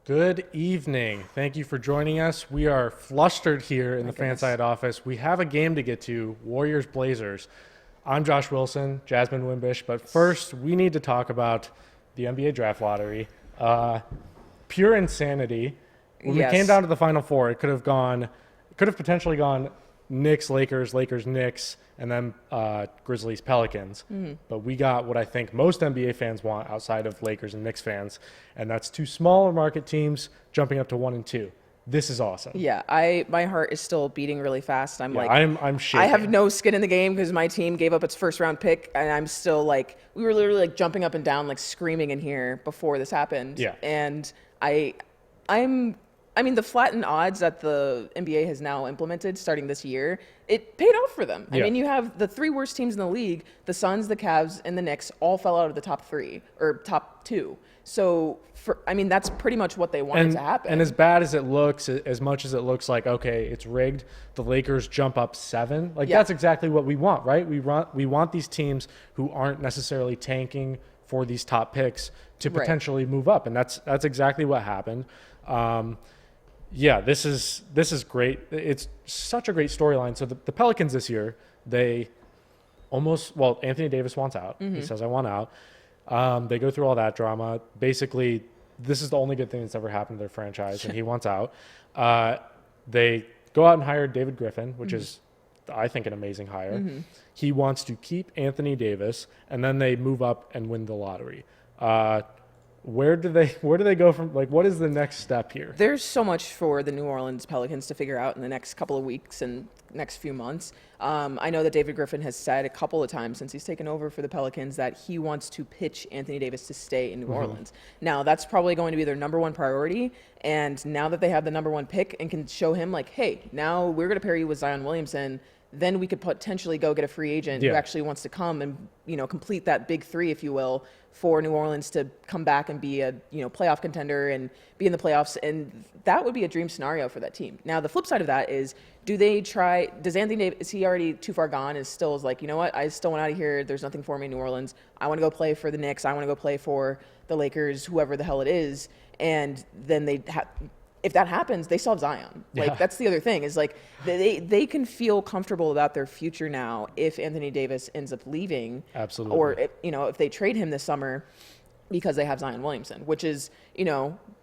Good evening. Thank you for joining us. We are flustered here in the Fanside office. We have a game to get to, Warriors Blazers. I'm Josh Wilson, Jasmyn Wimbish, but first we need to talk about the NBA draft lottery. Pure insanity. When we came down to the Final Four, it could have potentially gone Knicks, Lakers, Lakers, Knicks, and then Grizzlies, Pelicans. But we got what I think most NBA fans want outside of Lakers and Knicks fans, and that's two smaller market teams jumping up to 1 and 2. This is awesome. Yeah, my heart is still beating really fast. I'm shaking. I have no skin in the game because my team gave up its first round pick, and I'm still we were literally jumping up and down, screaming in here before this happened. Yeah. And I mean, the flattened odds that the NBA has now implemented starting this year, it paid off for them. Yeah. I mean, you have the three worst teams in the league, the Suns, the Cavs, and the Knicks, all fell out of the top 3 or top 2. So, that's pretty much what they wanted to happen. And as bad as it looks, as much as it looks like, okay, it's rigged, the Lakers jump up 7. That's exactly what we want, right? We want these teams who aren't necessarily tanking for these top picks to potentially move up. And that's exactly what happened. Yeah, this is great. It's such a great storyline. So the Pelicans this year, Anthony Davis wants out. He says, I want out. They go through all that drama. Basically, this is the only good thing that's ever happened to their franchise, and he wants out. They go out and hire David Griffin, which is, I think, an amazing hire. He wants to keep Anthony Davis, and then they move up and win the lottery. Where do they go from? What is the next step here? There's so much for the New Orleans Pelicans to figure out in the next couple of weeks and next few months. I know that David Griffin has said a couple of times since he's taken over for the Pelicans that he wants to pitch Anthony Davis to stay in New Orleans. Now, that's probably going to be their number one priority. And now that they have the number one pick and can show him hey, now we're going to pair you with Zion Williamson, then we could potentially go get a free agent who actually wants to come and, complete that big 3, if you will, for New Orleans to come back and be a, playoff contender and be in the playoffs. And that would be a dream scenario for that team. Now, the flip side of that is, does Anthony Davis, is he already too far gone and still is you know what, I still want out of here. There's nothing for me in New Orleans. I want to go play for the Knicks. I want to go play for the Lakers, whoever the hell it is. And then if that happens, they still have Zion. That's the other thing is they can feel comfortable about their future now if Anthony Davis ends up leaving. Absolutely. Or, if they trade him this summer because they have Zion Williamson, which is,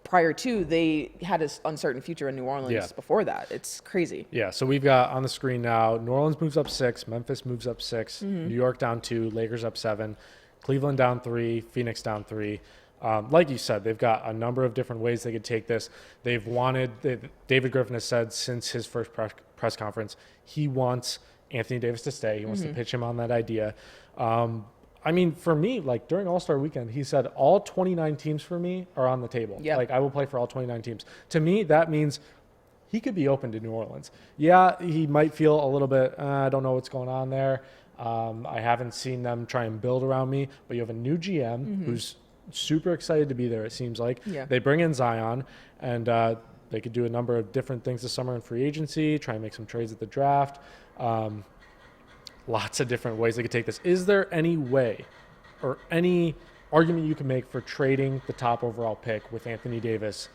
prior to they had an uncertain future in New Orleans before that. It's crazy. Yeah. So we've got on the screen now, New Orleans moves up 6, Memphis moves up 6, New York down 2, Lakers up 7, Cleveland down 3, Phoenix down 3. Like you said, they've got a number of different ways they could take this. David Griffin has said since his first press conference, he wants Anthony Davis to stay. He wants to pitch him on that idea. For me, during All-Star Weekend, he said all 29 teams for me are on the table. Yeah. I will play for all 29 teams. To me, that means he could be open to New Orleans. Yeah, he might feel a little bit, I don't know what's going on there. I haven't seen them try and build around me. But you have a new GM who's super excited to be there, it seems like. Yeah. They bring in Zion, and they could do a number of different things this summer in free agency, try and make some trades at the draft. Lots of different ways they could take this. Is there any way or any argument you can make for trading the top overall pick with Anthony Davis,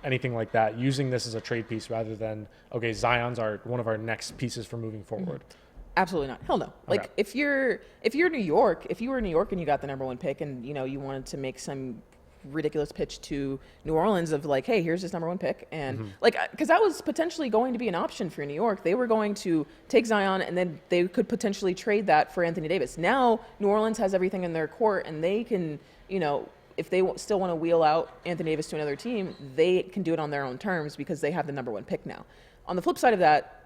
anything like that, using this as a trade piece rather than, okay, Zion's one of our next pieces for moving forward? Absolutely not. Hell no. Okay. If you were in New York and you got the number one pick and, you wanted to make some ridiculous pitch to New Orleans of hey, here's this number one pick. And because that was potentially going to be an option for New York. They were going to take Zion and then they could potentially trade that for Anthony Davis. Now New Orleans has everything in their court and they can, if they still want to wheel out Anthony Davis to another team, they can do it on their own terms because they have the number one pick now. On the flip side of that,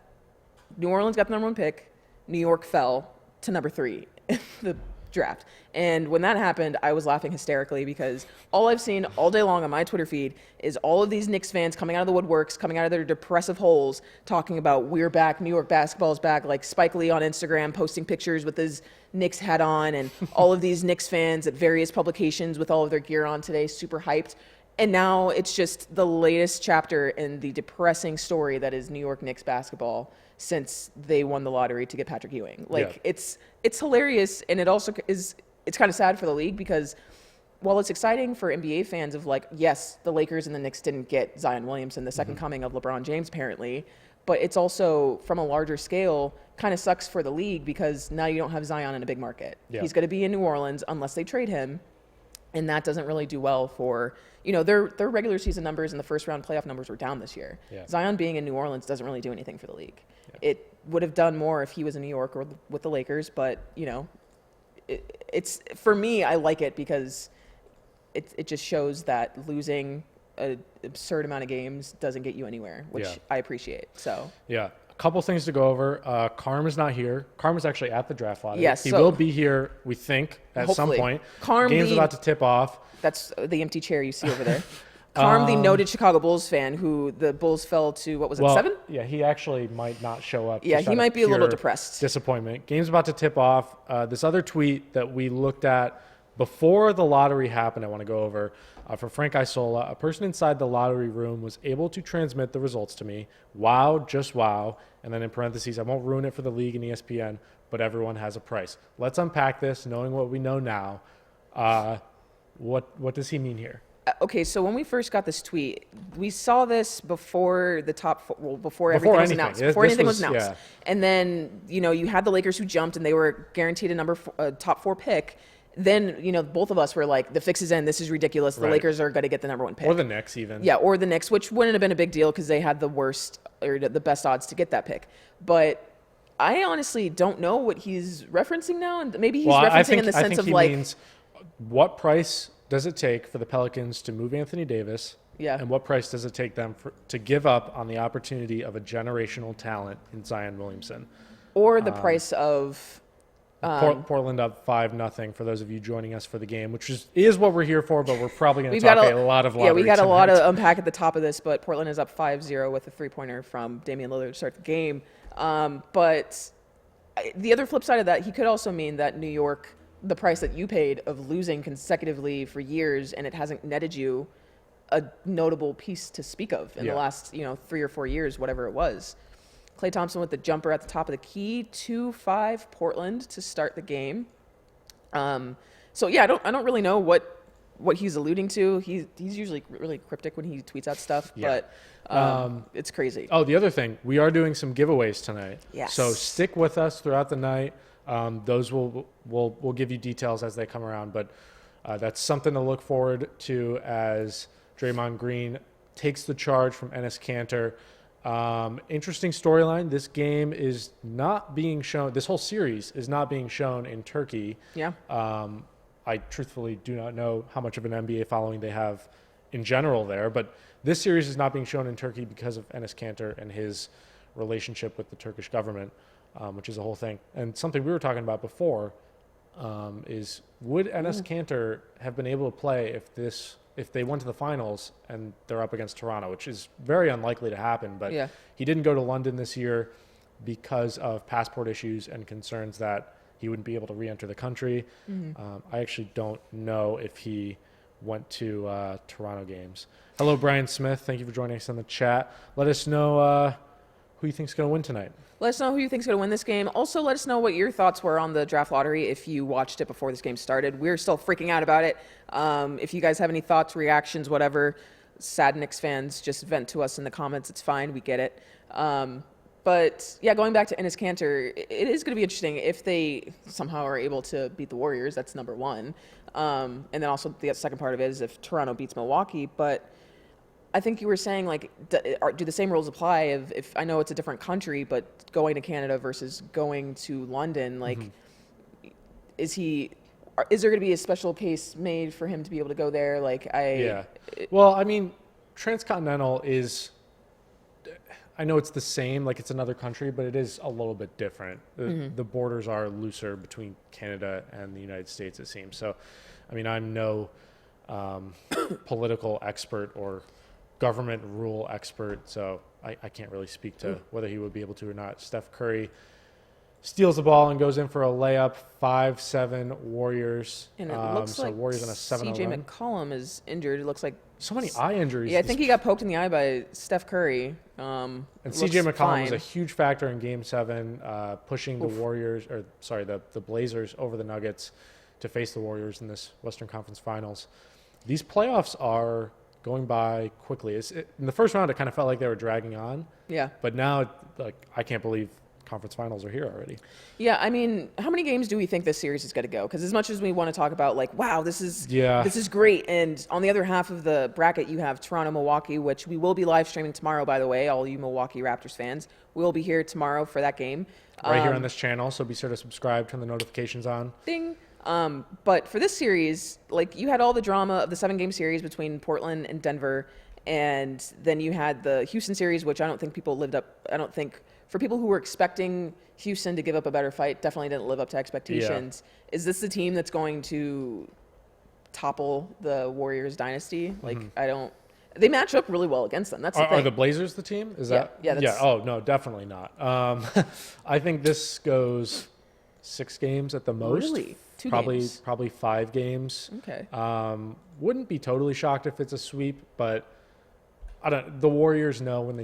New Orleans got the number one pick. New York fell to number 3 in the draft. And when that happened, I was laughing hysterically because all I've seen all day long on my Twitter feed is all of these Knicks fans coming out of the woodworks, coming out of their depressive holes, talking about we're back, New York basketball is back, Spike Lee on Instagram posting pictures with his Knicks hat on, and all of these Knicks fans at various publications with all of their gear on today, super hyped. And now it's just the latest chapter in the depressing story that is New York Knicks basketball since they won the lottery to get Patrick Ewing. It's hilarious, and it also is, it's kind of sad for the league because while it's exciting for NBA fans of like, yes, the Lakers and the Knicks didn't get Zion Williamson, the second coming of LeBron James, apparently, but it's also, from a larger scale, kind of sucks for the league because now you don't have Zion in a big market. Yeah. He's going to be in New Orleans unless they trade him, and that doesn't really do well for, their regular season numbers and the first round playoff numbers were down this year. Yeah. Zion being in New Orleans doesn't really do anything for the league. Yeah. It would have done more if he was in New York or with the Lakers, but, it's, for me, I like it because it just shows that losing an absurd amount of games doesn't get you anywhere, which I appreciate. So yeah, a couple things to go over. Carm is not here. Carm is actually at the draft lottery. Yes, he so will be here, we think, at some hopefully. point. Carm, Game's about to tip off. That's the empty chair you see over there. Carm, the noted Chicago Bulls fan, who the Bulls fell to, what was it, 7? Yeah, he actually might not show up. Yeah, just he out of might be a little pure depressed. Disappointment. Game's about to tip off. This other tweet that we looked at before the lottery happened, I want to go over. For Frank Isola, a person inside the lottery room was able to transmit the results to me. Wow, just wow. And then in parentheses, I won't ruin it for the league and ESPN, but everyone has a price. Let's unpack this, knowing what we know now. What does he mean here? Okay, so when we first got this tweet, we saw this before the before everything was announced. Before anything was announced. Yeah. And then, you had the Lakers who jumped and they were guaranteed a top 4 pick. Then, both of us were like, the fix is in. This is ridiculous. The Lakers are going to get the number 1 pick. Or the Knicks even. Yeah, or the Knicks, which wouldn't have been a big deal because they had the worst or the best odds to get that pick. But I honestly don't know what he's referencing now. And maybe he's referencing in the sense of like, means what price does it take for the Pelicans to move Anthony Davis? Yeah. And what price does it take them to give up on the opportunity of a generational talent in Zion Williamson? Or the price of... Portland up 5-0 for those of you joining us for the game, which is what we're here for, but we're probably going to talk a lot of lottery. Yeah, we got tonight. a lot to unpack at the top of this, but Portland is up 5-0 with a 3-pointer from Damian Lillard to start the game. But the other flip side of that, he could also mean that New York, the price that you paid of losing consecutively for years, and it hasn't netted you a notable piece to speak of in the last 3 or 4 years, whatever it was. Klay Thompson with the jumper at the top of the key, 2-5 Portland to start the game. So yeah, I don't really know what he's alluding to. He's usually really cryptic when he tweets out stuff, but it's crazy. Oh, the other thing, we are doing some giveaways tonight. Yes. So stick with us throughout the night. Those we'll give you details as they come around, but that's something to look forward to as Draymond Green takes the charge from Enes Kanter. Interesting storyline. This game is not being shown. This whole series is not being shown in Turkey. Yeah. I truthfully do not know how much of an NBA following they have in general there, but this series is not being shown in Turkey because of Enes Kanter and his relationship with the Turkish government, which is a whole thing. And something we were talking about before is would Enes Kanter have been able to play if they went to the finals and they're up against Toronto, which is very unlikely to happen. But he didn't go to London this year because of passport issues and concerns that he wouldn't be able to re-enter the country. I actually don't know if he went to Toronto games. Hello, Brian Smith. Thank you for joining us in the chat. Let us know who you think is going to win tonight. Let us know who you think is going to win this game. Also, let us know what your thoughts were on the draft lottery if you watched it before this game started. We're still freaking out about it. If you guys have any thoughts, reactions, whatever, sad Knicks fans, just vent to us in the comments. It's fine. We get it. But, yeah, going back to Enes Kanter, it is going to be interesting if they somehow are able to beat the Warriors. That's number one. And then also the second part of it is if Toronto beats Milwaukee. But I think you were saying, like, do the same rules apply if I know it's a different country, but going to Canada versus going to London, like, is there going to be a special case made for him to be able to go there? Like, Well, I mean, transcontinental is, I know it's the same, like it's another country, but it is a little bit different. The borders are looser between Canada and the United States, it seems. So, I mean, I'm no political expert or government rule expert, so I can't really speak to whether he would be able to or not. Steph Curry steals the ball and goes in for a layup, 5-7 Warriors. And it looks like Warriors on a 7-0 CJ run. McCollum is injured. It looks like So many eye injuries. I think he got poked in the eye by Steph Curry. And CJ McCollum was a huge factor in Game 7, pushing the Warriors, the Blazers over the Nuggets to face the Warriors in this Western Conference Finals. These playoffs are going by quickly. In the first round, it kind of felt like they were dragging on. Yeah. But now, I can't believe conference finals are here already. Yeah, I mean, how many games do we think this series is going to go? Because as much as we want to talk about wow, this is great, and on the other half of the bracket you have Toronto, Milwaukee, which we will be live streaming tomorrow. By the way, all you Milwaukee Raptors fans, we will be here tomorrow for that game. Right here on this channel, so be sure to subscribe, turn the notifications on. Ding. But for this series, you had all the drama of the 7-game series between Portland and Denver, and then you had the Houston series, which I don't think people lived up. I don't think for people who were expecting Houston to give up a better fight, definitely didn't live up to expectations. Yeah. Is this the team that's going to topple the Warriors dynasty? They match up really well against them. That's the thing. Are the Blazers the team? Yeah. Oh no, definitely not. I think this goes 6 games at the most. Really? 2 games? Probably 5 games. Okay. Wouldn't be totally shocked if it's a sweep, but the Warriors know when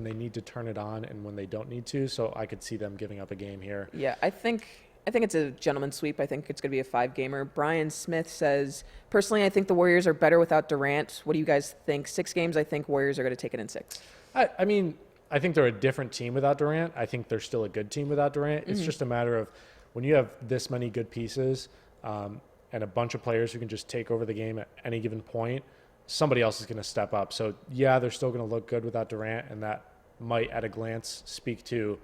they need to turn it on and when they don't need to, so I could see them giving up a game here. Yeah, I think it's a gentleman's sweep. I think it's going to be a 5-gamer. Brian Smith says, personally, I think the Warriors are better without Durant. What do you guys think? 6 games, I think Warriors are going to take it in 6. I mean, I think they're a different team without Durant. I think they're still a good team without Durant. It's just a matter of when you have this many good pieces and a bunch of players who can just take over the game at any given point, somebody else is going to step up. So, yeah, they're still going to look good without Durant, and that might, at a glance, speak to,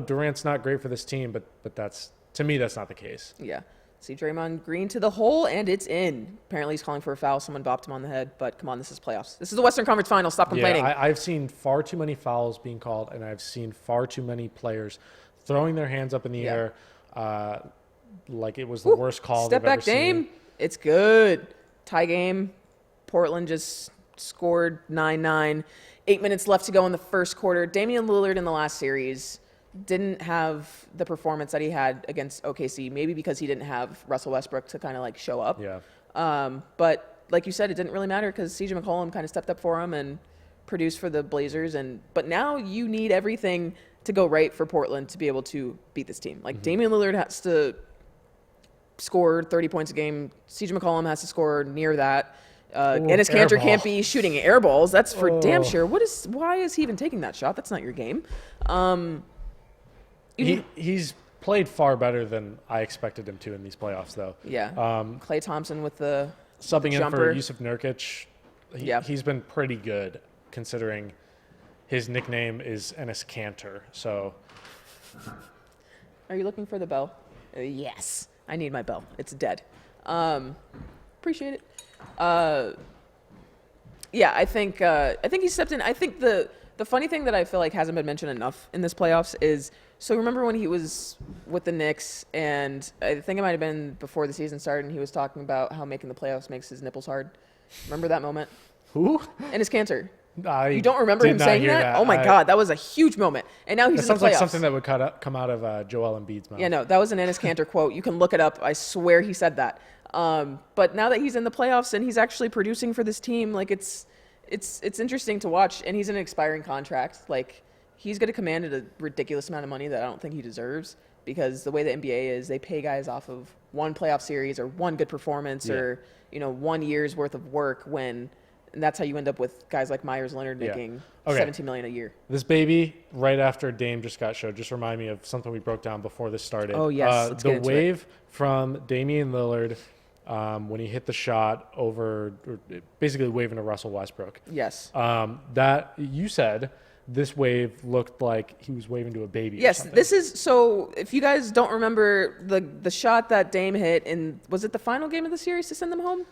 Durant's not great for this team, but that's, to me, that's not the case. Yeah. See Draymond Green to the hole, and it's in. Apparently he's calling for a foul. Someone bopped him on the head, but come on, this is playoffs. This is the Western Conference Finals. Stop complaining. Yeah, I've seen far too many fouls being called, and I've seen far too many players throwing their hands up in the air like it was the worst call Step they've ever back Dame. seen. It's good. Tie game. Portland just scored 9-9. 8 minutes left to go in the first quarter. Damian Lillard in the last series didn't have the performance that he had against OKC, maybe because he didn't have Russell Westbrook to kind of show up. Yeah. But like you said, it didn't really matter because CJ McCollum kind of stepped up for him and produced for the Blazers. But now you need everything to go right for Portland to be able to beat this team. Damian Lillard has to score 30 points a game. CJ McCollum has to score near that. Enes Kanter can't be shooting air balls. That's for damn sure. Why is he even taking that shot? That's not your game. He's played far better than I expected him to in these playoffs, though. Yeah. Klay Thompson with the subbing jumper. in for Yusuf Nurkic. He's been pretty good considering his nickname is Enes Kanter. So, are you looking for the bell? Yes. I need my bell. It's dead. Appreciate it. Yeah, I think he stepped in. I think the funny thing that I feel like hasn't been mentioned enough in this playoffs is, so remember when he was with the Knicks, and I think it might have been before the season started, and he was talking about how making the playoffs makes his nipples hard. Remember that moment? Who? Enes Kanter. You don't remember him saying that? Oh my God, that was a huge moment. And now he's in the playoffs. Sounds like something that would come out of Joel Embiid's mouth. Yeah, no, that was an Enes Kanter quote. You can look it up. I swear he said that. But now that he's in the playoffs and he's actually producing for this team, it's interesting to watch. And he's in an expiring contract. He's going to command a ridiculous amount of money that I don't think he deserves, because the way the NBA is, they pay guys off of one playoff series or one good performance or 1 year's worth of work, and that's how you end up with guys like Myers Leonard making $17 million a year. This baby, right after Dame just got showed, just remind me of something we broke down before this started. Oh, yes. Let's get into wave from Damian Lillard when he hit the shot over, basically waving to Russell Westbrook. Yes. That you said this wave looked like he was waving to a baby. Yes, this is, so if you guys don't remember the shot that Dame hit in, was it the final game of the series to send them home?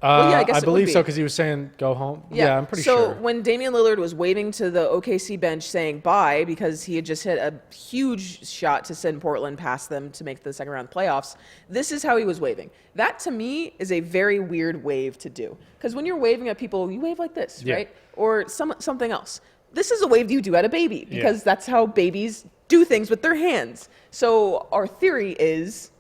Well, yeah, I guess I believe so, because he was saying go home. Yeah, I'm pretty sure. So when Damian Lillard was waving to the OKC bench saying bye because he had just hit a huge shot to send Portland past them to make the second round playoffs, this is how he was waving. That to me is a very weird wave to do, because when you're waving at people, you wave like this, right? Or something else. This is a wave you do at a baby, because that's how babies do things with their hands. So our theory is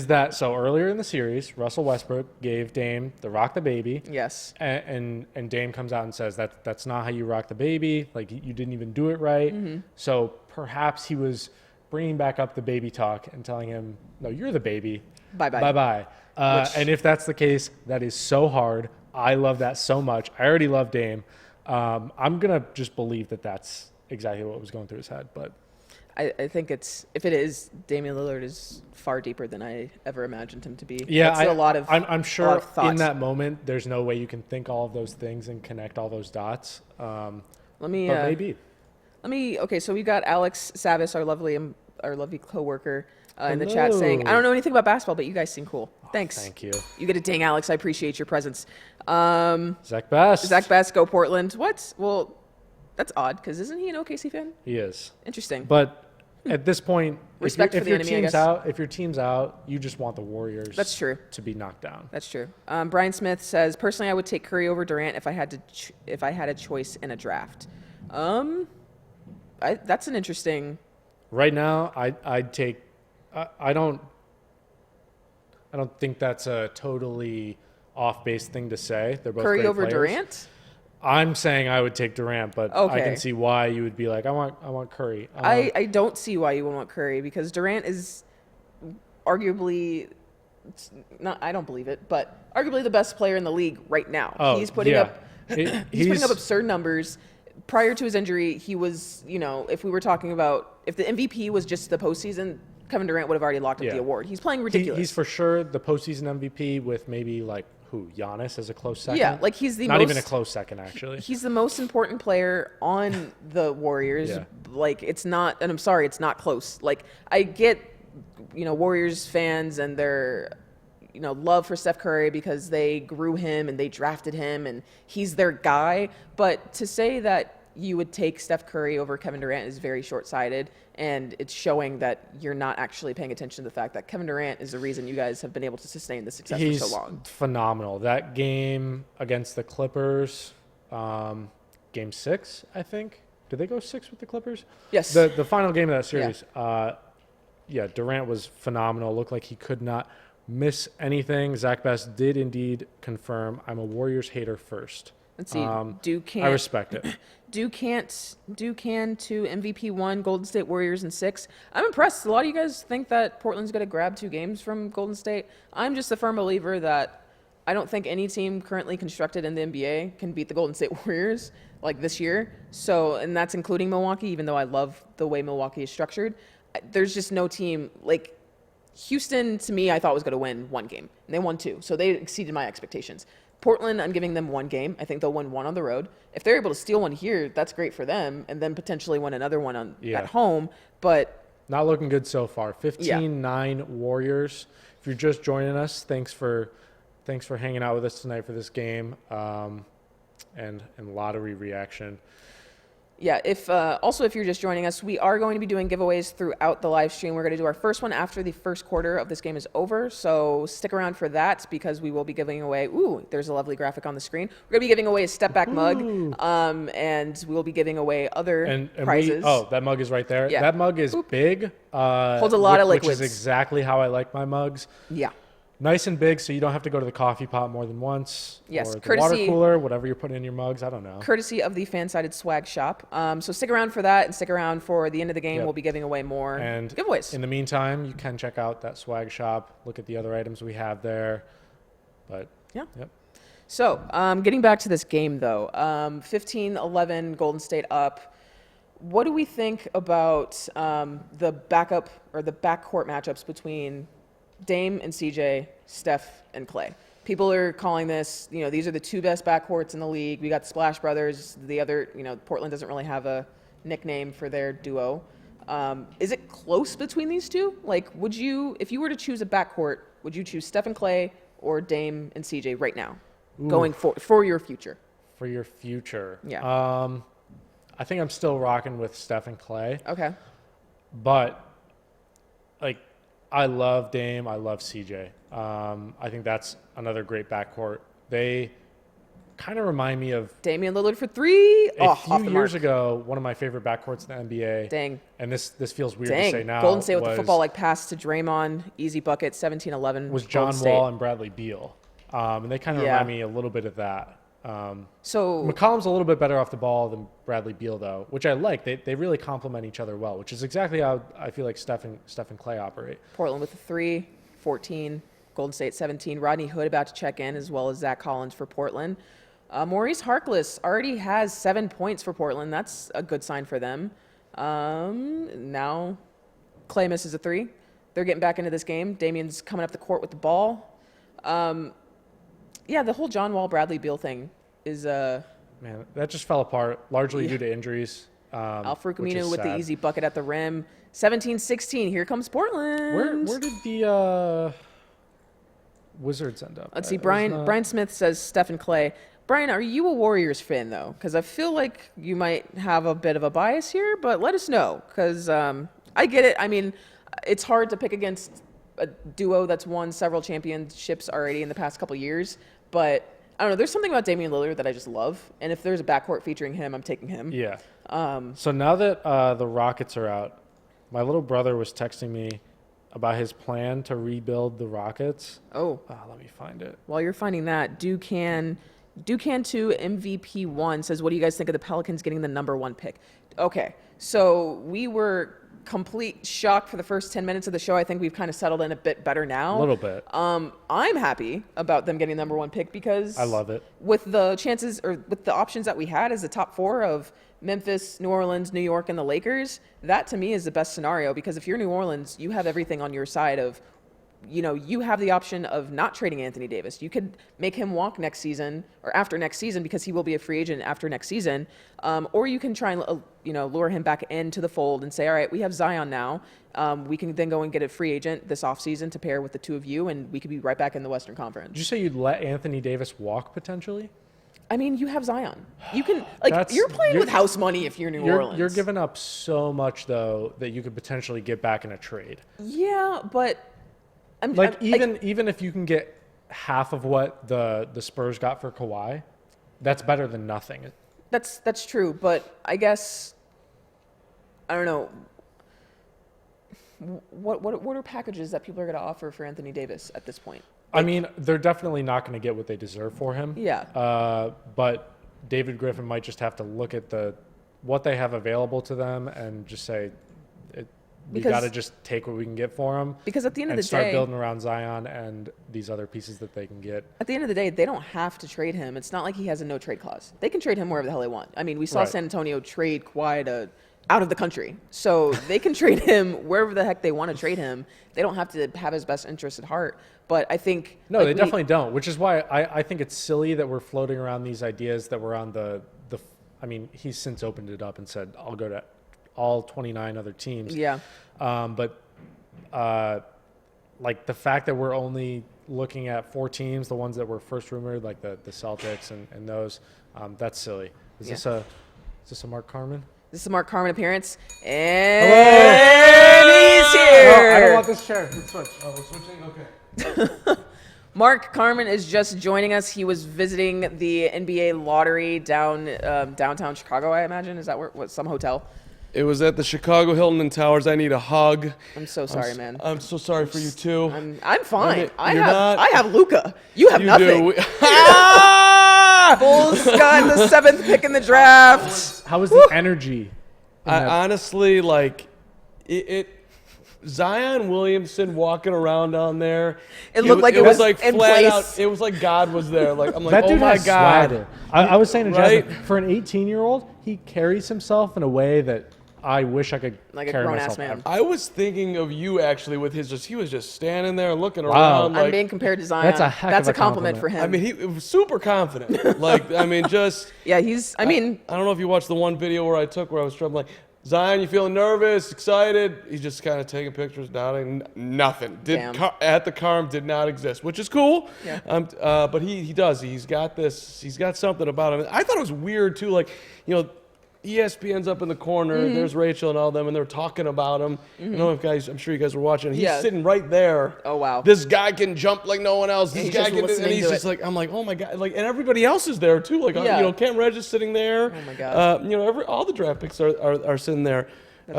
that so earlier in the series, Russell Westbrook gave Dame the rock the baby. Yes. And Dame comes out and says that's not how you rock the baby. You didn't even do it right. Mm-hmm. So perhaps he was bringing back up the baby talk and telling him, no, you're the baby. Bye-bye. Bye-bye. And if that's the case, that is so hard. I love that so much. I already love Dame. I'm going to just believe that that's exactly what was going through his head. But I think if it is, Damian Lillard is far deeper than I ever imagined him to be. yeah, That's I'm sure thought. in that moment, there's no way you can think all of those things and connect all those dots. Let But me maybe. Okay, so we got Alex Savis, our lovely coworker, in the chat saying, I don't know anything about basketball, but you guys seem cool. Thanks. Thank you. You get a ding, Alex. I appreciate your presence. Zach Best. Zach Best, go Portland. What? Well, that's odd, because isn't he an OKC fan? He is. Interesting. But at this point, Respect for the enemy, I guess. if your team's out, you just want the Warriors That's true. to be knocked down. That's true. Brian Smith says, personally, I would take Curry over Durant if I had a choice in a draft. That's an interesting. Right now, I'd take. I don't think that's a totally off-base thing to say. They're both Curry great over players. Durant? I'm saying I would take Durant, but I Okay. can see why you would be like, I want Curry. I don't see why you would want Curry, because Durant is arguably not. I don't believe it, but arguably the best player in the league right now. Oh, He's putting yeah. up. He's putting up absurd numbers. Prior to his injury, he was, if we were talking about if the MVP was just the postseason, Kevin Durant would have already locked up the award. He's playing ridiculous. He's for sure the postseason MVP with maybe like Giannis as a close second. Yeah, like he's the not most, even a close second actually. He's the most important player on the Warriors. Yeah. Like it's not, and I'm sorry, it's not close. Like I get, Warriors fans and their, love for Steph Curry because they grew him and they drafted him and he's their guy. But to say that you would take Steph Curry over Kevin Durant is very short-sighted, and it's showing that you're not actually paying attention to the fact that Kevin Durant is the reason you guys have been able to sustain the success for so long. He's phenomenal. That game against the Clippers, game 6, I think. Did they go 6 with the Clippers? Yes. The final game of that series. Yeah. Durant was phenomenal. Looked like he could not miss anything. Zach Best did indeed confirm, I'm a Warriors hater first. Let's see. Duke I respect it. Duke can to MVP 1, Golden State Warriors in 6. I'm impressed. A lot of you guys think that Portland's going to grab 2 games from Golden State. I'm just a firm believer that I don't think any team currently constructed in the NBA can beat the Golden State Warriors like this year. So, and that's including Milwaukee, even though I love the way Milwaukee is structured. There's just no team like Houston, to me, I thought was going to win 1 game, and they won 2. So they exceeded my expectations. Portland, I'm giving them 1 game. I think they'll win 1 on the road. If they're able to steal 1 here, that's great for them, and then potentially win another one at home. But not looking good so far. 15-9 Warriors. If you're just joining us, thanks for hanging out with us tonight for this game and lottery reaction. Yeah, if you're just joining us, we are going to be doing giveaways throughout the live stream. We're going to do our first one after the first quarter of this game is over, so stick around for that because we will be giving away, there's a lovely graphic on the screen. We're going to be giving away a step back mug, and we'll be giving away other prizes. That mug is right there. Yeah. That mug is big. Holds a lot of liquids. Which is exactly how I like my mugs. Yeah. Nice and big, so you don't have to go to the coffee pot more than once. Yes, or the water cooler, whatever you're putting in your mugs. I don't know. Courtesy of the Fan-Sided Swag Shop. So stick around for that, and stick around for the end of the game. We'll be giving away more giveaways. In the meantime, you can check out that swag shop. Look at the other items we have there. But yep. So getting back to this game, though, 15-11, Golden State up. What do we think about the backup or the backcourt matchups between Dame and CJ, Steph and Clay? People are calling this, these are the 2 best backcourts in the league. We got the Splash Brothers. The other, Portland doesn't really have a nickname for their duo. Is it close between these 2? Like, if you were to choose a backcourt, would you choose Steph and Clay or Dame and CJ right now, going for your future? For your future. Yeah. I think I'm still rocking with Steph and Clay. Okay. But, I love Dame. I love CJ. I think that's another great backcourt. They kind of remind me of Damian Lillard for 3. A few years ago, one of my favorite backcourts in the NBA. Dang. And this feels weird to say now. Golden State with the football pass to Draymond, easy bucket, 17-11. Was John Wall and Bradley Beal. And they kind of remind me a little bit of that. So McCollum's a little bit better off the ball than Bradley Beal, though, which I like. They really complement each other well, which is exactly how I feel like Steph and Clay operate. Portland with the 3. 14. Golden State 17. Rodney Hood about to check in, as well as Zach Collins for Portland. Maurice Harkless already has 7 points for Portland. That's a good sign for them. Now Clay misses a 3. They're getting back into this game. Damian's coming up the court with the ball. The whole John Wall, Bradley Beal thing is... Man, that just fell apart, largely due to injuries. Al-Farouq Aminu with the easy bucket at the rim. 17-16. Here comes Portland. Where did the Wizards end up? Let's see. Brian Smith says Stephen Clay. Brian, are you a Warriors fan, though? Because I feel like you might have a bit of a bias here, but let us know. Because I get it. I mean, it's hard to pick against a duo that's won several championships already in the past couple years. But I don't know. There's something about Damian Lillard that I just love. And if there's a backcourt featuring him, I'm taking him. Yeah. So now that the Rockets are out, my little brother was texting me about his plan to rebuild the Rockets. Oh. Let me find it. While you're finding that, Ducan2 MVP1 says, what do you guys think of the Pelicans getting the number 1 pick? Okay. So we were complete shock for the first 10 minutes of the show. I think we've kind of settled in a bit better now. A little bit. I'm happy about them getting number 1 pick because I love it. With the chances or with the options that we had as the top 4 of Memphis, New Orleans, New York, and the Lakers, that to me is the best scenario because if you're New Orleans, you have everything on your side of, you have the option of not trading Anthony Davis. You could make him walk next season or after next season because he will be a free agent after next season. Or you can try and, lure him back into the fold and say, all right, we have Zion now. We can then go and get a free agent this offseason to pair with the two of you, and we could be right back in the Western Conference. Did you say you'd let Anthony Davis walk potentially? I mean, you have Zion. You can, you're playing with house money if you're New Orleans. You're giving up so much, though, that you could potentially get back in a trade. Yeah, but... even if you can get half of what the Spurs got for Kawhi, that's better than nothing. That's true, but I guess I don't know what are packages that people are going to offer for Anthony Davis at this point. I mean, they're definitely not going to get what they deserve for him. Yeah. But David Griffin might just have to look at what they have available to them and just say, we got to just take what we can get for him. Because at the end of the day, start building around Zion and these other pieces that they can get. At the end of the day, they don't have to trade him. It's not like he has a no trade clause. They can trade him wherever the hell they want. I mean, we saw San Antonio trade Kawhi out of the country, so they can trade him wherever the heck they want to trade him. They don't have to have his best interest at heart. But I think they definitely don't. Which is why I think it's silly that we're floating around these ideas that were on the. I mean, he's since opened it up and said, I'll go to all 29 other teams. Yeah. But the fact that we're only looking at 4 teams, the ones that were first rumored, like the Celtics and those, that's silly. Is this a Mark Carman? This is a Mark Carman appearance. And he's here. No, I don't want this chair. Let's switch. Oh, we're switching? Okay. Mark Carman is just joining us. He was visiting the NBA lottery downtown Chicago, I imagine. Is that what some hotel? It was at the Chicago Hilton and Towers. I need a hug. I'm so sorry, man. I'm so sorry for you too. I'm fine. I I have Luka. You have nothing. Bulls got the 7th pick in the draft. How was the energy? Honestly, Zion Williamson walking around down there. It looked like it was like in flat place. out. It was like God was there. I'm like, that oh dude my has God. Swagger. I was saying to Right? Jasmyn, for an 18-year-old, he carries himself in a way that I wish I could Like a carry grown-ass myself. man. Ever. I was thinking of you actually with he was just standing there looking around. I'm being compared to Zion. That's a heck of a compliment for him. I mean, he was super confident. Yeah, he's. I mean, I don't know if you watched the one video where I was trying like, Zion, you feeling nervous, excited? He's just kind of taking pictures, nodding. Nothing. At the Carm did not exist, which is cool. Yeah. But he does. He's got this. He's got something about him. I thought it was weird too. ESPN's up in the corner. Mm-hmm. There's Rachel and all them, and they're talking about him. Mm-hmm. I'm sure you guys were watching. He's sitting right there. Oh wow. This guy can jump like no one else. This guy can, and he's just it. I'm like, oh my God, and everybody else is there too. Cam Reddish is sitting there. Oh my God. All the draft picks are sitting there. That's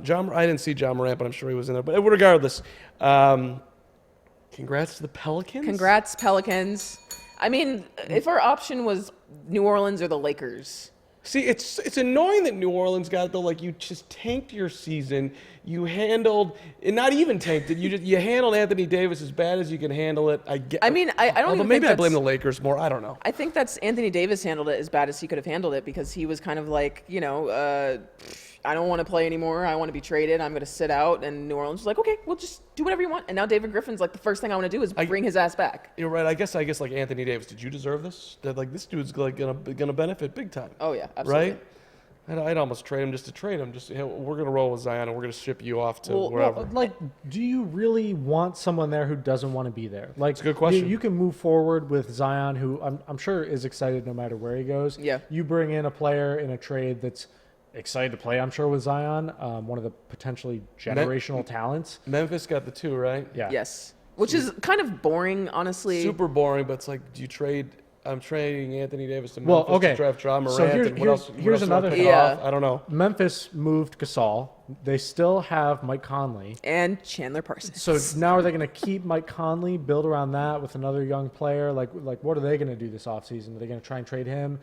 wild. I didn't see John Morant, but I'm sure he was in there. But regardless, congrats to the Pelicans. Congrats, Pelicans. I mean, if our option was New Orleans or the Lakers, See, it's annoying that New Orleans got it though. Like, you just tanked your season. You handled, and not even tanked it. You handled Anthony Davis as bad as you can handle it. I don't even maybe think I blame the Lakers more. I don't know. I think that's Anthony Davis handled it as bad as he could have handled it because he was kind of like, I don't want to play anymore. I want to be traded. I'm going to sit out. And New Orleans was like, okay, we'll just do whatever you want. And now David Griffin's like, the first thing I want to do is bring his ass back. You're right. I guess like Anthony Davis. Did you deserve this? That like this dude's like gonna benefit big time. Oh yeah, absolutely. Right. I'd almost trade him just to trade him. Just we're gonna roll with Zion and we're gonna ship you off to wherever. Like, do you really want someone there who doesn't want to be there? Like, it's a good question. You can move forward with Zion, who I'm sure is excited no matter where he goes. Yeah. You bring in a player in a trade that's excited to play, I'm sure, with Zion, one of the potentially generational talents. Memphis got the 2, right? Yeah. Yes. Which is kind of boring, honestly. Super boring, but it's like, do you trade? I'm trading Anthony Davis to Memphis to draft Ja Morant. So and here's another thing. I don't know. Memphis moved Gasol. They still have Mike Conley. And Chandler Parsons. So now are they going to keep Mike Conley, build around that with another young player? Like what are they going to do this offseason? Are they going to try and trade him?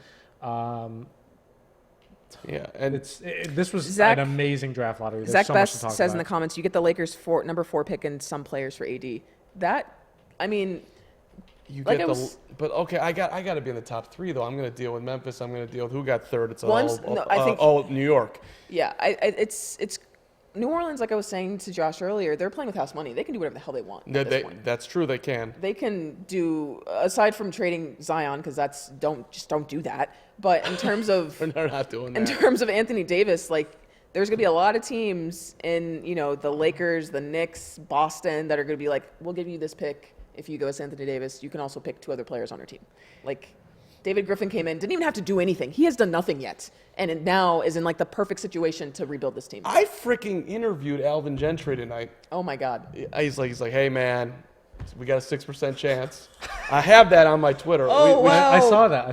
Yeah, and this was an amazing draft lottery. There's Zach so Best much to talk says about. in the comments, you get the Lakers number 4 pick and some players for AD. you like get I the. was- But okay, I got to be in the top 3 though. I'm going to deal with Memphis. I'm going to deal with who got 3rd. It's New York. Yeah, it's New Orleans. Like I was saying to Josh earlier, they're playing with house money. They can do whatever the hell they want. At this point. That's true. They can. They can do, aside from trading Zion, because don't do that. But in terms of They're not doing that. in terms of Anthony Davis, like there's gonna be a lot of teams in the Lakers, the Knicks, Boston that are gonna be like, we'll give you this pick if you go with Anthony Davis. You can also pick 2 other players on our team. Like David Griffin came in, didn't even have to do anything. He has done nothing yet, and it now is in like the perfect situation to rebuild this team. I freaking interviewed Alvin Gentry tonight. Oh my God. He's like, hey man, we got a 6% chance. I have that on my Twitter. Oh, wow. I saw that.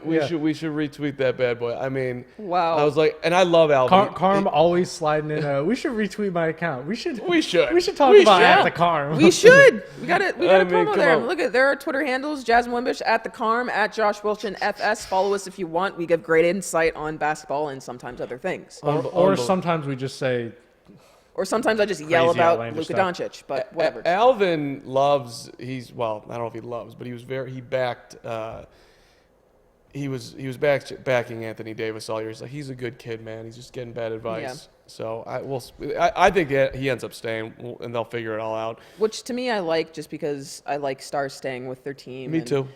We should retweet that bad boy. I mean, Wow. I was like, and I love Alvin. Carm always sliding in. We should retweet my account. We should talk We about at should. the Carm. We should. We got a mean, promo come there. on. Look at there are Twitter handles: Jasmyn Wimbish at the Carm, at Josh Wilson FS. Follow us if you want. We give great insight on basketball and sometimes other things. or sometimes we just say. Or sometimes I just yell about outlandish Luka stuff. Doncic, but whatever. Alvin loves. I don't know if he loves, but he backed. He was backing Anthony Davis all year. He's like, he's a good kid, man. He's just getting bad advice. Yeah. So I think that he ends up staying, and they'll figure it all out. Which to me I like, just because I like stars staying with their team. Me and too.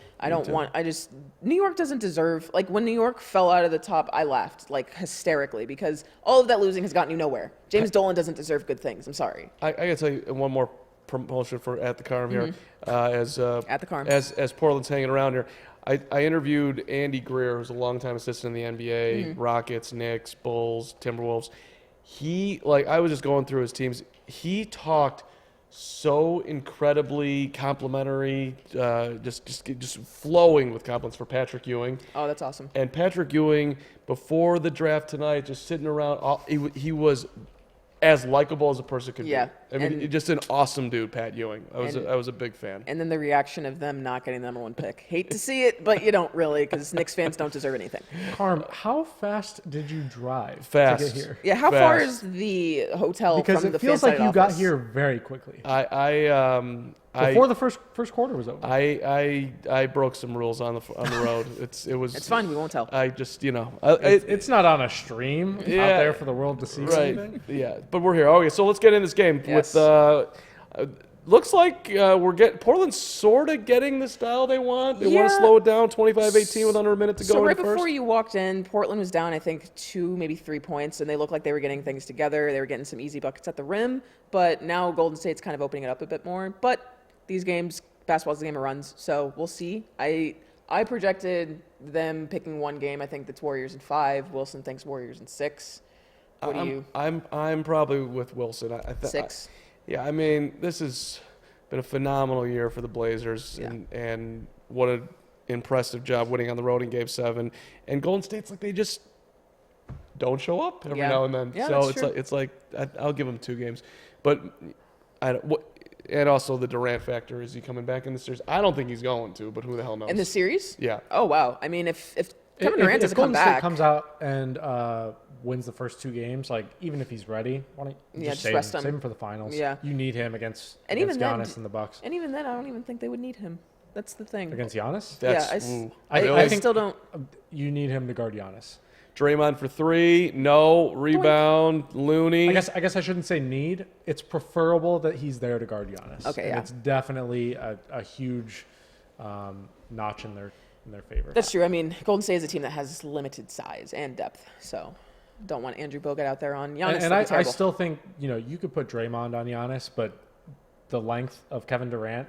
New York doesn't deserve, like when New York fell out of the top, I laughed like hysterically because all of that losing has gotten you nowhere. James Dolan doesn't deserve good things. I'm sorry. I gotta tell you one more promotion for at the Carm here, as At the Carm. as Portland's hanging around here. I interviewed Andy Greer, who's a longtime assistant in the NBA, Rockets, Knicks, Bulls, Timberwolves. I was just going through his teams. He talked so incredibly complimentary, just flowing with compliments for Patrick Ewing. Oh, that's awesome. And Patrick Ewing, before the draft tonight, just sitting around, he was as likable as a person could Yeah, be. I mean, just an awesome dude, Pat Ewing. I was a big fan. And then the reaction of them not getting the number 1 pick. Hate to see it, but you don't really, because Knicks fans don't deserve anything. Carm, how fast did you drive Fast. to get here? Yeah, how far is the hotel Because from the it feels fan like side you got office? here very quickly. Before the first quarter was over. I broke some rules on the road. It's fine, we won't tell. I just it's not on a stream out there for the world to see. right. Anything. Yeah, but we're here. Okay, so let's get in this game Yes. with. Looks like Portland's sort of getting the style they want. They want to Yeah. slow it down, 25-18 with under a minute to go. So in right the before first. you walked in, Portland was down, I think, 2, maybe 3 points, and they looked like they were getting things together. They were getting some easy buckets at the rim, but now Golden State's kind of opening it up a bit more. But these games, basketball's a game of runs, so we'll see. I projected them picking one game. I think that's Warriors in 5. Wilson thinks Warriors in 6. What do you? I'm probably with Wilson. 6. Yeah, I mean, this has been a phenomenal year for the Blazers, Yeah. and what an impressive job winning on the road in Game 7. And Golden State's like they just don't show up every Yeah. now and then. Yeah, So that's it's like I'll give them 2 games, but and also the Durant factor, is he coming back in the series? I don't think he's going to, but who the hell knows? In the series? Yeah. Oh wow! I mean, if Kevin Durant doesn't if come Golden State back. comes out and wins the first 2 games, like even if he's ready, why don't you Yeah, just just save rest him. him. Save him for the finals. Yeah. You need him against And even then- Giannis and the Bucks. And even then, I don't even think they would need him. That's the thing. Against Giannis? That's, yeah, really? I still don't. You need him to guard Giannis. Draymond for 3, no rebound. Looney. I guess I shouldn't say need. It's preferable that he's there to guard Giannis. Okay, and yeah. it's definitely a huge notch in their favor. That's true. I mean, Golden State is a team that has limited size and depth, so don't want Andrew Bogut out there on Giannis. and That'd be I terrible. still think you could put Draymond on Giannis, but the length of Kevin Durant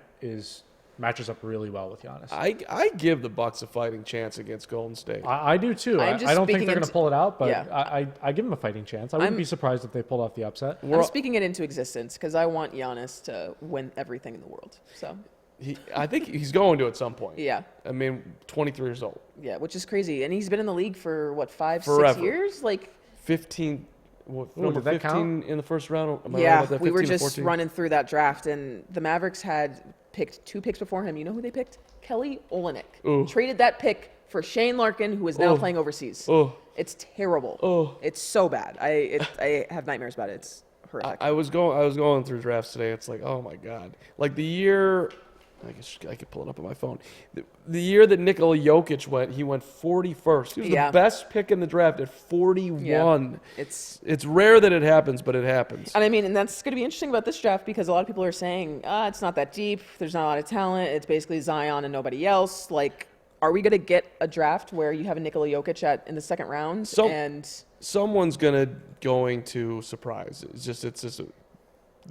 matches up really well with Giannis. I give the Bucks a fighting chance against Golden State. I do too. I'm I just don't think speaking they're going to into- pull it out, but Yeah. I give them a fighting chance. I wouldn't be surprised if they pulled off the upset. I'm speaking it into existence because I want Giannis to win everything in the world. So I think he's going to at some point. yeah, I mean, 23 years old. yeah, which is crazy, and he's been in the league for what 5, 6 Forever. years, like. 15. Number did that 15 count? in the first round. Am I right Yeah, about that? we were 15 or just 14? running through that draft, and the Mavericks had picked 2 picks before him. You know who they picked? Kelly Olynyk. Ooh. Traded that pick for Shane Larkin, who is now Oh. playing overseas. Oh, It's terrible. oh. It's so bad. I have nightmares about it. It's horrific. I was going through drafts today. It's like, oh my god! Like the year, I guess I could pull it up on my phone. The year that Nikola Jokic went, he went 41st. He was Yeah. the best pick in the draft at 41. It's It's rare that it happens, but it happens. and I mean, and that's going to be interesting about this draft because a lot of people are saying, it's not that deep. There's not a lot of talent. It's basically Zion and nobody else. Like, are we going to get a draft where you have a Nikola Jokic in the second round? So- and Someone's going to surprise. It's just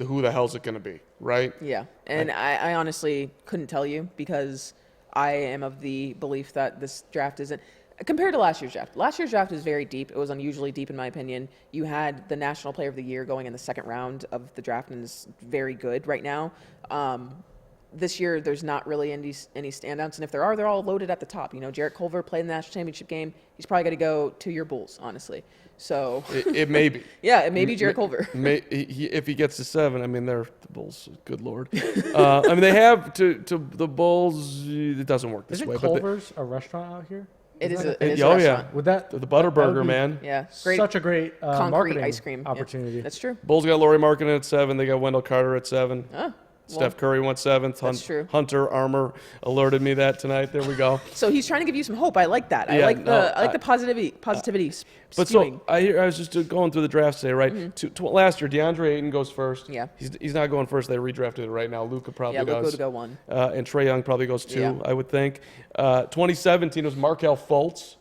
who the hell's it gonna be, right? yeah, and I honestly couldn't tell you because I am of the belief that this draft isn't compared to last year's draft. Last year's draft is very deep. It was unusually deep in my opinion. You had the National Player of the Year going in the second round of the draft and is very good right now. This year, there's not really any standouts, and if there are, they're all loaded at the top. Jarrett Culver played in the national championship game. He's probably going to go to your Bulls, honestly. So, It may be. yeah, it may be Jarrett Culver. If he gets to 7, I mean, they're the Bulls. Good lord. I mean, they have to the Bulls. It doesn't work this Isn't way. Culver's a restaurant out here? It is Isn't a, it is a Oh, yeah. restaurant. Would that The that Butterburger, would be man. Yeah, great Such a great concrete marketing ice cream Yeah, opportunity. that's true. Bulls got Laurie Markkinen at 7. They got Wendell Carter at 7. Oh, Steph Curry went 7th. That's true. Hunter Armour alerted me that tonight. There we go. so he's trying to give you some hope. I like that. I Yeah, like no, the positivity. But spewing. so I was just going through the drafts today, right? Last year, DeAndre Ayton goes first. Yeah. He's not going first. They redrafted it right now. Luka probably Yeah, does. Luka would go 1. And Trae Young probably goes 2, Yeah. I would think. 2017 was Markelle Fultz.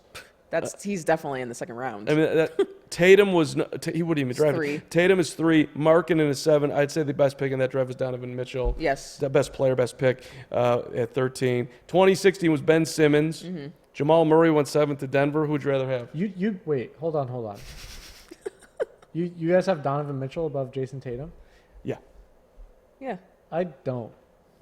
He's definitely in the second round. I mean, Tatum was he wouldn't even drive 3. it. Tatum is 3. Markkinen is 7. I'd say the best pick in that draft was Donovan Mitchell. Yes. The best player, best pick at 13. 2016 was Ben Simmons. Mm-hmm. Jamal Murray went 7th to Denver. Who'd you rather have? You wait, hold on. you guys have Donovan Mitchell above Jason Tatum? Yeah. Yeah. I don't.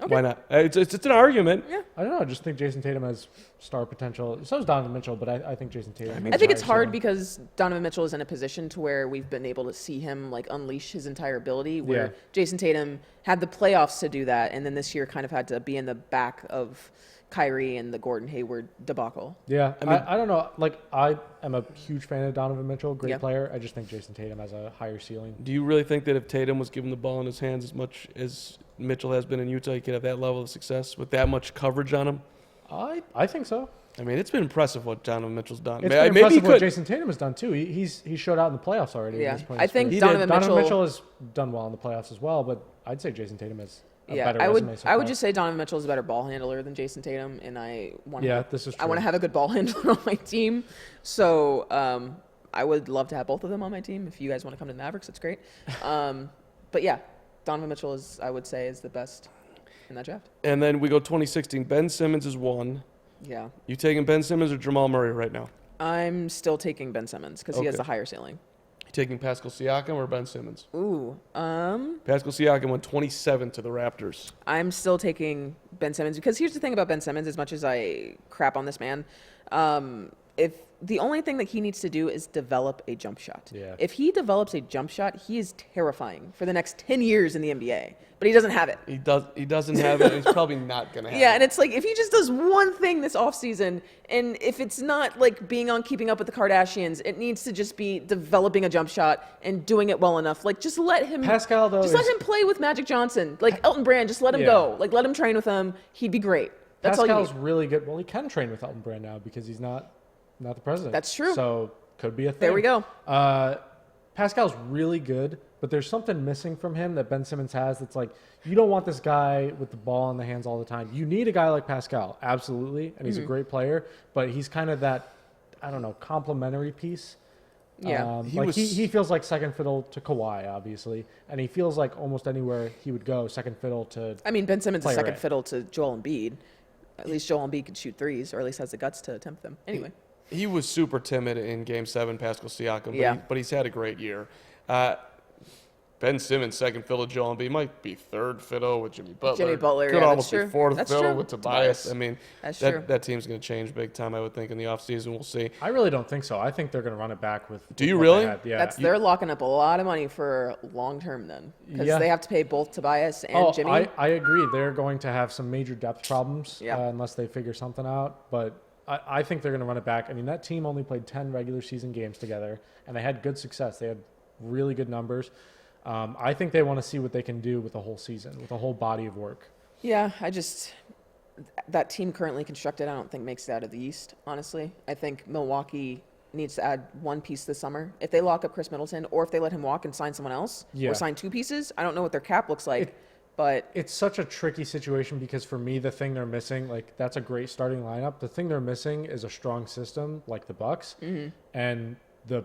Okay. Why not? It's an argument. Yeah. I don't know. I just think Jason Tatum has star potential. So does Donovan Mitchell, but I think Jason Tatum. I think it's hard because Donovan Mitchell is in a position to where we've been able to see him like unleash his entire ability. Where Yeah. Jason Tatum had the playoffs to do that, and then this year kind of had to be in the back of Kyrie and the Gordon Hayward debacle. Yeah, I mean- I don't know. Like I am a huge fan of Donovan Mitchell, great Yeah. player. I just think Jason Tatum has a higher ceiling. Do you really think that if Tatum was given the ball in his hands as much as Mitchell has been in Utah, he could have that level of success with that much coverage on him? I think so. I mean, it's been impressive what Donovan Mitchell's done. It's Maybe been he impressive what could. Jason Tatum has done too. He showed out in the playoffs already. Yeah. At this point I think He Donovan did. Mitchell- Mitchell has done well in the playoffs as well, but I'd say Jason Tatum has a better I resume would so I would far. just say Donovan Mitchell is a better ball handler than Jason Tatum, and I want Yeah, this is I want to true. have a good ball handler on my team. So I would love to have both of them on my team. If you guys want to come to the Mavericks, that's great. But yeah, Donovan Mitchell is I would say is the best in that draft. And then we go 2016. Ben Simmons is 1. Yeah, You taking Ben Simmons or Jamal Murray right now? I'm still taking Ben Simmons because he has Okay. the higher ceiling. You taking Pascal Siakam or Ben Simmons? Ooh, Pascal Siakam went 27 to the Raptors. I'm still taking Ben Simmons because here's the thing about Ben Simmons. As much as I crap on this man, if the only thing that he needs to do is develop a jump shot. Yeah. If he develops a jump shot, he is terrifying for the next 10 years in the NBA. But he doesn't have it. He doesn't have it. And he's probably not gonna have it. Yeah, and it's like if he just does one thing this offseason, and if it's not like being on Keeping Up with the Kardashians, it needs to just be developing a jump shot and doing it well enough. Like just let him Pascal, though, just let him play with Magic Johnson. Like Elton Brand, just let him go. Like let him train with him. He'd be great. That's all you Pascal's need. really good. Well, he can train with Elton Brand now because he's not the president. That's true. So could be a thing. There we go. Pascal's really good, but there's something missing from him that Ben Simmons has. That's like you don't want this guy with the ball in the hands all the time. You need a guy like Pascal, absolutely, and he's a great player. But he's kind of that, I don't know, complementary piece. Yeah. He feels like second fiddle to Kawhi, obviously, and he feels like almost anywhere he would go, second fiddle to. I mean, Ben Simmons is player second A. fiddle to Joel Embiid. At least Joel Embiid can shoot threes, or at least has the guts to attempt them. Anyway. He was super timid in Game 7, Pascal Siakam, Yeah. but he's had a great year. Ben Simmons, second fiddle, Joel Embiid, might be third fiddle with Jimmy Butler. Jimmy Butler, Could yeah, that's almost be true. fourth That's fiddle true. with Tobias. I mean, That's true. that team's going to change big time, I would think, in the offseason. We'll see. I really don't think so. I think they're going to run it back with. Do you what they really? had. Yeah. They're locking up a lot of money for long term then, because Yeah. they have to pay both Tobias and Jimmy. I agree. They're going to have some major depth problems Yeah. unless they figure something out. But I think they're going to run it back. I mean, that team only played 10 regular season games together, and they had good success. They had really good numbers. I think they want to see what they can do with the whole season, with a whole body of work. Yeah, that team currently constructed, I don't think makes it out of the East, honestly. I think Milwaukee needs to add one piece this summer. If they lock up Chris Middleton, or if they let him walk and sign someone else, Yeah. or sign two pieces, I don't know what their cap looks like, but It's such a tricky situation because for me, the thing they're missing, like that's a great starting lineup. The thing they're missing is a strong system like the Bucks, and the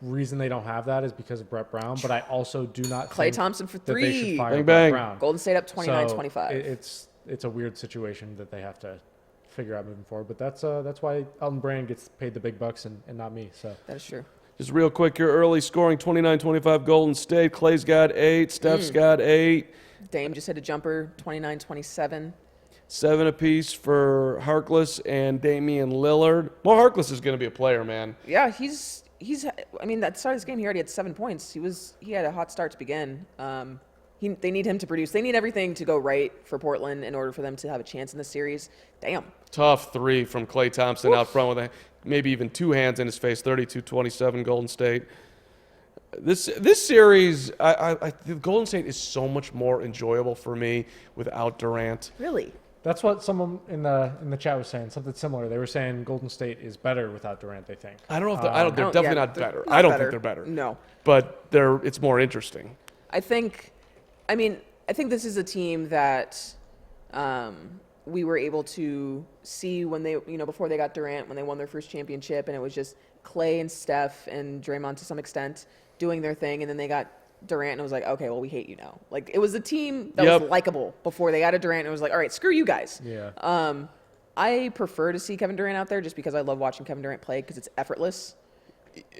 reason they don't have that is because of Brett Brown. But I also do not Klay think Thompson for that they should three. fire Bang, Brett bang. Brown. Golden State up So 29-25. it's a weird situation that they have to figure out moving forward. But that's why Elton Brand gets paid the big bucks and not me. So That is true. Just real quick, your early scoring, 29-25 Golden State. Clay's got 8. Steph's got 8. Dame just hit a jumper, 29-27. 7 apiece for Harkless and Damian Lillard. Well, Harkless is going to be a player, man. Yeah, he's. I mean, that start of this game, he already had 7 points. He had a hot start to begin. They need him to produce. They need everything to go right for Portland in order for them to have a chance in the series. Damn. Tough 3 from Klay Thompson out front with maybe even 2 hands in his face. 32-27 Golden State. This series, Golden State is so much more enjoyable for me without Durant. Really? that's what someone in the chat was saying. Something similar. They were saying Golden State is better without Durant. They think. I don't know if they're definitely not they're better. not I don't think they're better. No. But it's more interesting. I think this is a team that we were able to see when they, before they got Durant, when they won their first championship, and it was just Clay and Steph and Draymond to some extent doing their thing, and then they got Durant, and it was like, okay, well, we hate you now. Like, it was a team that was likable before they added Durant, and it was like, all right, screw you guys. Yeah. I prefer to see Kevin Durant out there just because I love watching Kevin Durant play because it's effortless.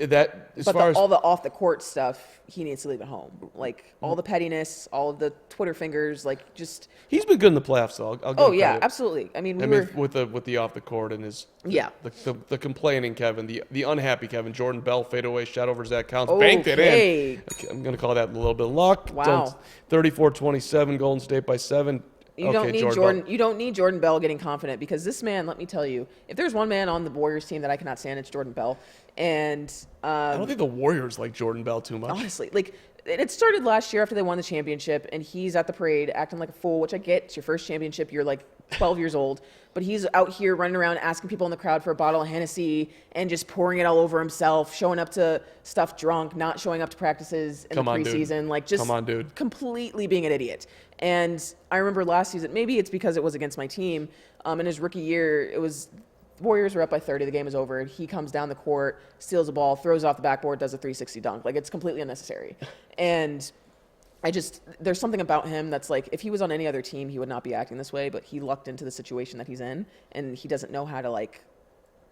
All the off the court stuff, he needs to leave at home. Like all the pettiness, all of the Twitter fingers, like just. He's been good in the playoffs, though. I'll give him credit. Absolutely. I mean, with the off the court and his the complaining Kevin, the unhappy Kevin, Jordan Bell fadeaway shot over Zach Collins, banked it in. I'm gonna call that a little bit of luck. Wow. 34-27, Golden State by 7. You don't need Jordan. You don't need Jordan Bell getting confident because this man, let me tell you, if there's one man on the Warriors team that I cannot stand, it's Jordan Bell. And I don't think the Warriors like Jordan Bell too much. Honestly, like it started last year after they won the championship, and he's at the parade acting like a fool, which I get. It's your first championship. You're like 12 years old, but he's out here running around asking people in the crowd for a bottle of Hennessy and just pouring it all over himself, showing up to stuff drunk, not showing up to practices in the preseason, like just completely being an idiot. And I remember last season, maybe it's because it was against my team. In his rookie year, it was Warriors were up by 30. The game is over. He comes down the court, steals the ball, throws off the backboard, does a 360 dunk. Like, it's completely unnecessary. And there's something about him that's like, if he was on any other team, he would not be acting this way, but he lucked into the situation that he's in, and he doesn't know how to, like,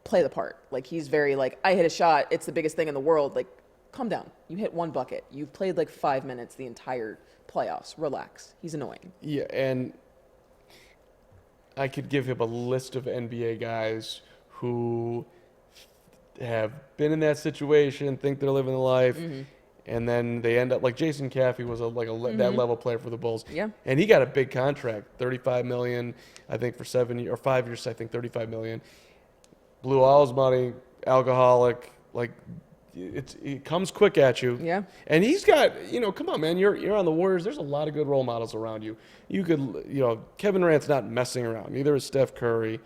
play the part. Like, he's very, like, I hit a shot. It's the biggest thing in the world. Like, calm down. You hit one bucket. You've played, like, 5 minutes the entire playoffs. Relax. He's annoying. Yeah, and I could give him a list of NBA guys who have been in that situation, think they're living the life, and then they end up like Jason Caffey was that level player for the Bulls. Yeah. And he got a big contract, $35 million, I think for 5 years, I think $35 million. Blew all his money, alcoholic, like it comes quick at you. Yeah. And he's got, come on, man, you're on the Warriors. There's a lot of good role models around you. You could, Kevin Durant's not messing around. Neither is Steph Curry.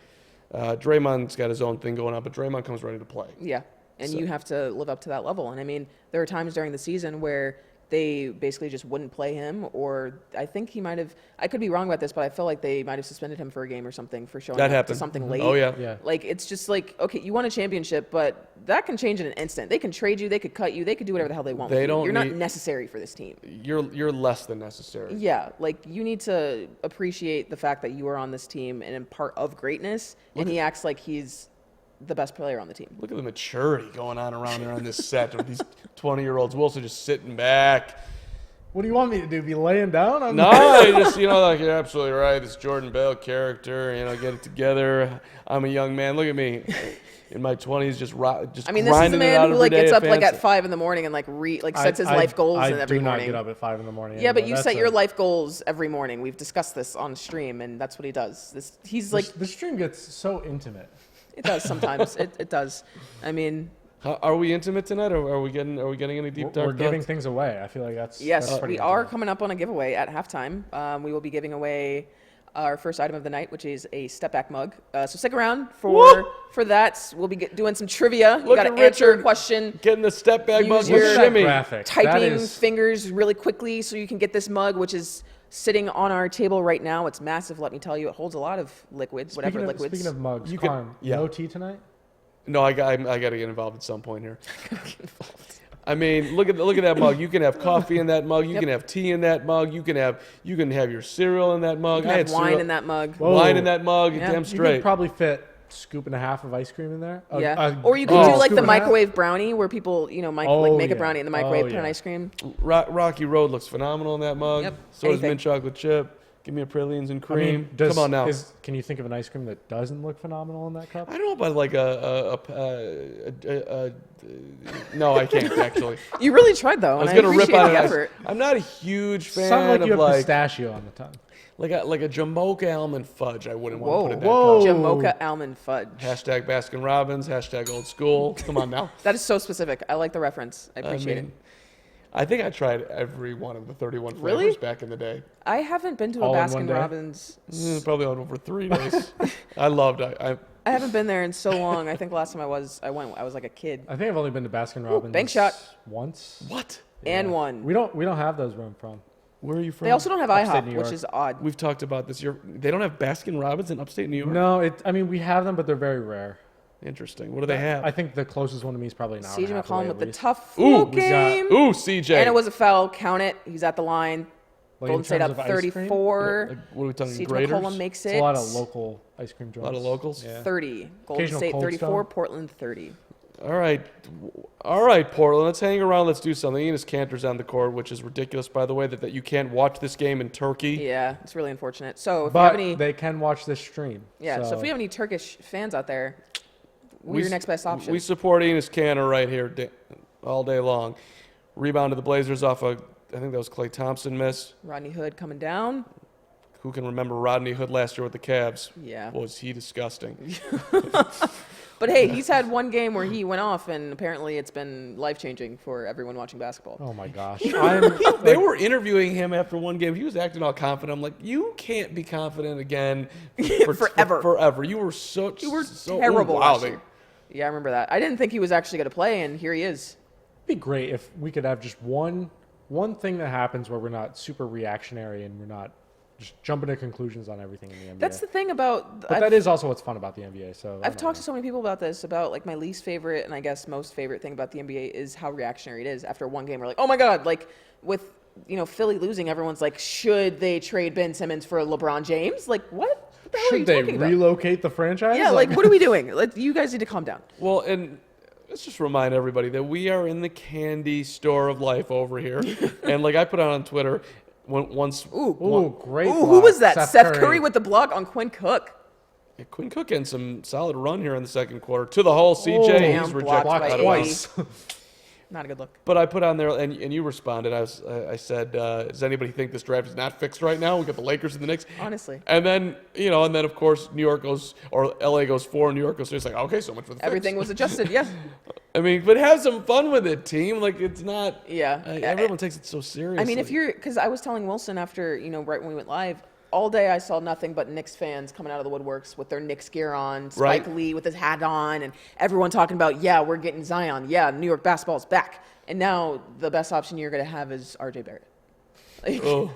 Draymond's got his own thing going on, but Draymond comes ready to play. Yeah. And you have to live up to that level. And I mean, there are times during the season where they basically just wouldn't play him, or I think he might have, I could be wrong about this, but I feel like they might have suspended him for a game or something for showing That up to happened. something late. Oh, yeah. Yeah. Like, it's just like, okay, you won a championship, but that can change in an instant. They can trade you, they could cut you, they could do whatever the hell they want with you. You're not necessary for this team. You're less than necessary. Yeah, like, you need to appreciate the fact that you are on this team and in part of greatness, and he acts like he's the best player on the team. Look at the maturity going on around there on this set with these 20-year-olds. Wilson just sitting back. What do you want me to do? Be laying down? No, you just, like, you're absolutely right. This Jordan Bale character, get it together. I'm a young man. Look at me. In my 20s, just I mean, this is the man who gets up at 5 in the morning and sets his life goals every morning. I do not get up at 5 in the morning. Yeah, but you set your life goals every morning. We've discussed this on stream, and that's what he does. The stream gets so intimate. It does sometimes. it does. I mean, are we intimate tonight, or are we getting any deep dark? We're giving things away. I feel like that's we pretty are intimate. coming up on a giveaway at halftime. We will be giving away our first item of the night, which is a step back mug. So stick around for that. We'll be doing some trivia. You got to answer a question. Getting the step back mug Use with your shimmy. Typing fingers really quickly so you can get this mug, which is sitting on our table right now. It's massive, let me tell you. It holds a lot of liquids, whatever liquids. Speaking of mugs, Yeah. no tea tonight? No, I got to get involved at some point here. I mean, look at that mug. You can have coffee in that mug. You can have tea in that mug. You can have your cereal in that mug. You can have wine in that mug. Whoa. Wine in that mug. Yeah. Damn You straight. could probably fit a scoop and a half of ice cream in there. Yeah. Or you could do like the microwave brownie where people, make a brownie in the microwave, put an ice cream. Rocky Road looks phenomenal in that mug. Yep. So does mint chocolate chip. Give me a pralines and cream. Come on now. Can you think of an ice cream that doesn't look phenomenal in that cup? I don't know about like no, I can't actually. You really tried though. I was gonna rip on it. I'm not a huge fan Something like you of have pistachio on the tongue. like a Jamocha almond fudge. I wouldn't want to put in that Whoa. cup. Jamocha almond fudge. Hashtag Baskin Robbins. Hashtag old school. Come on now. That is so specific. I like the reference. I appreciate it. I think I tried every one of the 31 flavors Really? back in the day. I haven't been to All a in one Baskin day? Robbins. Probably on over 3 days. I loved it. I haven't been there in so long. I think last time I was like a kid. I think I've only been to Baskin Robbins bank shot. once. What? And one. We don't have those where I'm from. Where are you from? They also don't have Upstate IHOP, New which York. is odd. We've talked about this. They don't have Baskin Robbins in upstate New York? No, we have them, but they're very rare. Interesting. What do they have? I think the closest one to me is probably an hour and a CJ half away McCollum at with the least. tough Ooh, float game. Ooh, CJ. And it was a foul. Count it. He's at the line. Like, Golden in State terms up of ice cream? 34. Like, what are we talking, CJ graders? McCollum makes it. It's a lot of local ice cream joints. A lot of locals? Yeah. 30. Golden Occasional State Cold 34. Stone. Portland 30. All right, Portland. Let's hang around. Let's do something. Enes Kanter's on the court, which is ridiculous, by the way, that you can't watch this game in Turkey. Yeah, it's really unfortunate. So if But you have any, they can watch this stream. so if we have any Turkish fans out there, we're your next best option. We support Enes Kanter right here all day long. Rebound to the Blazers off I think that was Klay Thompson miss. Rodney Hood coming down. Who can remember Rodney Hood last year with the Cavs? Yeah. Was he disgusting? But hey, he's had one game where he went off, and apparently it's been life-changing for everyone watching basketball. Oh my gosh. They were interviewing him after one game. He was acting all confident. I'm like, you can't be confident again Forever. forever. You were so terrible last wow. year. Yeah, I remember that. I didn't think he was actually going to play, and here he is. It'd be great if we could have just one thing that happens where we're not super reactionary and we're not just jumping to conclusions on everything in the NBA. That's the thing about. But that is also what's fun about the NBA. So I've talked to so many people about this, about like my least favorite and I guess most favorite thing about the NBA is how reactionary it is. After one game, we're like, oh my god, like with Philly losing, everyone's like, should they trade Ben Simmons for LeBron James? Like what? What the hell are you Should they talking about? relocate the franchise? Yeah, like what are we doing? You guys need to calm down. Well, and let's just remind everybody that we are in the candy store of life over here. And like I put out on Twitter, Ooh, great. Ooh, block. who was that? Seth Curry with the block on Quinn Cook. Quinn Cook getting some solid run here in the second quarter. To the hole, CJ. Damn, He's blocked rejected by by AD. twice. Not a good look. But I put on there, and you responded. I said, does anybody think this draft is not fixed right now? We got the Lakers and the Knicks. Honestly. And then, of course, New York goes, or LA goes 4, and New York goes 3. It's like, okay, so much for the Everything fix. was adjusted, yeah. I mean, but have some fun with it, team. Like, it's not. Yeah. Everyone takes it so seriously. I mean, because I was telling Wilson after, right when we went live, all day I saw nothing but Knicks fans coming out of the woodworks with their Knicks gear on, Spike Lee with his hat on, and everyone talking about, yeah, we're getting Zion. Yeah, New York basketball's back. And now the best option you're going to have is RJ Barrett.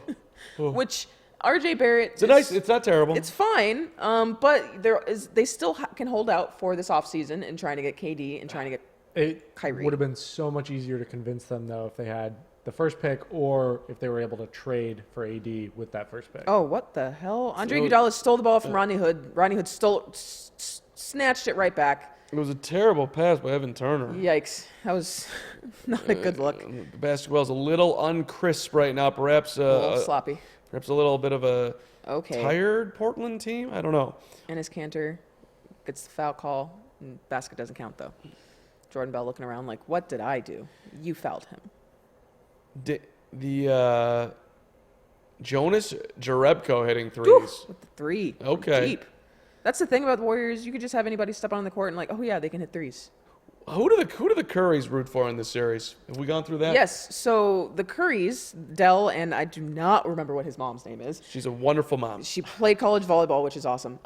Which RJ Barrett it's not terrible. It's fine, but they still can hold out for this offseason and trying to get KD and trying to get Kyrie. It would have been so much easier to convince them, though, if they had the first pick or if they were able to trade for AD with that first pick. Oh, what the hell? Andre Iguodala stole the ball from Rodney Hood. Rodney Hood snatched it right back. It was a terrible pass by Evan Turner. Yikes. That was not a good look. The basketball's a little uncrisp right now. Perhaps A little sloppy. Perhaps a little bit of a Okay. tired Portland team. I don't know. Ennis Cantor gets the foul call. And basket doesn't count, though. Jordan Bell looking around like, what did I do? You fouled him. The Jonas Jerebko hitting threes. Whew, with the three. Okay. Deep. That's the thing about the Warriors. You could just have anybody step on the court and like, oh, yeah, they can hit threes. Who do the Currys root for in this series? Have we gone through that? Yes. So the Currys, Dell, and I do not remember what his mom's name is. She's a wonderful mom. She played college volleyball, which is awesome.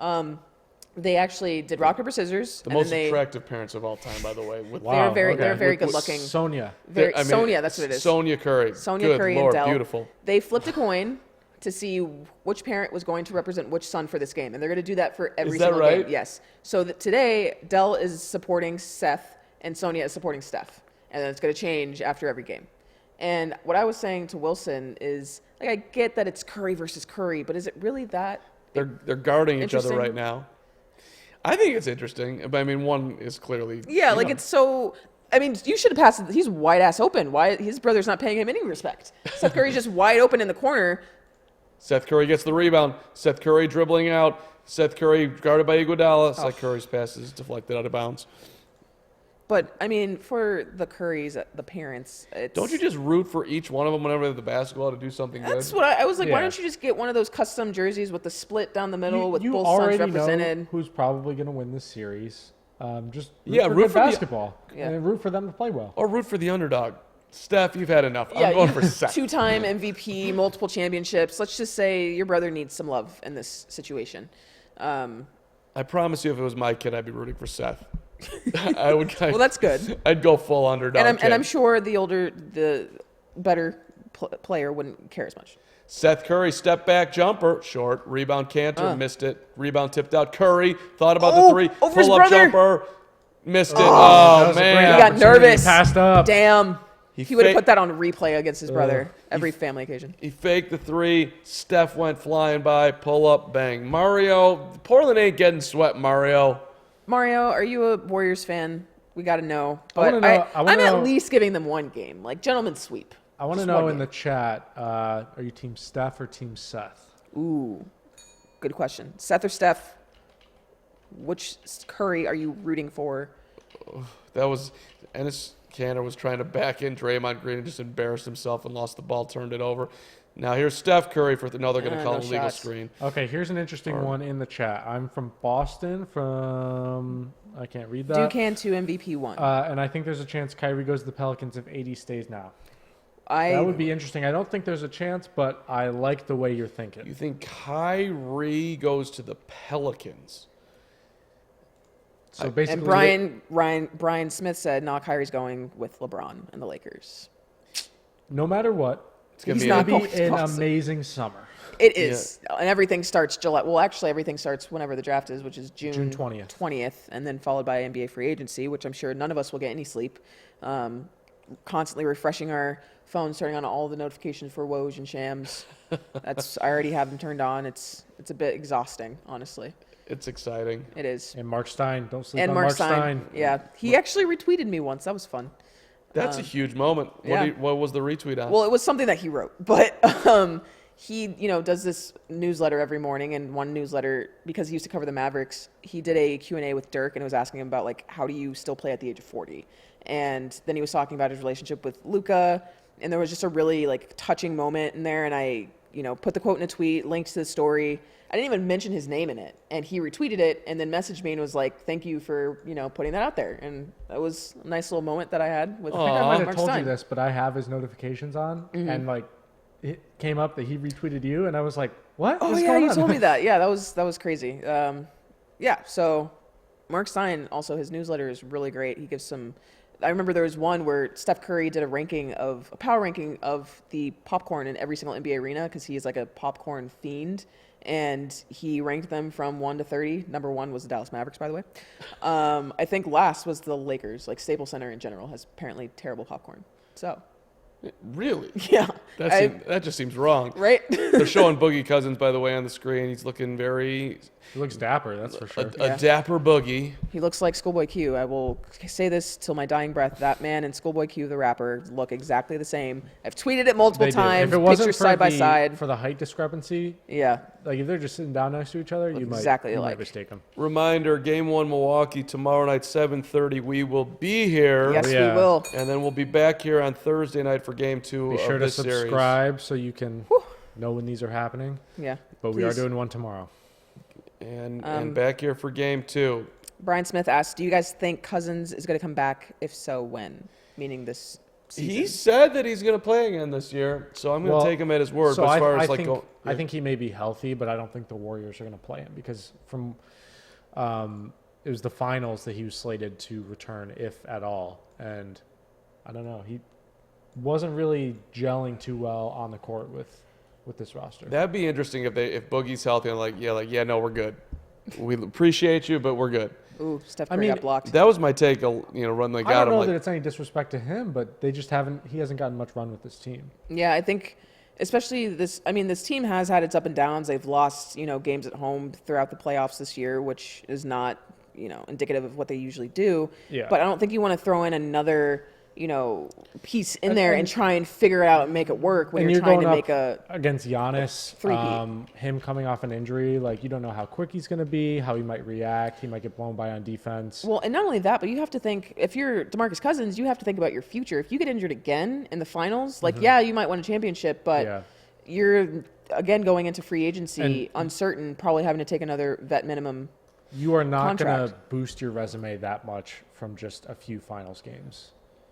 They actually did rock, paper, scissors. The most attractive parents of all time, by the way. They're very good looking. Sonia. Sonia, that's what it is. Sonia Curry. Sonia Good Curry Lord, and Dell. beautiful. They flipped a coin to see which parent was going to represent which son for this game, and they're going to do that for every single game. Yes. So today, Dell is supporting Seth, and Sonia is supporting Steph, and then it's going to change after every game. And what I was saying to Wilson is, like, I get that it's Curry versus Curry, but is it really that? They're guarding each other Interesting. right now. I think it's interesting. But I mean, one is clearly It's so. I mean, you should have passed it. He's wide ass open. Why his brother's not paying him any respect? Seth Curry's just wide open in the corner. Seth Curry gets the rebound. Seth Curry dribbling out. Seth Curry guarded by Iguodala. Seth Curry's pass is deflected out of bounds. But I mean, for the Currys, the parents, Don't you just root for each one of them whenever they have the basketball to do something That's good? what I was like. Why Yeah. don't you just get one of those custom jerseys with the split down the middle with you both sons already represented? know who's probably going to win this series. Just Yeah, for root good for the- basketball Yeah. and root for them to play well. Or root for the underdog. Steph, you've had enough. Yeah, I'm going for Seth. Two-time MVP, multiple championships. Let's just say your brother needs some love in this situation. I promise you, if it was my kid, I'd be rooting for Seth. I would. Well, that's good. I'd go full underdog. And I'm sure the better player wouldn't care as much. Seth Curry, step back jumper, short, rebound Cantor, missed it. Rebound tipped out. Curry thought about the three, over his pull up brother. jumper, missed it. That Oh was a great man, He got opportunity. nervous. Passed up. Damn. He would have fa- put that on replay against his brother every family occasion. He faked the three. Steph went flying by. Pull up, bang. Mario, Portland ain't getting swept. Mario. Mario, are you a Warriors fan? We got to know. I wanna know- I wanna I'm know- at least giving them one game, like gentleman's sweep. I want to Just know one in game. the chat, are you team Steph or team Seth? Ooh, good question. Seth or Steph? Which Curry are you rooting for? That was Ennis Cantor was trying to back in Draymond Green and just embarrassed himself and lost the ball, turned it over. Now here's Steph Curry for no, they're going to call no him legal shots. screen. Okay, here's an interesting one in the chat. I'm from Boston, I can't read that. Ducan 2 MVP 1. And I think there's a chance Kyrie goes to the Pelicans if AD stays now. That would be interesting. I don't think there's a chance, but I like the way you're thinking. You think Kyrie goes to the Pelicans? So basically, And Brian Smith said, "No, Kyrie's going with LeBron and the Lakers." no matter what, It's going He's to be not be going to an Boston. amazing summer. It is, and everything starts July. Well, actually, everything starts whenever the draft is, which is June 20th. 20th, and then followed by NBA free agency, which I'm sure none of us will get any sleep. Constantly refreshing our phones, turning on all the notifications for Woj and Shams. I already have them turned on. It's a bit exhausting, honestly. It's exciting. It is. And Mark Stein. Don't sleep And on Mark Mark Stein. Yeah, he actually retweeted me once. That was fun. That's a huge moment. yeah. What was the retweet on? Well, it was something that he wrote, but he, does this newsletter every morning, and one newsletter, because he used to cover the Mavericks, he did a Q&A with Dirk, and it was asking him about, like, how do you still play at the age of 40? And then he was talking about his relationship with Luka, and there was just a really, like, touching moment in there, and I, put the quote in a tweet, linked to the story. I didn't even mention his name in it, and he retweeted it and then messaged me and was like, thank you for, putting that out there. And that was a nice little moment that I had with I think I might have Mark told you Stein. this, but I have his notifications on, and like it came up that he retweeted you, and I was like, what? Oh, What's yeah, going you on? told me that. Yeah, that was crazy. So Mark Stein, also his newsletter is really great. He gives some... I remember there was one where Steph Curry did a power ranking of the popcorn in every single NBA arena, because he is like a popcorn fiend, and he ranked them from 1 to 30. Number 1 was the Dallas Mavericks, by the way. I think last was the Lakers. Like, Staples Center in general has apparently terrible popcorn. So, Really? yeah. That just seems wrong. Right? They're showing Boogie Cousins, by the way, on the screen. He's looking very He looks dapper, that's for sure. a dapper Boogie. He looks like Schoolboy Q. I will say this till my dying breath. That man and Schoolboy Q, the rapper, look exactly the same. I've tweeted it multiple They do. times. If it wasn't Pictures for side by the- side. for the height discrepancy, Yeah. like if they're just sitting down next to each other, you exactly might alike. mistake them. Reminder, Game 1 Milwaukee, tomorrow night, 7:30. We will be here. Yes, Yeah. we will. And then we'll be back here on Thursday night for Game 2 Be of sure to this series. subscribe so you can know when these are happening. Yeah. But we are Please. doing one tomorrow. And back here for Game 2. Brian Smith asked, do you guys think Cousins is going to come back? If so, when? Meaning this season. He said that he's going to play again this year, so I'm going to take him at his word. So but as far as I think he may be healthy, but I don't think the Warriors are going to play him, because from it was the finals that he was slated to return, if at all. And I don't know, he wasn't really gelling too well on the court with this roster. that'd be interesting if Boogie's healthy and no, we're good. We appreciate you, but we're good. Ooh, Steph Curry got blocked. That was my take. Run they I got don't him. know Like, that it's any disrespect to him, but he hasn't gotten much run with this team. Yeah, I think especially this team has had its up and downs. They've lost, games at home throughout the playoffs this year, which is not, indicative of what they usually do. Yeah. But I don't think you want to throw in another, piece in there and try and figure it out and make it work when And you're trying to going make a against Giannis, three-peat. him coming off an injury, like you don't know how quick he's going to be, how he might react. He might get blown by on defense. Well, and not only that, but you have to think, if you're DeMarcus Cousins, you have to think about your future. If you get injured again in the finals, like, yeah, you might win a championship, but Yeah. you're, again, going into free agency, And- uncertain, probably having to take another vet minimum. You are not going to Contract. boost your resume that much from just a few finals games.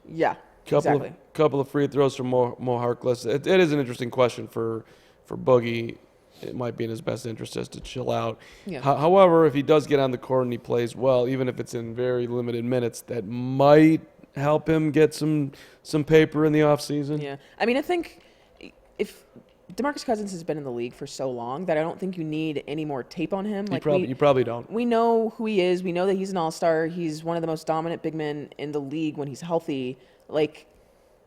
Yeah, exactly. Couple of free throws from Mo Harkless. It is an interesting question for Boogie. It might be in his best interest just to chill out. Yeah. However, if he does get on the court and he plays well, even if it's in very limited minutes, that might help him get some paper in the offseason. Yeah. I mean, I think if DeMarcus Cousins has been in the league for so long that I don't think you need any more tape on him. You probably don't. We know who he is. We know that he's an all-star. He's one of the most dominant big men in the league when he's healthy. Like,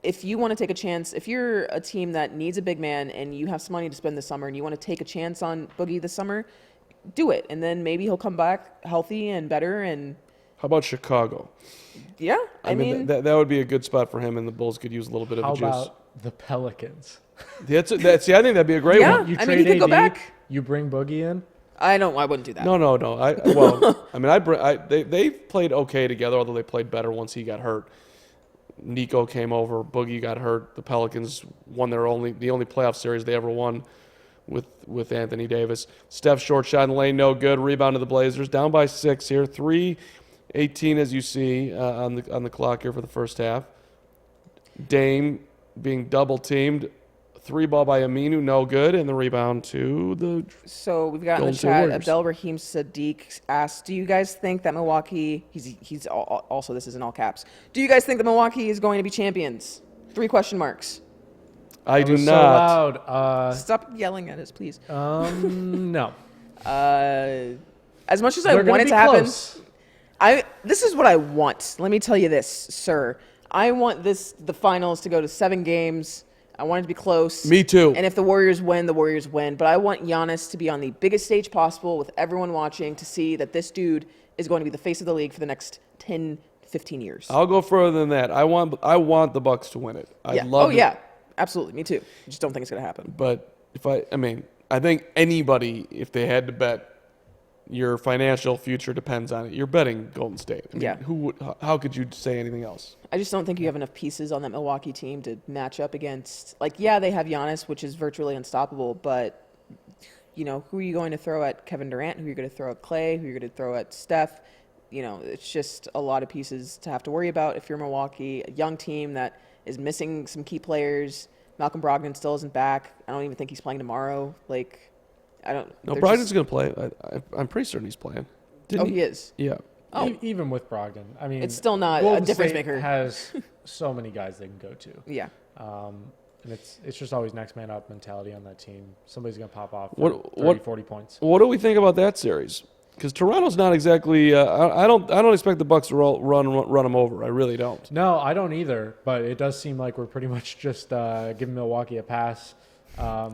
if you want to take a chance, if you're a team that needs a big man and you have some money to spend this summer and you want to take a chance on Boogie this summer, do it. And then maybe he'll come back healthy and better. And How about Chicago? yeah, I mean, that would be a good spot for him, and the Bulls could use a little bit of How a juice. about the Pelicans? See, I think that'd be a great Yeah. one. You I trade mean, he could go AD, back. You bring Boogie in. I wouldn't do that. No. They've played okay together, although they played better once he got hurt. Nico came over, Boogie got hurt. The Pelicans won the only playoff series they ever won with Anthony Davis. Steph short shot in the lane, no good. Rebound to the Blazers, down by 6 here. 3:18 as you see on the clock here for the first half. Dame being double teamed. 3 ball by Aminu, no good, and the rebound to the. So we've got in Golden the State chat, Warriors. Abdel Rahim Sadiq asked, do you guys think that Milwaukee, he's also, this is in all caps, do you guys think that Milwaukee is going to be champions? 3 question marks. I That do was not. So loud. Stop yelling at us, please. No. As much as I They're gonna want it be to happen, close. this is what I want. Let me tell you this, sir. I want the finals to go to 7 games. I want it to be close. Me too. And if the Warriors win, the Warriors win. But I want Giannis to be on the biggest stage possible with everyone watching to see that this dude is going to be the face of the league for the next 10, 15 years. I'll go further than that. I want the Bucks to win it. I'd yeah. love Oh, it, yeah. Absolutely. Me too. I just don't think it's going to happen. but I think anybody, if they had to bet, your financial future depends on it. You're betting Golden State. I mean, Yeah. How could you say anything else? I just don't think you have enough pieces on that Milwaukee team to match up against. Like, yeah, they have Giannis, which is virtually unstoppable, but who are you going to throw at Kevin Durant? Who are you going to throw at Clay? Who are you going to throw at Steph? It's just a lot of pieces to have to worry about if you're Milwaukee, a young team that is missing some key players. Malcolm Brogdon still isn't back. I don't even think he's playing tomorrow. Like, I don't. No, Brogdon's going to play. I'm pretty certain he's playing. He is. Yeah. Oh. Even with Brogdon, I mean, It's still not Golden a difference State maker. has so many guys they can go to. Yeah. And it's just always next man up mentality on that team. Somebody's going to pop off What- 30, 40 points. What do we think about that series? Because Toronto's not exactly. I don't expect the Bucks to run them over. I really don't. No, I don't either. But it does seem like we're pretty much just giving Milwaukee a pass to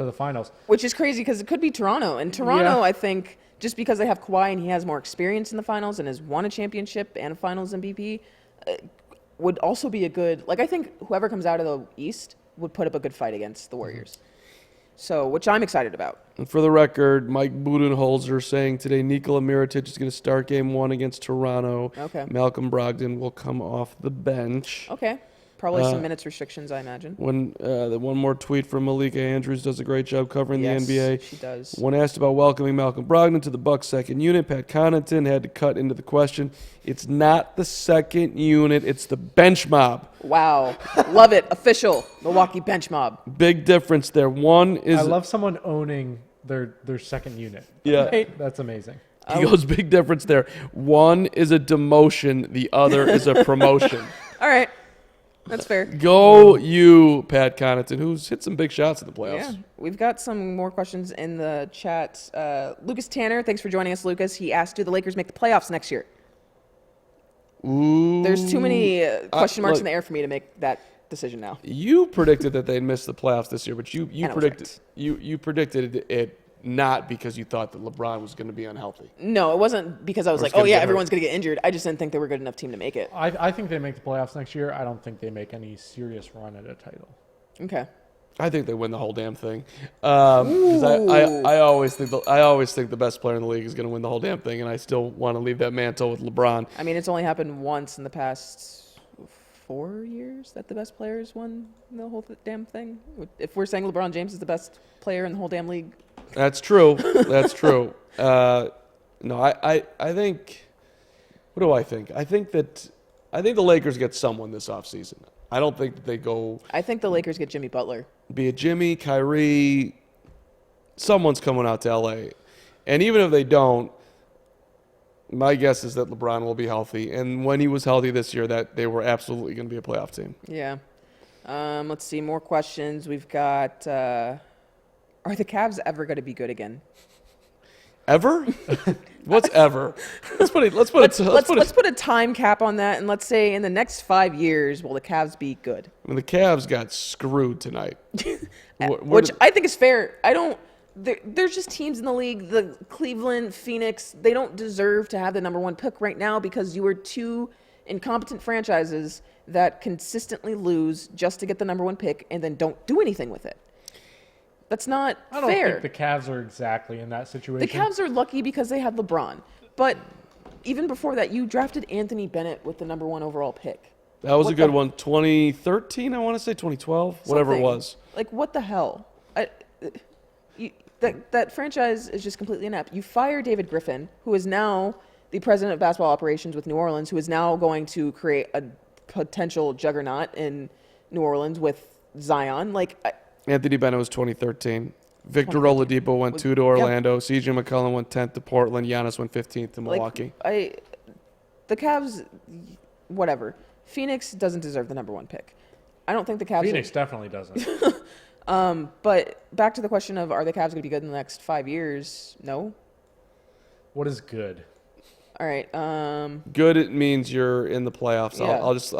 the finals. Which is crazy because it could be Toronto. And Toronto, Yeah. I think, just because they have Kawhi and he has more experience in the finals and has won a championship and a finals MVP, would also be a good. Like, I think whoever comes out of the East would put up a good fight against the Warriors. So, which I'm excited about. And for the record, Mike Budenholzer saying today Nikola Mirotic is going to start Game 1 against Toronto. Okay. Malcolm Brogdon will come off the bench. Okay. Probably some minutes restrictions, I imagine. When the one more tweet from Malika Andrews does a great job covering Yes, the NBA. she does. When asked about welcoming Malcolm Brogdon to the Bucks' second unit, Pat Connaughton had to cut into the question. It's not the second unit; it's the bench mob. Wow. Love it. Official. Milwaukee bench mob. Big difference there. One is I love someone owning their second unit. yeah. Right? That's amazing. He goes big difference there. One is a demotion. The other is a promotion. All right. That's fair. Go you, Pat Connaughton, who's hit some big shots in the playoffs. Yeah, we've got some more questions in the chat. Lucas Tanner, thanks for joining us, Lucas. He asked, do the Lakers make the playoffs next year? Ooh. There's too many question marks look, in the air for me to make that decision now. You predicted that they'd miss the playoffs this year, but you And I was predicted right. you predicted it not because you thought that LeBron was going to be unhealthy. No, it wasn't because I was Or like, it's gonna oh yeah, get hurt. everyone's going to get injured. I just didn't think they were a good enough team to make it. I think they make the playoffs next year. I don't think they make any serious run at a title. Okay. I think they win the whole damn thing. 'Cause I always think the best player in the league is going to win the whole damn thing, and I still want to leave that mantle with LeBron. I mean, it's only happened once in the past 4 years that the best players won the whole damn thing. If we're saying LeBron James is the best player in the whole damn league, That's true. That's true. No, I think. What do I think? I think the Lakers get someone this offseason. I don't think that they go. I think the Lakers get Jimmy Butler. Be it Jimmy, Kyrie, someone's coming out to LA, and even if they don't, my guess is that LeBron will be healthy. And when he was healthy this year, that they were absolutely going to be a playoff team. Yeah. Let's see, more questions. We've got, are the Cavs ever going to be good again? Ever? What's ever? Let's put a time cap on that, and let's say in the next 5 years, will the Cavs be good? I mean, the Cavs got screwed tonight. Which I think is fair. There's just teams in the league, the Cleveland, Phoenix, they don't deserve to have the number one pick right now because you were two incompetent franchises that consistently lose just to get the number one pick and then don't do anything with it. That's not I don't fair. think the Cavs are exactly in that situation. The Cavs are lucky because they have LeBron. But even before that, you drafted Anthony Bennett with the number one overall pick. That was What a good the- one. 2013, I want to say 2012, whatever it Something. was. Like, what the hell? That franchise is just completely inept. You fire David Griffin, who is now the president of basketball operations with New Orleans, who is now going to create a potential juggernaut in New Orleans with Zion. Anthony Bennett was 2013. Victor Oladipo went 2 to Orlando. CJ McCollum went 10th to Portland. Giannis went 15th to Milwaukee. The Cavs, whatever. Phoenix doesn't deserve the number one pick. I don't think the Cavs. Phoenix definitely doesn't. But back to the question of, are the Cavs going to be good in the next 5 years? No. What is good? All right. Good, it means you're in the playoffs. Yeah. I'll just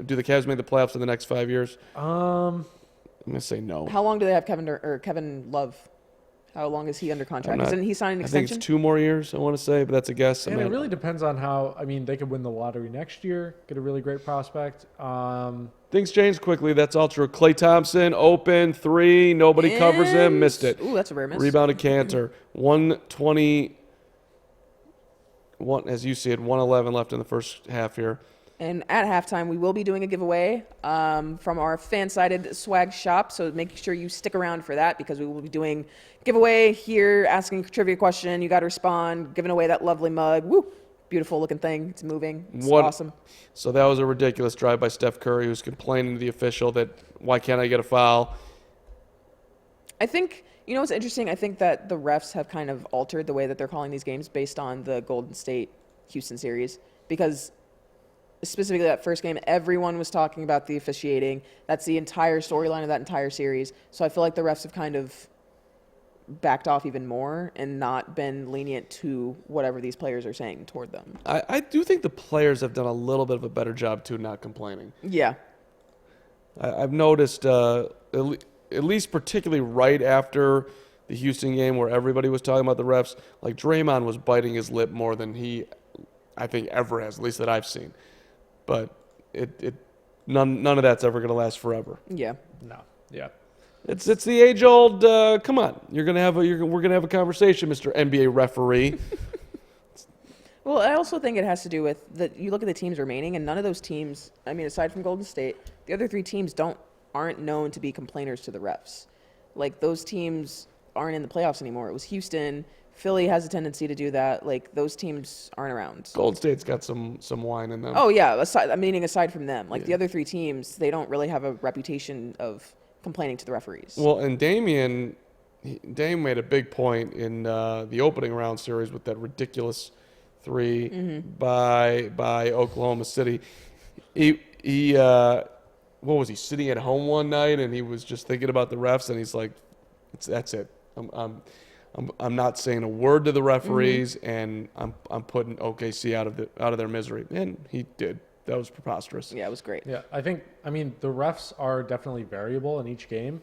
do the Cavs make the playoffs in the next 5 years? Um, I'm gonna say no. How long do they have Kevin Love? How long is he under contract? Isn't he signing an I think extension? it's 2 more years, I want to say, but that's a guess. And it really depends on how. I mean, they could win the lottery next year, get a really great prospect. Things change quickly. That's all true. Klay Thompson, open, 3. Nobody covers him. Missed it. Ooh, that's a rare miss. Rebounded Cantor. 120. As you see it, 111 left in the first half here. And at halftime, we will be doing a giveaway from our fan-sided swag shop. So make sure you stick around for that because we will be doing giveaway here, asking a trivia question. You got to respond, giving away that lovely mug. Woo! Beautiful looking thing. It's moving. It's awesome. So that was a ridiculous drive by Steph Curry, who's complaining to the official that why can't I get a foul? I think, you know what's interesting? I think that the refs have kind of altered the way that they're calling these games based on the Golden State-Houston series because specifically that first game, everyone was talking about the officiating. That's the entire storyline of that entire series. So I feel like the refs have kind of backed off even more and not been lenient to whatever these players are saying toward them. I do think the players have done a little bit of a better job, too, not complaining. Yeah. I've noticed, at least particularly right after the Houston game where everybody was talking about the refs, like Draymond was biting his lip more than he, I think, ever has, at least that I've seen. But none of that's ever going to last forever. Yeah. No. Yeah. It's the age old. Come on, we're gonna have a conversation, Mr. NBA referee. Well, I also think it has to do with that. You look at the teams remaining, and none of those teams, I mean, aside from Golden State, the other 3 teams aren't known to be complainers to the refs. Like those teams aren't in the playoffs anymore. It was Houston. Philly has a tendency to do that. Like those teams aren't around. Golden State's got some wine in them. Oh yeah, aside from them, like the other 3 teams, they don't really have a reputation of complaining to the referees. Well, and Dame made a big point in the opening round series with that ridiculous 3 by Oklahoma City. He what was he sitting at home one night and he was just thinking about the refs and he's like, that's it. I'm not saying a word to the referees and I'm putting OKC out of their misery, and he did. That was preposterous. Yeah, it was great. Yeah, I mean, the refs are definitely variable in each game,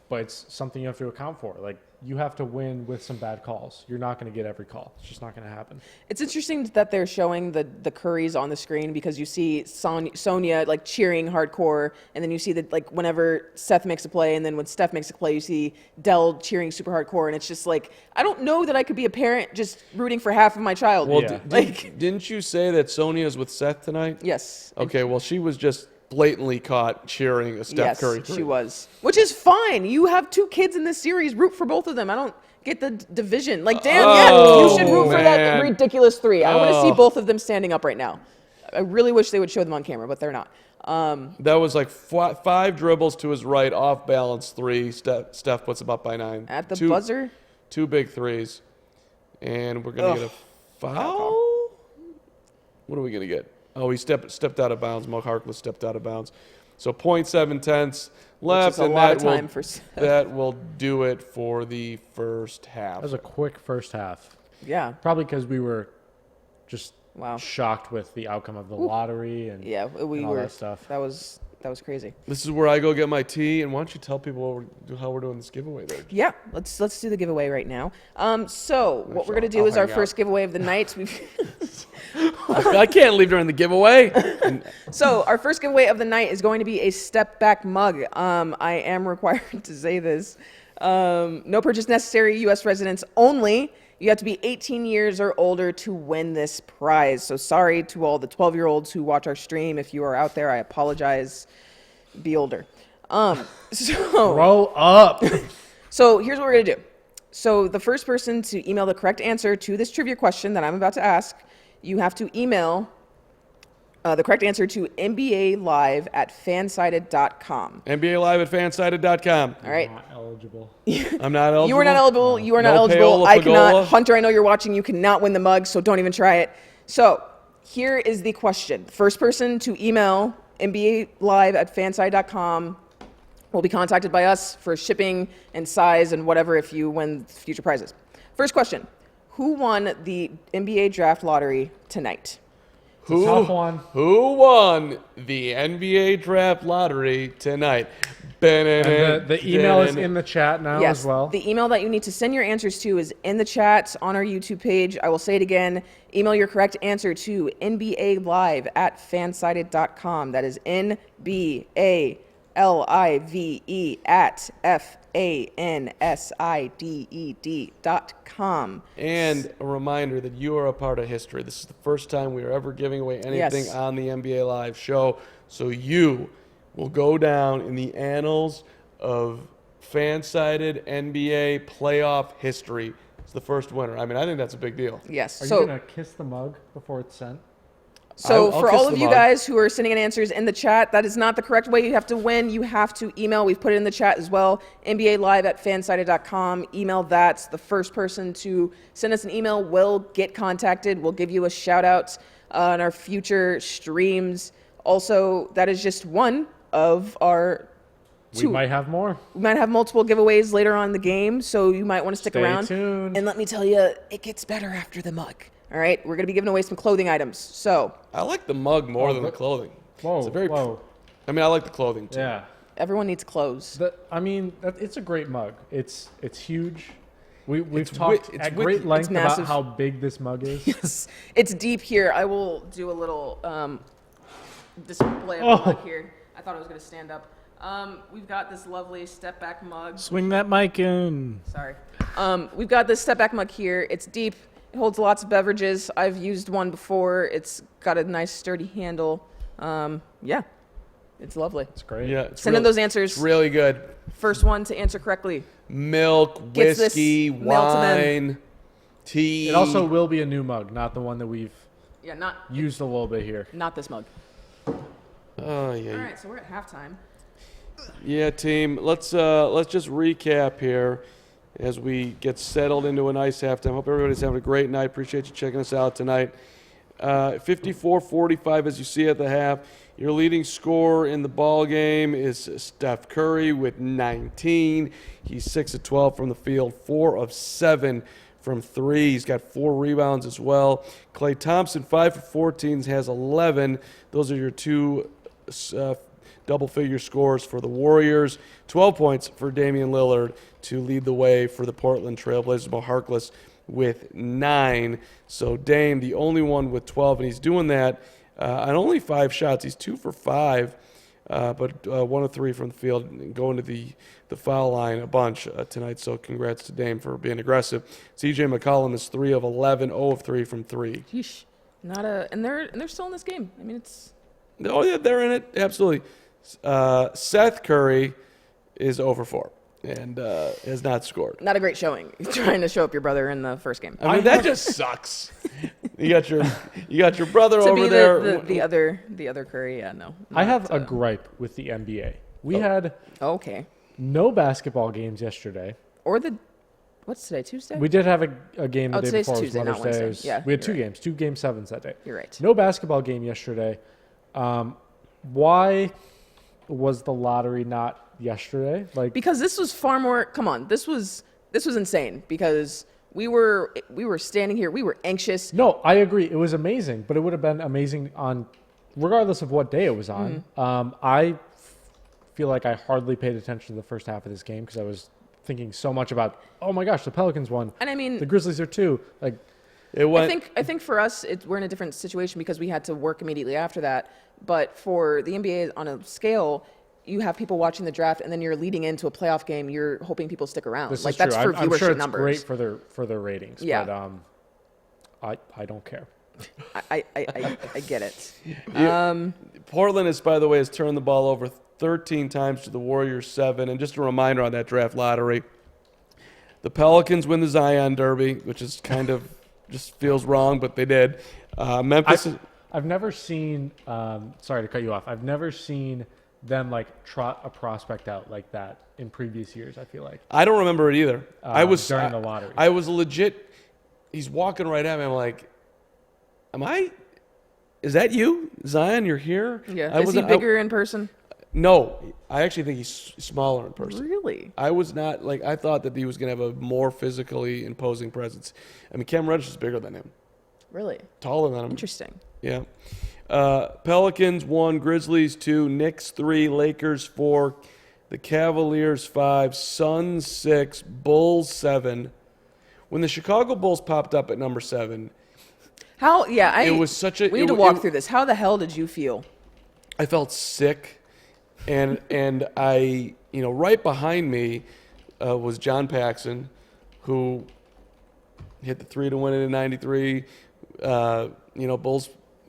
but it's something you have to account for. Like, you have to win with some bad calls. You're not going to get every call. It's just not going to happen. It's interesting that they're showing the Currys on the screen because you see Sonia like cheering hardcore, and then you see that like whenever Seth makes a play, and then when Steph makes a play, you see Dell cheering super hardcore, and it's just like I don't know that I could be a parent just rooting for half of my child. Well, Yeah. didn't you say that Sonia's with Seth tonight? Yes. Okay, well, she was just blatantly caught cheering a Steph Curry Yes, three. she was. Which is fine. You have 2 kids in this series. Root for both of them. I don't get the division. Like, damn, you should root for that man. ridiculous 3. I want to see both of them standing up right now. I really wish they would show them on camera, but they're not. That was like 5 dribbles to his right, off balance 3. Steph puts him up by 9. At the buzzer? 2 big threes. And we're going to get a foul? What are we going to get? Oh, he stepped out of bounds. Mo Harkless stepped out of bounds. So 0.7 tenths left, Which is a and lot of time for that will do it for the first half. That was a quick first half. Yeah. Probably because we were just Wow. shocked with the outcome of the lottery and, Yeah, we and all were. that stuff. That was crazy. This is where I go get my tea, and why don't you tell people how we're doing this giveaway there? Yeah, let's do the giveaway right now. So what we're gonna do I'll is our hang out. first giveaway of the night. I can't leave during the giveaway. So our first giveaway of the night is going to be a step back mug. I am required to say this. No purchase necessary, U.S. residents only. You have to be 18 years or older to win this prize. So sorry to all the 12-year-olds who watch our stream. If you are out there, I apologize. Be older. Grow up. So here's what we're going to do. So the first person to email the correct answer to this trivia question that I'm about to ask, you have to email the correct answer to NBAlive@fansided.com. NBAlive@fansided.com. All right. Not eligible. I'm not eligible. You are not eligible. You are not No eligible. payola I cannot. pagola. Hunter, I know you're watching. You cannot win the mug, so don't even try it. So here is the question. First person to email NBAlive@fansided.com will be contacted by us for shipping and size and whatever if you win future prizes. First question. Who won the NBA draft lottery tonight? Tough one. Who won the NBA draft lottery tonight? And the email is in the chat now Yes, as well. the email that you need to send your answers to is in the chat on our YouTube page. I will say it again. Email your correct answer to nbalive@fansided.com. That is NBALIVE@FANSIDED.com. And a reminder that you are a part of history. This is the first time we are ever giving away anything Yes. on the NBA Live show. So you will go down in the annals of fan-sided NBA playoff history. It's the first winner. I mean, I think that's a big deal. Yes. Are so you going to kiss the mug before it's sent? So I'll for kiss all the of you mug. guys who are sending in answers in the chat, that is not the correct way you have to win. You have to email. We've put it in the chat as well. NBAlive@fansided.com. Email that. The first person to send us an email will get contacted. We'll give you a shout out on our future streams. Also, that is just one of our We two. might have more. We might have multiple giveaways later on in the game, so you might want to stick Stay around. tuned. And let me tell you, it gets better after the mug. All right, we're going to be giving away some clothing items. So I like the mug more Oh, than the but- clothing. Whoa, It's a very whoa. I mean, I like the clothing too. Yeah. everyone needs clothes. It's a great mug. It's huge. We've It's talked it's at with- great length about massive. how big this mug is. Yes, it's deep here. I will do a little display of the Oh. mug here. I thought it was going to stand up. We've got this lovely step back mug. Swing that mic in. Sorry. We've got this step back mug here. It's deep. It holds lots of beverages. I've used one before. It's got a nice sturdy handle. Yeah, it's lovely. It's great. Yeah, it's Send in really- those answers. It's really good. First one to answer correctly. Milk, Gets this whiskey, mail to them. wine, tea. It also will be a new mug, not the one that we've Yeah, not used a little bit here. not this mug. Oh yeah. All right, so we're at halftime. Yeah, team. Let's just recap here as we get settled into a nice halftime. Hope everybody's having a great night. Appreciate you checking us out tonight. 54-45 as you see at the half. Your leading scorer in the ball game is Steph Curry with 19. He's 6 of 12 from the field, 4 of 7 from 3. He's got 4 rebounds as well. Klay Thompson, 5 for 14, has 11. Those are your two double-figure scores for the Warriors. 12 points for Damian Lillard to lead the way for the Portland Trailblazers. Mo Harkless with 9. So Dame, the only one with 12, and he's doing that on only 5 shots. He's 2 for 5, but 1 of 3 from the field, and going to the foul line a bunch tonight. So congrats to Dame for being aggressive. CJ McCollum is 3 of 11, 0 of 3 from 3. Yeesh. And they're still in this game. I mean, it's Oh, yeah, they're in it. Absolutely. Seth Curry is over 4 and has not scored. not a great showing. Trying to show up your brother in the first game. I mean, that just sucks. You got your brother To over be there. the other Curry, yeah, no. I have not, a gripe with the NBA. We had okay. no basketball games yesterday. Or what's today? Tuesday? We did have a game the Oh, day today's before. It was Tuesday, not Mother's Day. Wednesday. It was- Yeah, we had you're 2 games, 2 game 7s that day. You're right. No basketball game yesterday. Why was the lottery not yesterday? Like, Because this was far more. Come on, this was insane. Because we were standing here, we were anxious. no, I agree. It was amazing, but it would have been amazing on, regardless of what day it was on. I feel like I hardly paid attention to the first half of this game because I was thinking so much about, oh my gosh, the Pelicans won. And I mean, The Grizzlies are too. Like, It went. I think for us, we're in a different situation because we had to work immediately after that. But for the NBA on a scale, you have people watching the draft, and then you're leading into a playoff game. You're hoping people stick around. this Like is that's true. for I'm viewership sure it's numbers. great for their ratings. Yeah. But I don't care. I get it. Portland is, by the way, has turned the ball over 13 times to the Warriors 7. And just a reminder on that draft lottery, the Pelicans win the Zion Derby, which is kind of just feels wrong, but they did. Memphis. I've never seen. Sorry to cut you off. I've never seen them like trot a prospect out like that in previous years. I feel like I don't remember it either. I was during the lottery. I was legit. He's walking right at me. I'm like, am I? Is that you, Zion? You're here? Yeah. Is he bigger in person? No, I actually think he's smaller in person. Really? I was not like I thought that he was going to have a more physically imposing presence. I mean, Cam Reddish is bigger than him, Really? taller than him. Interesting. Yeah. Pelicans 1, Grizzlies 2, Knicks 3, Lakers 4. the Cavaliers 5, Suns 6, Bulls 7. When the Chicago Bulls popped up at number 7, How? Yeah, it was such a. We need to walk through this. How the hell did you feel? I felt sick, and I, right behind me was John Paxson, who hit the 3 to win it in '93.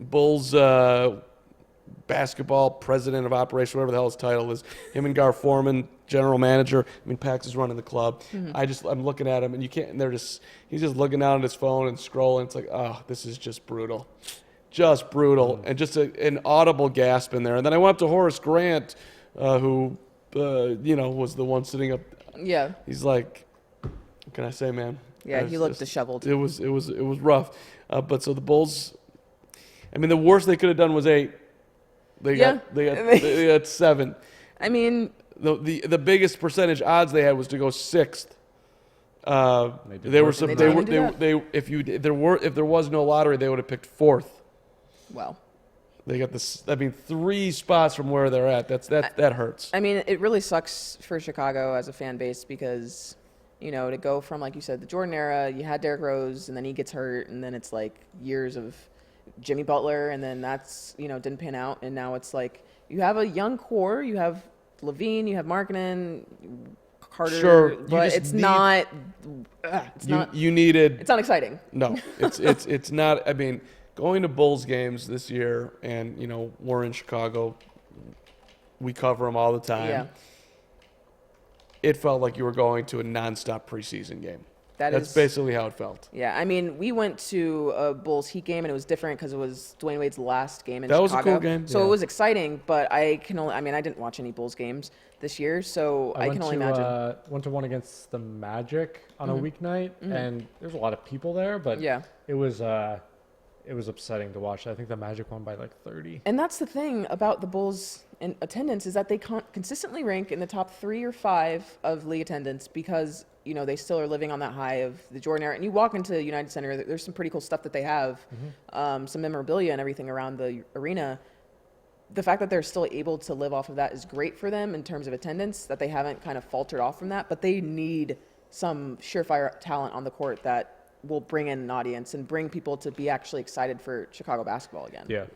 Bulls basketball president of operations, whatever the hell his title is. Him and Gar Foreman, general manager. I mean, Paxson's running the club. I'm looking at him, and he's just looking down at his phone and scrolling. It's like, oh, this is just brutal. Just brutal, and just an audible gasp in there. And then I went up to Horace Grant, who, was the one sitting up. Yeah. He's like, what can I say, man? Yeah, he looked disheveled. It was rough. But so the Bulls, I mean, the worst they could have done was 8. They got 7. I mean, the biggest percentage odds they had was to go 6th. If there was no lottery, they would have picked 4th. Well, they got 3 spots from where they're at. That hurts. I mean, it really sucks for Chicago as a fan base because, to go from, like you said, the Jordan era, you had Derrick Rose, and then he gets hurt, and then it's like years of Jimmy Butler, and then that's, didn't pan out, and now it's like you have a young core, you have Levine, you have Markkanen, Carter, sure, but it's not exciting. No, it's not. I mean, going to Bulls games this year, and we're in Chicago, we cover them all the time. Yeah. It felt like you were going to a nonstop preseason game. That's basically how it felt. Yeah, I mean, we went to a Bulls Heat game, and it was different because it was Dwayne Wade's last game in Chicago. That was a cool game. So it was exciting, but I didn't watch any Bulls games this year, so I can only imagine. Went to one against the Magic on a weeknight, and there's a lot of people there, but it was upsetting to watch. I think the Magic won by like 30. And that's the thing about the Bulls in attendance is that they consistently rank in the top 3 or 5 of league attendance because, they still are living on that high of the Jordan era. And you walk into United Center, there's some pretty cool stuff that they have, some memorabilia and everything around the arena. The fact that they're still able to live off of that is great for them in terms of attendance, that they haven't kind of faltered off from that. But they need some surefire talent on the court that will bring in an audience and bring people to be actually excited for Chicago basketball again. Yeah.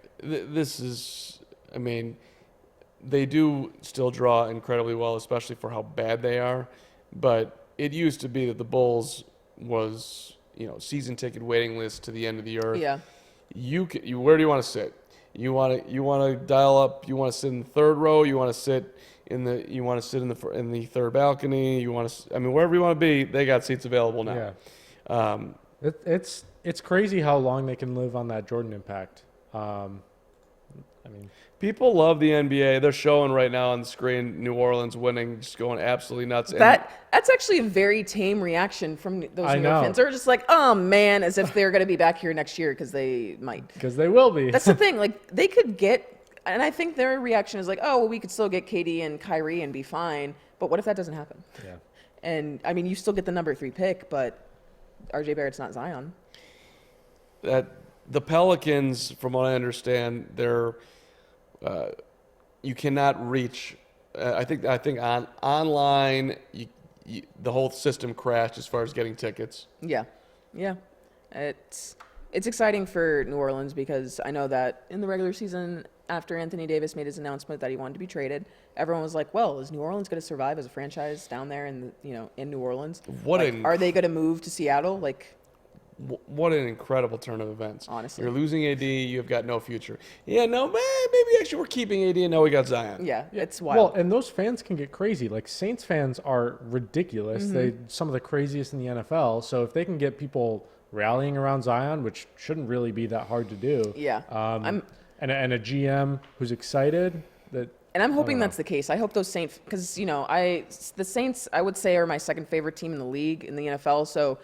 They do still draw incredibly well, especially for how bad they are. But it used to be that the Bulls was, season ticket waiting list to the end of the earth. Yeah. Where do you want to sit? You want to dial up. You want to sit in the 3rd row. You want to sit in the third balcony. Wherever you want to be, they got seats available now. Yeah. It's crazy how long they can live on that Jordan impact. People love the NBA. They're showing right now on the screen New Orleans winning, just going absolutely nuts. That's actually a very tame reaction from those New York fans. They're just like, oh man, as if they're going to be back here next year because they might. Because they will be. That's the thing. Like they could get, and I think their reaction is like, oh, well, we could still get KD and Kyrie and be fine. But what if that doesn't happen? Yeah. And you still get the number 3 pick, but RJ Barrett's not Zion. The Pelicans, from what I understand, they're you cannot reach. I think online the whole system crashed as far as getting tickets. Yeah. It's exciting for New Orleans because I know that in the regular season, after Anthony Davis made his announcement that he wanted to be traded, everyone was like, "Well, is New Orleans going to survive as a franchise down there in New Orleans? Are they going to move to Seattle?" What an incredible turn of events. Honestly. You're losing AD, you've got no future. Yeah, no, maybe actually we're keeping AD and now we got Zion. Yeah, it's wild. Well, and those fans can get crazy. Like Saints fans are ridiculous. They some of the craziest in the NFL. So if they can get people rallying around Zion, which shouldn't really be that hard to do. Yeah. And a GM who's excited that. And I'm hoping that's the case. I hope those Saints, because the Saints I would say are my second favorite team in the league in the NFL. So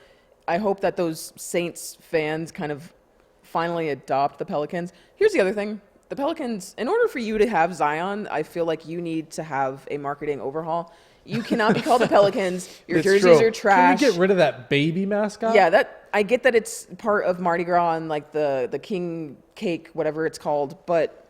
I hope that those Saints fans kind of finally adopt the Pelicans. Here's the other thing. The Pelicans, in order for you to have Zion, I feel like you need to have a marketing overhaul. You cannot be called the Pelicans. Your jerseys are trash. Can we get rid of that baby mascot? Yeah, I get that it's part of Mardi Gras and like the king cake, whatever it's called, but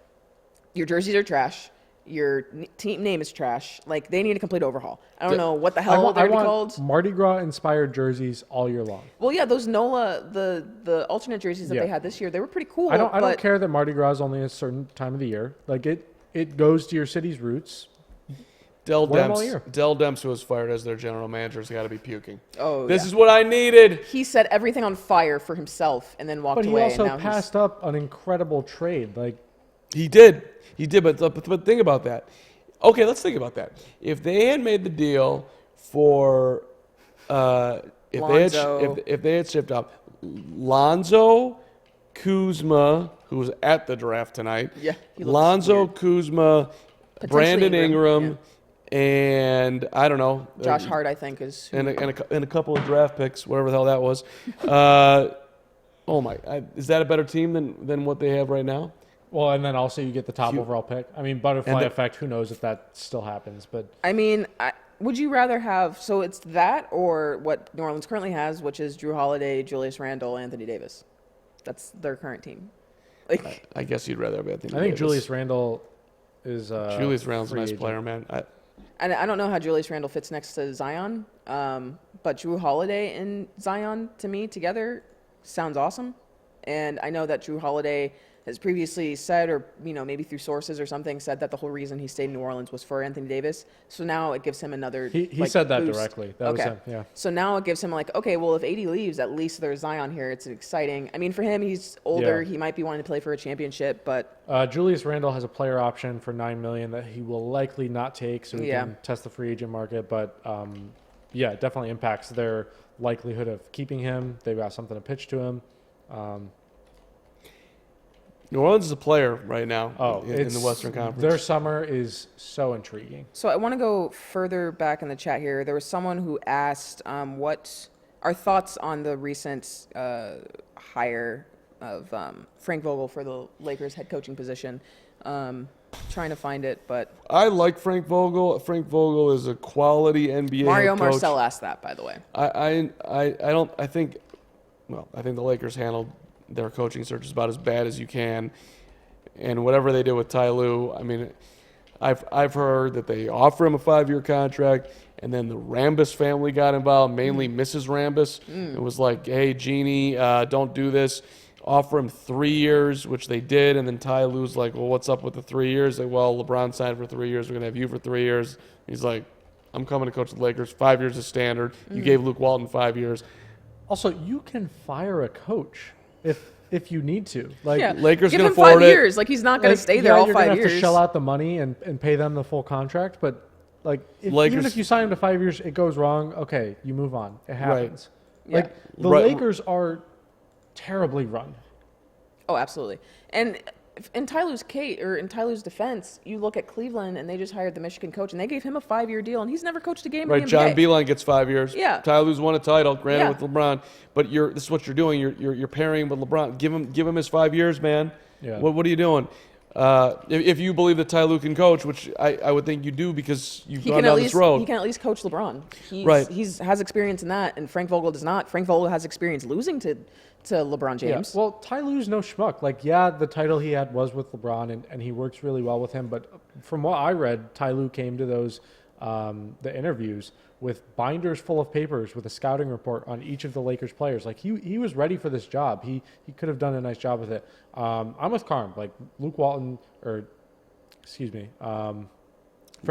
your jerseys are trash. Your team name is trash. Like, they need a complete overhaul. I don't know what the hell I they're want called. Mardi Gras inspired jerseys all year long. Well, yeah, those NOLA, the alternate jerseys that Yeah. they had this year, they were pretty cool. I don't care that Mardi Gras is only a certain time of the year. Like it goes to your city's roots. Dell Wear 'em all year. Demps, who was fired as their general manager, has got to be puking. Oh, This yeah. is what I needed. He set everything on fire for himself and then walked But he away. also and now passed up an incredible trade. Like, He did. But think about that. Okay, let's think about that. If they had made the deal for, Lonzo. if they had shipped up Lonzo, Kuzma, who was at the draft tonight. Yeah, he looked Lonzo, weird. Kuzma, Potentially Brandon Ingram, Ingram, and I don't know. Josh Hart, I think, is who, and a couple of draft picks, whatever the hell that was. Oh my! Is that a better team than what they have right now? well, and then also you get the top overall pick. I mean, butterfly And effect. Who knows if that still happens? But I mean, would you rather have, so it's that or what New Orleans currently has, which is Drew Holiday, Julius Randle, Anthony Davis. That's their current team. Like, I guess you'd rather have Anthony I think Davis. Julius Randle is Julius Randle's a free nice agent. player, man. and I don't know how Julius Randle fits next to Zion, but Drew Holiday and Zion, to me, together sounds awesome. And I know that Drew Holiday has previously said, or maybe through sources or something, said that the whole reason he stayed in New Orleans was for Anthony Davis. So now it gives him another. He said that boost. directly. That was him. Yeah. So now it gives him okay, well, if AD leaves, at least there's Zion here. It's exciting. I mean, for him, he's older. Yeah. He might be wanting to play for a championship, but Julius Randle has a player option for $9 million that he will likely not take, so he can test the free agent market. But yeah, it definitely impacts their likelihood of keeping him. They've got something to pitch to him. New Orleans is a player right now in the Western Conference. Their summer is so intriguing. So I want to go further back in the chat here. There was someone who asked what our thoughts on the recent hire of Frank Vogel for the Lakers head coaching position. Trying to find it, but I like Frank Vogel. Frank Vogel is a quality NBA Mario head coach. Marcel asked that, by the way. I think the Lakers handled their coaching search is about as bad as you can, and whatever they did with Ty Lue, I mean, I've heard that they offer him a 5-year contract, and then the Rambis family got involved, mainly Mrs. Rambis. It was like, hey, Jeannie, don't do this. Offer him 3 years, which they did, and then Ty Lue's like, well, what's up with the 3 years? Like, well, LeBron signed for 3 years. We're gonna have you for 3 years. He's like, I'm coming to coach the Lakers. 5 years is standard. You gave Luke Walton 5 years. Also, you can fire a coach if you need to. Like, Yeah, Lakers give can him afford 5 it. years. Like, he's not going to stay there all you're 5 gonna years. have to shell out the money and pay them the full contract, but like even Lakers- if you sign him to 5 years, it goes wrong. Okay, you move on. It happens. Yeah. Like the Right. Lakers are terribly run. Oh, absolutely. And in Tyler's defense, you look at Cleveland, and they just hired the Michigan coach, and they gave him a 5-year deal, and he's never coached a game Right, in the John NBA. Beilein gets 5 years. Yeah. Ty Lue's won a title, granted Yeah. with LeBron. But this is what you're doing. You're pairing with LeBron. Give him his 5 years, man. Yeah. What are you doing? If you believe that Ty Lue can coach, which I would think you do because you've gone down this road. He can at least coach LeBron. Right. He has experience in that, and Frank Vogel does not. Frank Vogel has experience losing to LeBron James. Yeah. Well, Ty Lue's no schmuck. Like, yeah, the title he had was with LeBron, and he works really well with him. But from what I read, Ty Lue came to those the interviews with binders full of papers with a scouting report on each of the Lakers players. Like, he was ready for this job. He could have done a nice job with it. I'm with Carm. Like, Luke Walton, Frank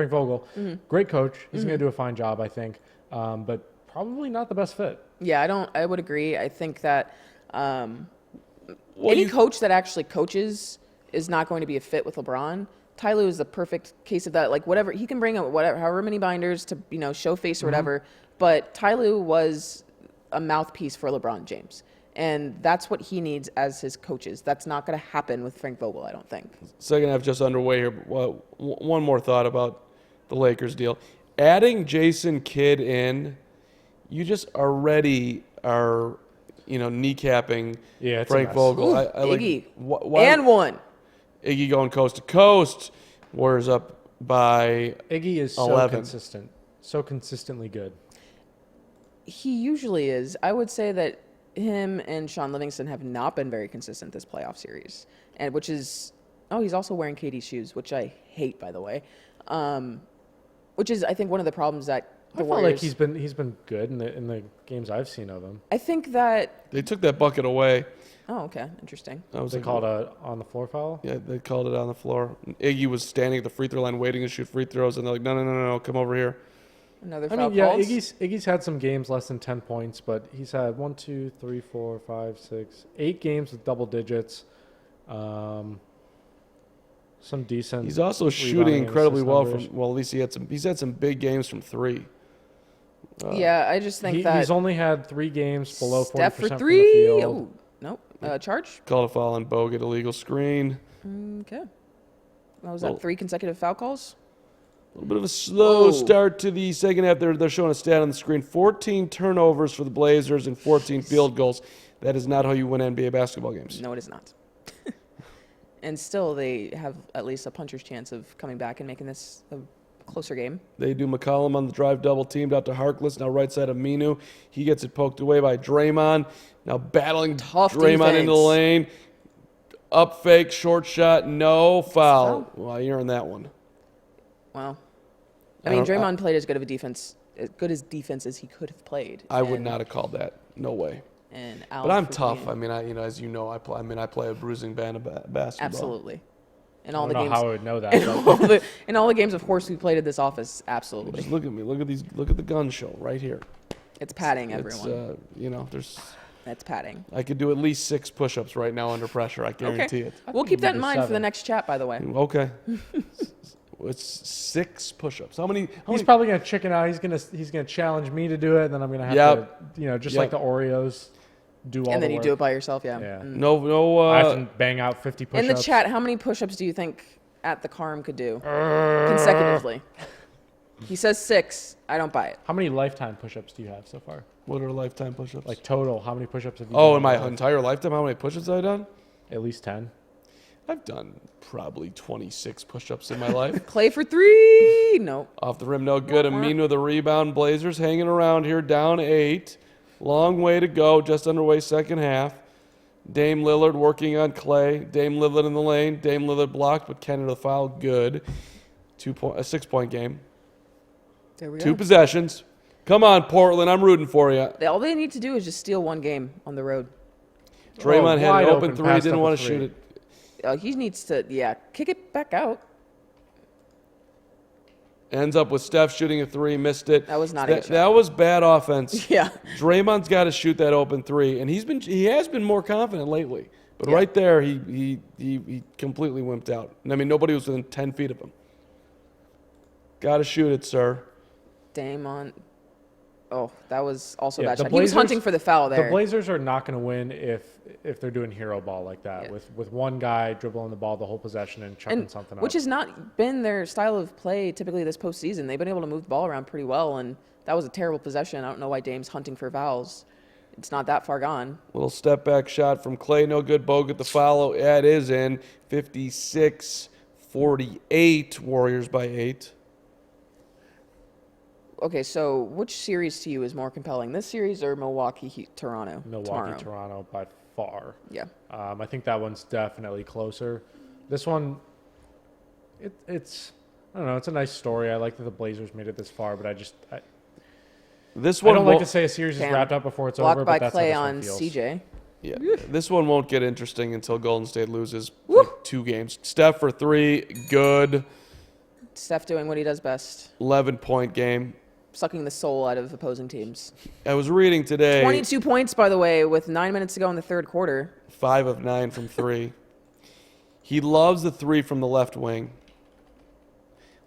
Vogel, great coach. He's going to do a fine job, I think. But probably not the best fit. Yeah, I would agree. I think that any coach that actually coaches is not going to be a fit with LeBron. Ty Lue is the perfect case of that. Like, whatever he can bring up, however many binders to show face or whatever. But Ty Lue was a mouthpiece for LeBron James, and that's what he needs as his coaches. That's not going to happen with Frank Vogel, I don't think. Second half just underway here. Well, one more thought about the Lakers deal. Adding Jason Kidd in, you just already are, kneecapping Yeah, Frank Vogel. Ooh, I Iggy. why And one. Iggy going coast to coast. Warriors up by Iggy is so 11. consistent, so consistently good. He usually is. I would say that him and Sean Livingston have not been very consistent this playoff series, and which is Oh, he's also wearing KD's shoes, which I hate, by the way. Which is, I think, one of the problems that I the felt Warriors. like he's been good in the games I've seen of him. I think that. They took that bucket away. Oh, okay, interesting. I was They like, called a on the floor foul. Yeah, they called it on the floor. Iggy was standing at the free throw line waiting to shoot free throws, and they're like, no, come over here. Another I foul mean, yeah, calls. Iggy's had some games less than 10 points, but he's had 1, 2, 3, 4, 5, 6, 8 games with double digits. Some decent. He's also rebounding shooting and incredibly assist well numbers. from. Well, at least he's had some big games from three. Yeah, I just think that He's only had 3 games below 40% Steph for from the three. field. Oh, nope. Charge. Called a foul on Bogut, illegal screen. Okay. What was Well- that? 3 consecutive foul calls? A little bit of a slow Whoa. start to the second half. They're showing a stat on the screen: 14 turnovers for the Blazers and 14 field goals. That is not how you win NBA basketball games. No, it is not. And still, they have at least a puncher's chance of coming back and making this a closer game. They do McCollum on the drive, double teamed out to Harkless. Now right side of Minu. He gets it poked away by Draymond. Now battling Tough Draymond defense. into the lane. Up fake, short shot, no foul. Foul. Well, you're in that one. Wow. I I mean, don't- Draymond played as good of a defense, as good as defense as he could have played. I would And- not have called that. No way. And Al But I'm for tough. being- I mean, as you know, I play a bruising band of basketball. Absolutely. In I all don't the know games. how I would know that. but- In all the games, of course, we played at this office. Absolutely. Just look at me. Look at these. Look at the gun show right here. It's padding, It's, everyone. there's. That's padding. I could do at least 6 push-ups right now under pressure. I guarantee it. We'll think keep you that could in do mind for the 7. next chat, by the way. Okay. It's 6 push-ups. How many? He's probably gonna chicken out. He's gonna challenge me to do it, and then I'm gonna have Yep. to, just Yep. like the Oreos, do all. And then the you work. do it by yourself, yeah. Yeah. Mm. No. I have to bang out 50 push-ups. In the chat, how many push-ups do you think at the Carm could do consecutively? He says 6. I don't buy it. How many lifetime push-ups do you have so far? What are lifetime push-ups? Like total, how many push-ups have you? Oh, done in my life? entire lifetime, how many push-ups have I done? At least 10. I've done probably 26 push-ups in my life. Clay for 3. No. Off the rim, no good. Amin with a rebound. Blazers hanging around here, down 8. Long way to go, just underway second half. Dame Lillard working on Clay. Dame Lillard in the lane. Dame Lillard blocked, but Canada the foul. Good. A 6-point game. There we 2 go. possessions. Come on, Portland. I'm rooting for you. All they need to do is just steal one game on the road. Draymond had wide an open open 3, pass didn't up want a to shoot 3. it. He needs to, kick it back out. Ends up with Steph shooting a 3, missed it. That was not a good shot. That was bad offense. Yeah. Draymond's got to shoot that open 3, and he has been more confident lately. But Yeah. right there, he completely wimped out. And I mean, nobody was within 10 feet of him. Got to shoot it, sir. Dame on. Oh, that was also a Yeah, bad the shot. He was Blazers- hunting for the foul there. The Blazers are not going to win if they're doing hero ball like that, Yeah. with one guy dribbling the ball the whole possession and chucking something which up. has not been their style of play typically this postseason. They've been able to move the ball around pretty well, and that was a terrible possession. I don't know why Dame's hunting for fouls. It's not that far gone. Little step back shot from Clay, no good. Bogut the follow. Yeah, it is in. 56-48. Warriors by 8. Okay, so which series to you is more compelling, this series or Milwaukee-Toronto? Toronto by far. Yeah. I think that one's definitely closer. This one, it's I don't know. It's a nice story. I like that the Blazers made it this far, but I This I one don't like won't- to say a series is Damn. wrapped up before it's Blocked over. by But that's Clay how this one on feels. CJ. Yeah, this one won't get interesting until Golden State loses like 2 games. Steph for 3, good. Steph doing what he does best, 11-point game. sucking the soul out of opposing teams. I was reading today. 22 points, by the way, with 9 minutes to go in the third quarter. 5 of 9 from 3. He loves the 3 from the left wing.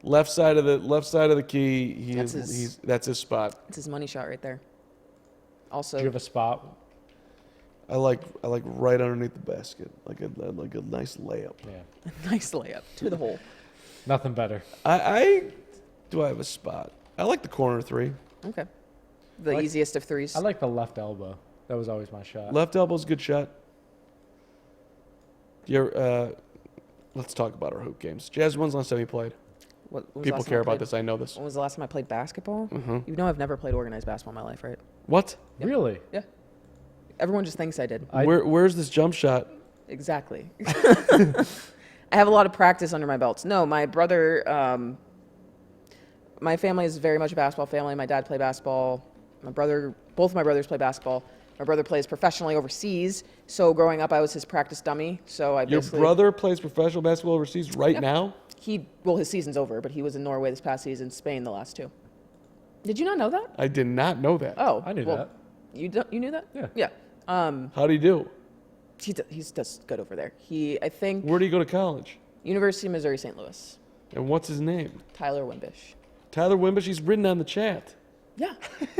Left side of the key. That's his spot. It's his money shot right there. Also, Do you have a spot? I like right underneath the basket, like a nice layup. Yeah, nice layup to the hole. nothing better. I have a spot. I like the corner 3. Okay. The easiest of threes. I like the left elbow. That was always my shot. Left elbow's a good shot. Let's talk about our hoop games. Jazz, when's the last time you played? When was the People last time care I about played- this. I know this. When was the last time I played basketball? Mhm. You know I've never played organized basketball in my life, right? What? Really? Yeah. Everyone just thinks I did. I- Where's this jump shot? Exactly. I have a lot of practice under my belts. No, my brother, my family is very much a basketball family. My dad played basketball. Both of my brothers play basketball. My brother plays professionally overseas. So growing up, I was his practice dummy. So Your brother plays professional basketball overseas right now? His season's over, but he was in Norway this past season, Spain the last 2. Did you not know that? I did not know that. Oh, I knew that. You knew that? Yeah. Yeah. How'd he do? He's just good over there. I think Where do you go to college? University of Missouri St. Louis. And what's his name? Tyler Wimbish. Tyler Wimbish. He's written on the chat. Yeah,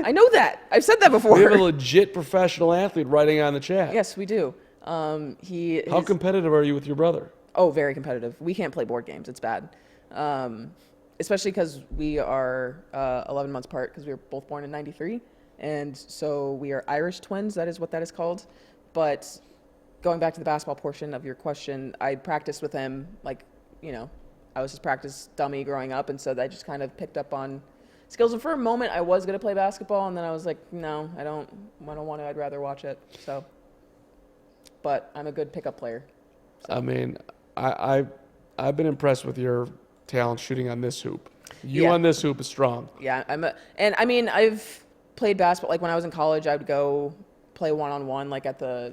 I know that. I've said that before. We have a legit professional athlete writing on the chat. Yes, we do. How competitive are you with your brother? Oh, very competitive. We can't play board games. It's bad. Especially because we are 11 months apart because we were both born in 93. And so we are Irish twins. That is what that is called. But going back to the basketball portion of your question, I practiced with him. I was his practice dummy growing up. And so I just kind of picked up on skills. And for a moment, I was going to play basketball. And then I was like, no, I don't want to. I'd rather watch it. So, but I'm a good pickup player. So. I mean, I've been impressed with your talent shooting on this hoop. You on this hoop is strong. Yeah, I've played basketball. Like when I was in college, I would go play one-on-one, like at the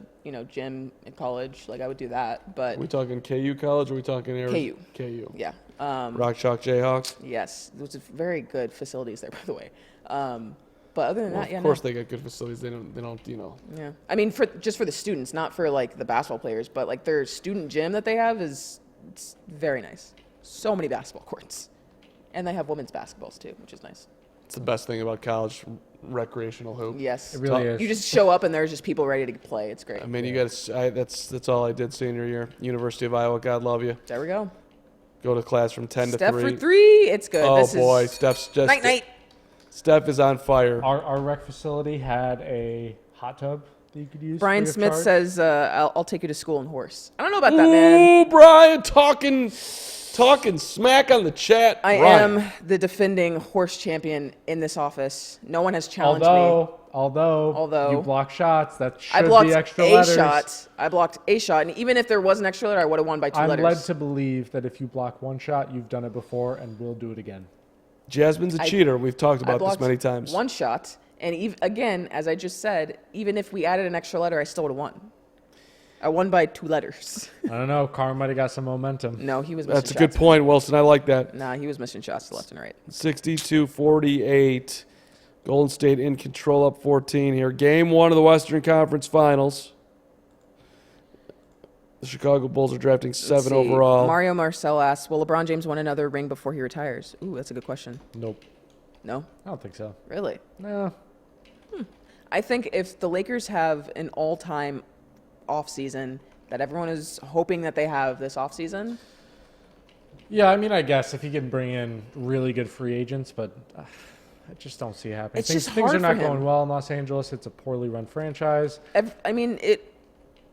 gym in college. Like I would do that. But Are we talking KU college? Or are we talking Arizona? KU. Yeah. Rock Chalk Jayhawks. Yes, which is very good facilities there, by the way. But other than that, of course they got good facilities. They don't. Yeah, I mean, for the students, not for like the basketball players, but like their student gym that they have it's very nice. So many basketball courts, and they have women's basketballs too, which is nice. It's the best thing about college recreational hoop. Yes, It really is. You just show up and there's just people ready to play. It's great. I mean, you got to. That's all I did senior year. University of Iowa. God love you. There we go. Go to class from 10 to 3. Steph for 3. It's good. Oh boy, Steph's just night. Steph is on fire. Our rec facility had a hot tub that you could use. Brian free of Smith charge. says, "I'll take you to school in horse." I don't know about that, man. Ooh, Brian talking smack on the chat. I Brian. am the defending horse champion in this office. No one has challenged me. Although you block shots, that should I blocked be extra a letters. shot. I blocked a shot, and even if there was an extra letter, I would have won by 2 I'm letters. led to believe that if you block one shot, you've done it before and will do it again. Jasmine's a cheater. We've talked I about this blocked many times. one shot, and again, as I just said, even if we added an extra letter, I still would have won. I won by 2 letters. I don't know. Carr might have got some momentum. No, he was missing That's a shots. good point, Wilson. I like that. Nah, he was missing shots to left and right. 62-48. Golden State in control, up 14 here. Game 1 of the Western Conference Finals. The Chicago Bulls are drafting Let's 7 see. overall. Mario Marcel asks, will LeBron James win another ring before he retires? Ooh, that's a good question. Nope. No? I don't think so. Really? No. I think if the Lakers have an all-time offseason that everyone is hoping that they have this offseason. Yeah, I mean, I guess if he can bring in really good free agents, but I just don't see it happening. It's just things hard are not for him. going well in Los Angeles. It's a poorly run franchise. I mean,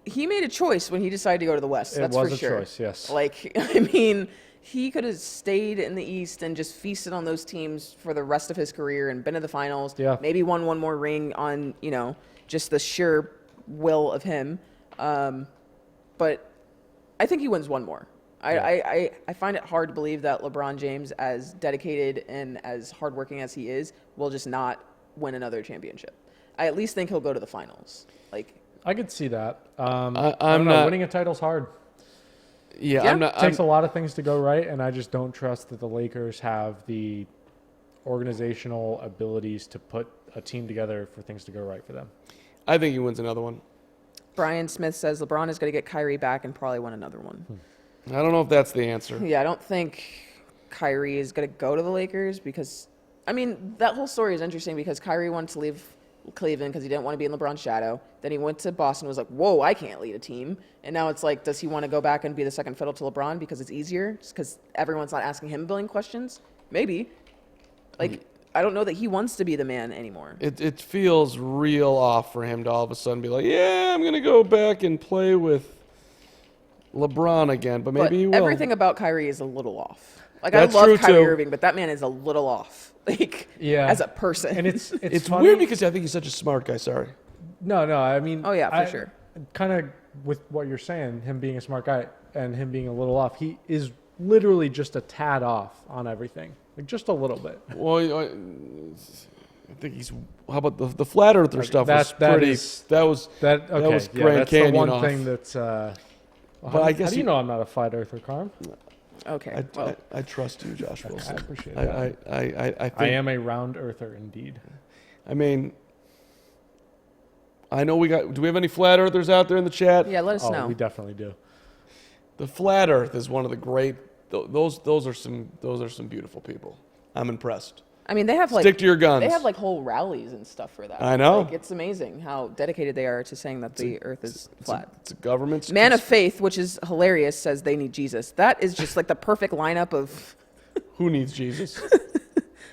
he made a choice when he decided to go to the West. That's it was for a sure. choice, yes. Like, I mean, he could have stayed in the East and just feasted on those teams for the rest of his career and been to the finals. Yeah. Maybe won one more ring on, just the sheer will of him. But I think he wins one more. I find it hard to believe that LeBron James, as dedicated and as hardworking as he is, will just not win another championship. I at least think he'll go to the finals. Like, I could see that. I'm I don't know, not. winning a title's hard. Yeah, Yeah. I'm not. It takes a lot of things to go right, and I just don't trust that the Lakers have the organizational abilities to put a team together for things to go right for them. I think he wins another one. Brian Smith says LeBron is going to get Kyrie back and probably win another one. I don't know if that's the answer. Yeah, I don't think Kyrie is going to go to the Lakers because, I mean, that whole story is interesting because Kyrie wanted to leave Cleveland because he didn't want to be in LeBron's shadow. Then he went to Boston and was like, whoa, I can't lead a team. And now it's like, does he want to go back and be the second fiddle to LeBron because it's easier? Just because everyone's not asking him a billion questions? Maybe. Like, I don't know that he wants to be the man anymore. It feels real off for him to all of a sudden be like, yeah, I'm going to go back and play with LeBron again, but maybe he will. Everything about Kyrie is a little off. Like, That's I true, love Kyrie too. Irving, but that man is a little off. Like, Yeah. as a person. And it's It's funny. weird because I think he's such a smart guy. Sorry. No, I mean, Oh, yeah, for sure. Kind of with what you're saying, him being a smart guy, and him being a little off, he is literally just a tad off on everything, like just a little bit. Well, I think he's. How about the flat earther stuff? Was pretty. That was okay. Grand That's Canyon the one off. thing that's. But I guess how do you know I'm not a flat earther, Carm? Okay. I trust you, Josh Wilson. I appreciate that. I think I am a round earther indeed. I mean, I know we got. Do we have any flat earthers out there in the chat? Yeah, let us know. We definitely do. The flat Earth is one of the great. Those are some beautiful people. I'm impressed. I mean, they have like Stick to your guns. They have like whole rallies and stuff for that. I know. Like, it's amazing how dedicated they are to saying that the Earth is flat. It's a government. Man of Faith, which is hilarious, says they need Jesus. That is just like the perfect lineup of Who needs Jesus?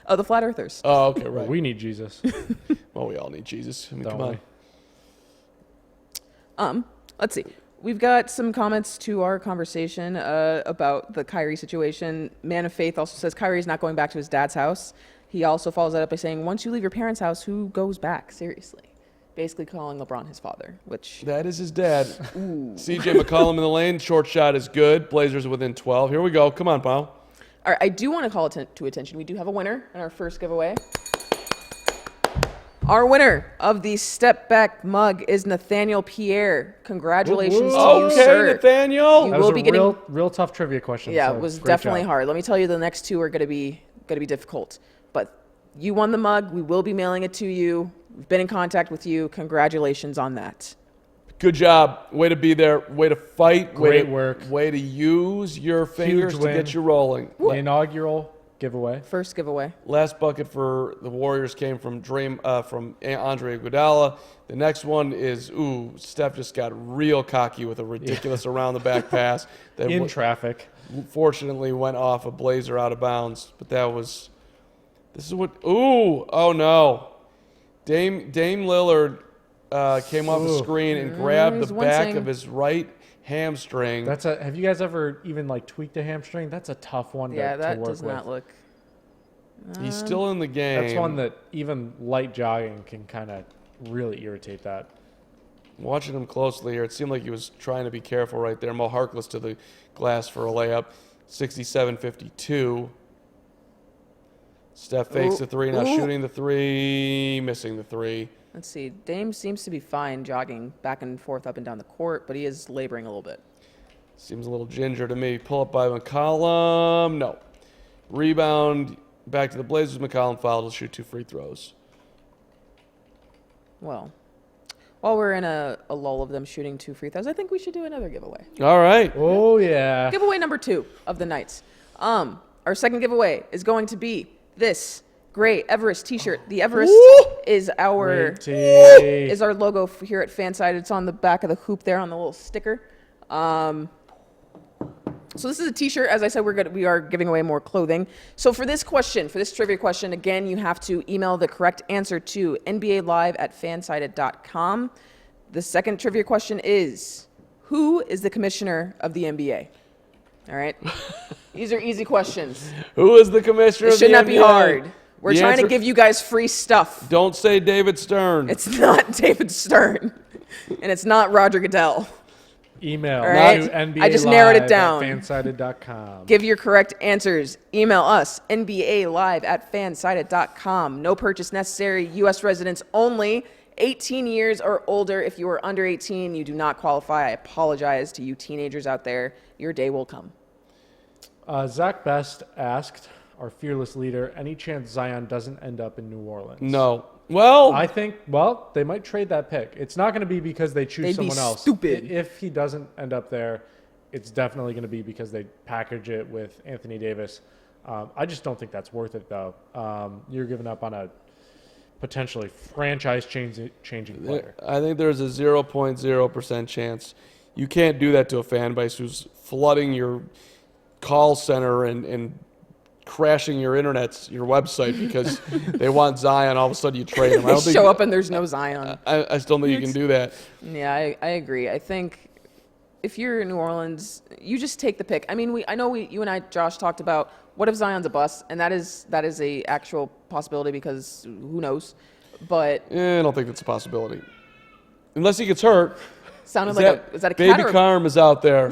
the flat earthers. Oh, okay, Well, right. we need Jesus. Well, we all need Jesus. I mean, Don't come on. we? Let's see. We've got some comments to our conversation about the Kyrie situation. Man of Faith also says Kyrie's not going back to his dad's house. He also follows that up by saying, once you leave your parents' house, who goes back? Seriously. Basically calling LeBron his father, which... That is his dad. CJ McCollum in the lane. Short shot is good. Blazers within 12. Here we go. Come on, pal. All right, I do want to call to attention. We do have a winner in our first giveaway. Our winner of the Step Back mug is Nathaniel Pierre. Congratulations to you, Okay, sir. Nathaniel. You That will was be a getting... real tough trivia question. Yeah, so it was great definitely job. hard. Let me tell you, the next two are going to be difficult. But you won the mug. We will be mailing it to you. We've been in contact with you. Congratulations on that. Good job. Way to be there. Way to fight. Great work. Way to use your fingers to win. get you rolling. The inaugural giveaway. First giveaway. Last bucket for the Warriors came from Andre Iguodala. The next one is, Steph just got real cocky with a ridiculous around the back pass that In traffic. fortunately went off a Blazer out of bounds. But this is what, oh no. Dame Lillard came off the screen and grabbed he's the back wincing. of his right hamstring. Have you guys ever even like tweaked a hamstring? That's a tough one Yeah, to that work does with. not look... He's still in the game. That's one that even light jogging can kind of really irritate that. Watching him closely here, it seemed like he was trying to be careful right there. Mo Harkless to the glass for a layup. 67-52. Steph fakes the three, now shooting the three, missing the three. Let's see. Dame seems to be fine jogging back and forth up and down the court, but he is laboring a little bit. Seems a little ginger to me. Pull up by McCollum. No. Rebound back to the Blazers. McCollum fouled. Will shoot 2 free throws. Well, while we're in a lull of them shooting 2 free throws, I think we should do another giveaway. All right. Oh, yeah. Giveaway number 2 of the night. Our second giveaway is going to be this great Everest T-shirt. The Everest is our Great tee. is our logo here at Fanside. It's on the back of the hoop there on the little sticker. So this is a T-shirt. As I said, we are giving away more clothing. So for this trivia question, again, you have to email the correct answer to nbalive@fansided.com. The second trivia question is, who is the commissioner of the NBA? All right. These are easy questions. Who is the commissioner It of the should not NBA? be hard. We're The trying to answer- give you guys free stuff. Don't say David Stern. It's not David Stern, and it's not Roger Goodell. Email All right. to NBA I just narrowed it down. fansided.com. Give your correct answers. Email us, nbalive@fansided.com. No purchase necessary. U.S. residents only. 18 years or older. If you are under 18, you do not qualify. I apologize to you teenagers out there. Your day will come. Zach Best asked, our fearless leader, any chance Zion doesn't end up in New Orleans? No. Well, I think, they might trade that pick. It's not going to be because they choose They'd be someone else. stupid. If he doesn't end up there, it's definitely going to be because they package it with Anthony Davis. I just don't think that's worth it, though. You're giving up on a potentially franchise-changing player. I think there's a 0.0% chance. You can't do that to a fan base who's flooding your call center and crashing your website because they want Zion. All of a sudden, you trade him. I They don't think show up and there's no Zion. I still think you can do that. Yeah, I agree. I think if you're in New Orleans, you just take the pick. I mean, you and I, Josh, talked about what if Zion's a bust, and that is a actual possibility because who knows. But I don't think that's a possibility, unless he gets hurt. sounded Is like that, is that a cat baby or Carm is out there.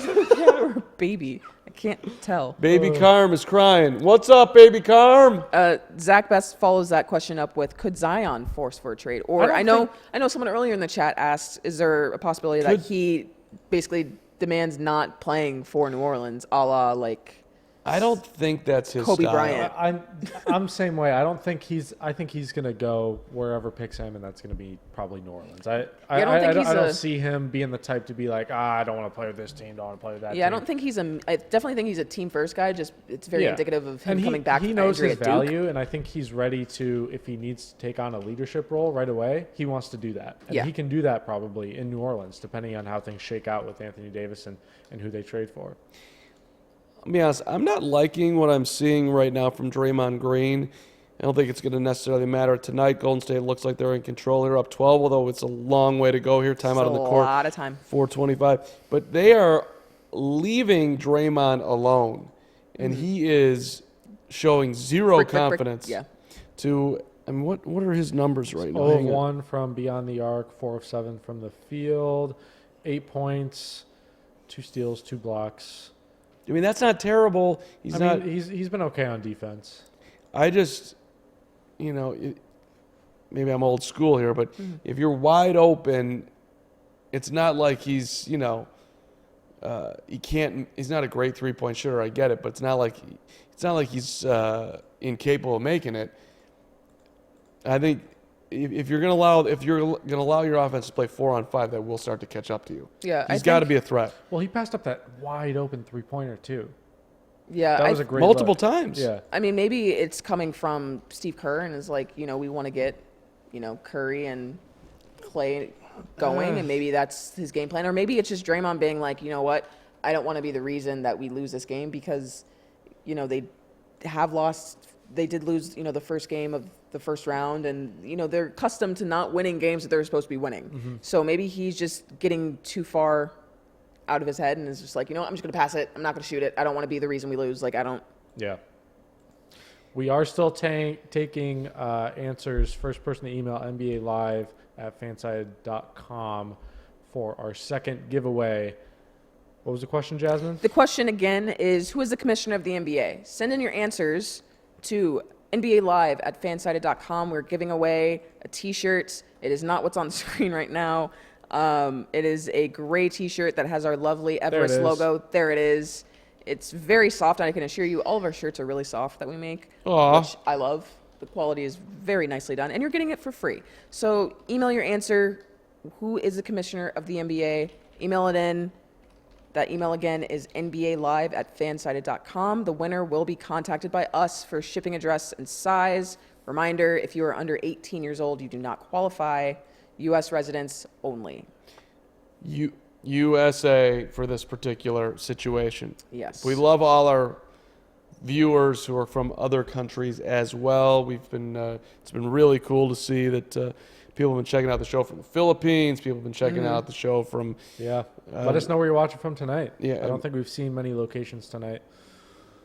or baby. I can't tell. Baby Carm is crying. What's up, Baby Carm? Zach Best follows that question up with, could Zion force for a trade? Or I know someone earlier in the chat asked, is there a possibility that he basically demands not playing for New Orleans, a la like I don't think that's his Kobe style. Bryant. I'm same way. I think he's gonna go wherever picks him, and that's gonna be probably New Orleans. I don't see him being the type to be like, I don't want to play with this team, don't want to play with that. Yeah, team. I don't think I definitely think he's a team first guy. Just it's very indicative of him coming back. He from knows injury his at Duke. value, and I think he's ready to, if he needs to take on a leadership role right away, he wants to do that. And he can do that probably in New Orleans, depending on how things shake out with Anthony Davis and who they trade for. I'll be honest, I'm not liking what I'm seeing right now from Draymond Green. I don't think it's going to necessarily matter tonight. Golden State looks like they're in control. They're up 12, although it's a long way to go here. Time out on the court. A lot of time. 4:25. But they are leaving Draymond alone, and he is showing zero confidence. Yeah. What are his numbers right now? 0 of 1 from beyond the arc, 4 of 7 from the field, 8 points, 2 steals, 2 blocks. I mean, that's not terrible. He's been okay on defense. I just, maybe I'm old school here, but if you're wide open, it's not like he's, he's not a great 3-point shooter. I get it, but it's not like he's incapable of making it. I think if you're gonna allow your offense to play 4-on-5, that will start to catch up to you. Yeah, he's got to be a threat. Well, he passed up that wide open 3-pointer too. Yeah, that was a great multiple look. times. Yeah, I mean, maybe it's coming from Steve Kerr and is like, we want to get, Curry and Clay going, and maybe that's his game plan, or maybe it's just Draymond being like, you know what, I don't want to be the reason that we lose this game because, they have lost. They did lose, the first game of the first round, and they're accustomed to not winning games that they're supposed to be winning. Mm-hmm. So maybe he's just getting too far out of his head and is just like, I'm just going to pass it. I'm not going to shoot it. I don't want to be the reason we lose. Like, I don't. Yeah. We are still taking answers. First person to email NBA Live at fanside.com for our second giveaway. What was the question, Jasmine? The question again is, who is the commissioner of the NBA? Send in your answers to NBA Live at fansided.com. We're giving away a T-shirt. It is not what's on the screen right now. It is a gray T-shirt that has our lovely Everest logo. There it is. It's very soft, and I can assure you all of our shirts are really soft that we make, which I love. The quality is very nicely done, and you're getting it for free. So email your answer. Who is the commissioner of the NBA? Email it in. That email again is nbalive at fansided.com. The winner will be contacted by us for shipping address and size. Reminder, if you are under 18 years old, you do not qualify. U.S. residents only. USA for this particular situation. Yes. We love all our viewers who are from other countries as well. We've been it's been really cool to see that people have been checking out the show from the Philippines. People have been checking out the show from. Yeah. Let us know where you're watching from tonight. Yeah. I don't think we've seen many locations tonight.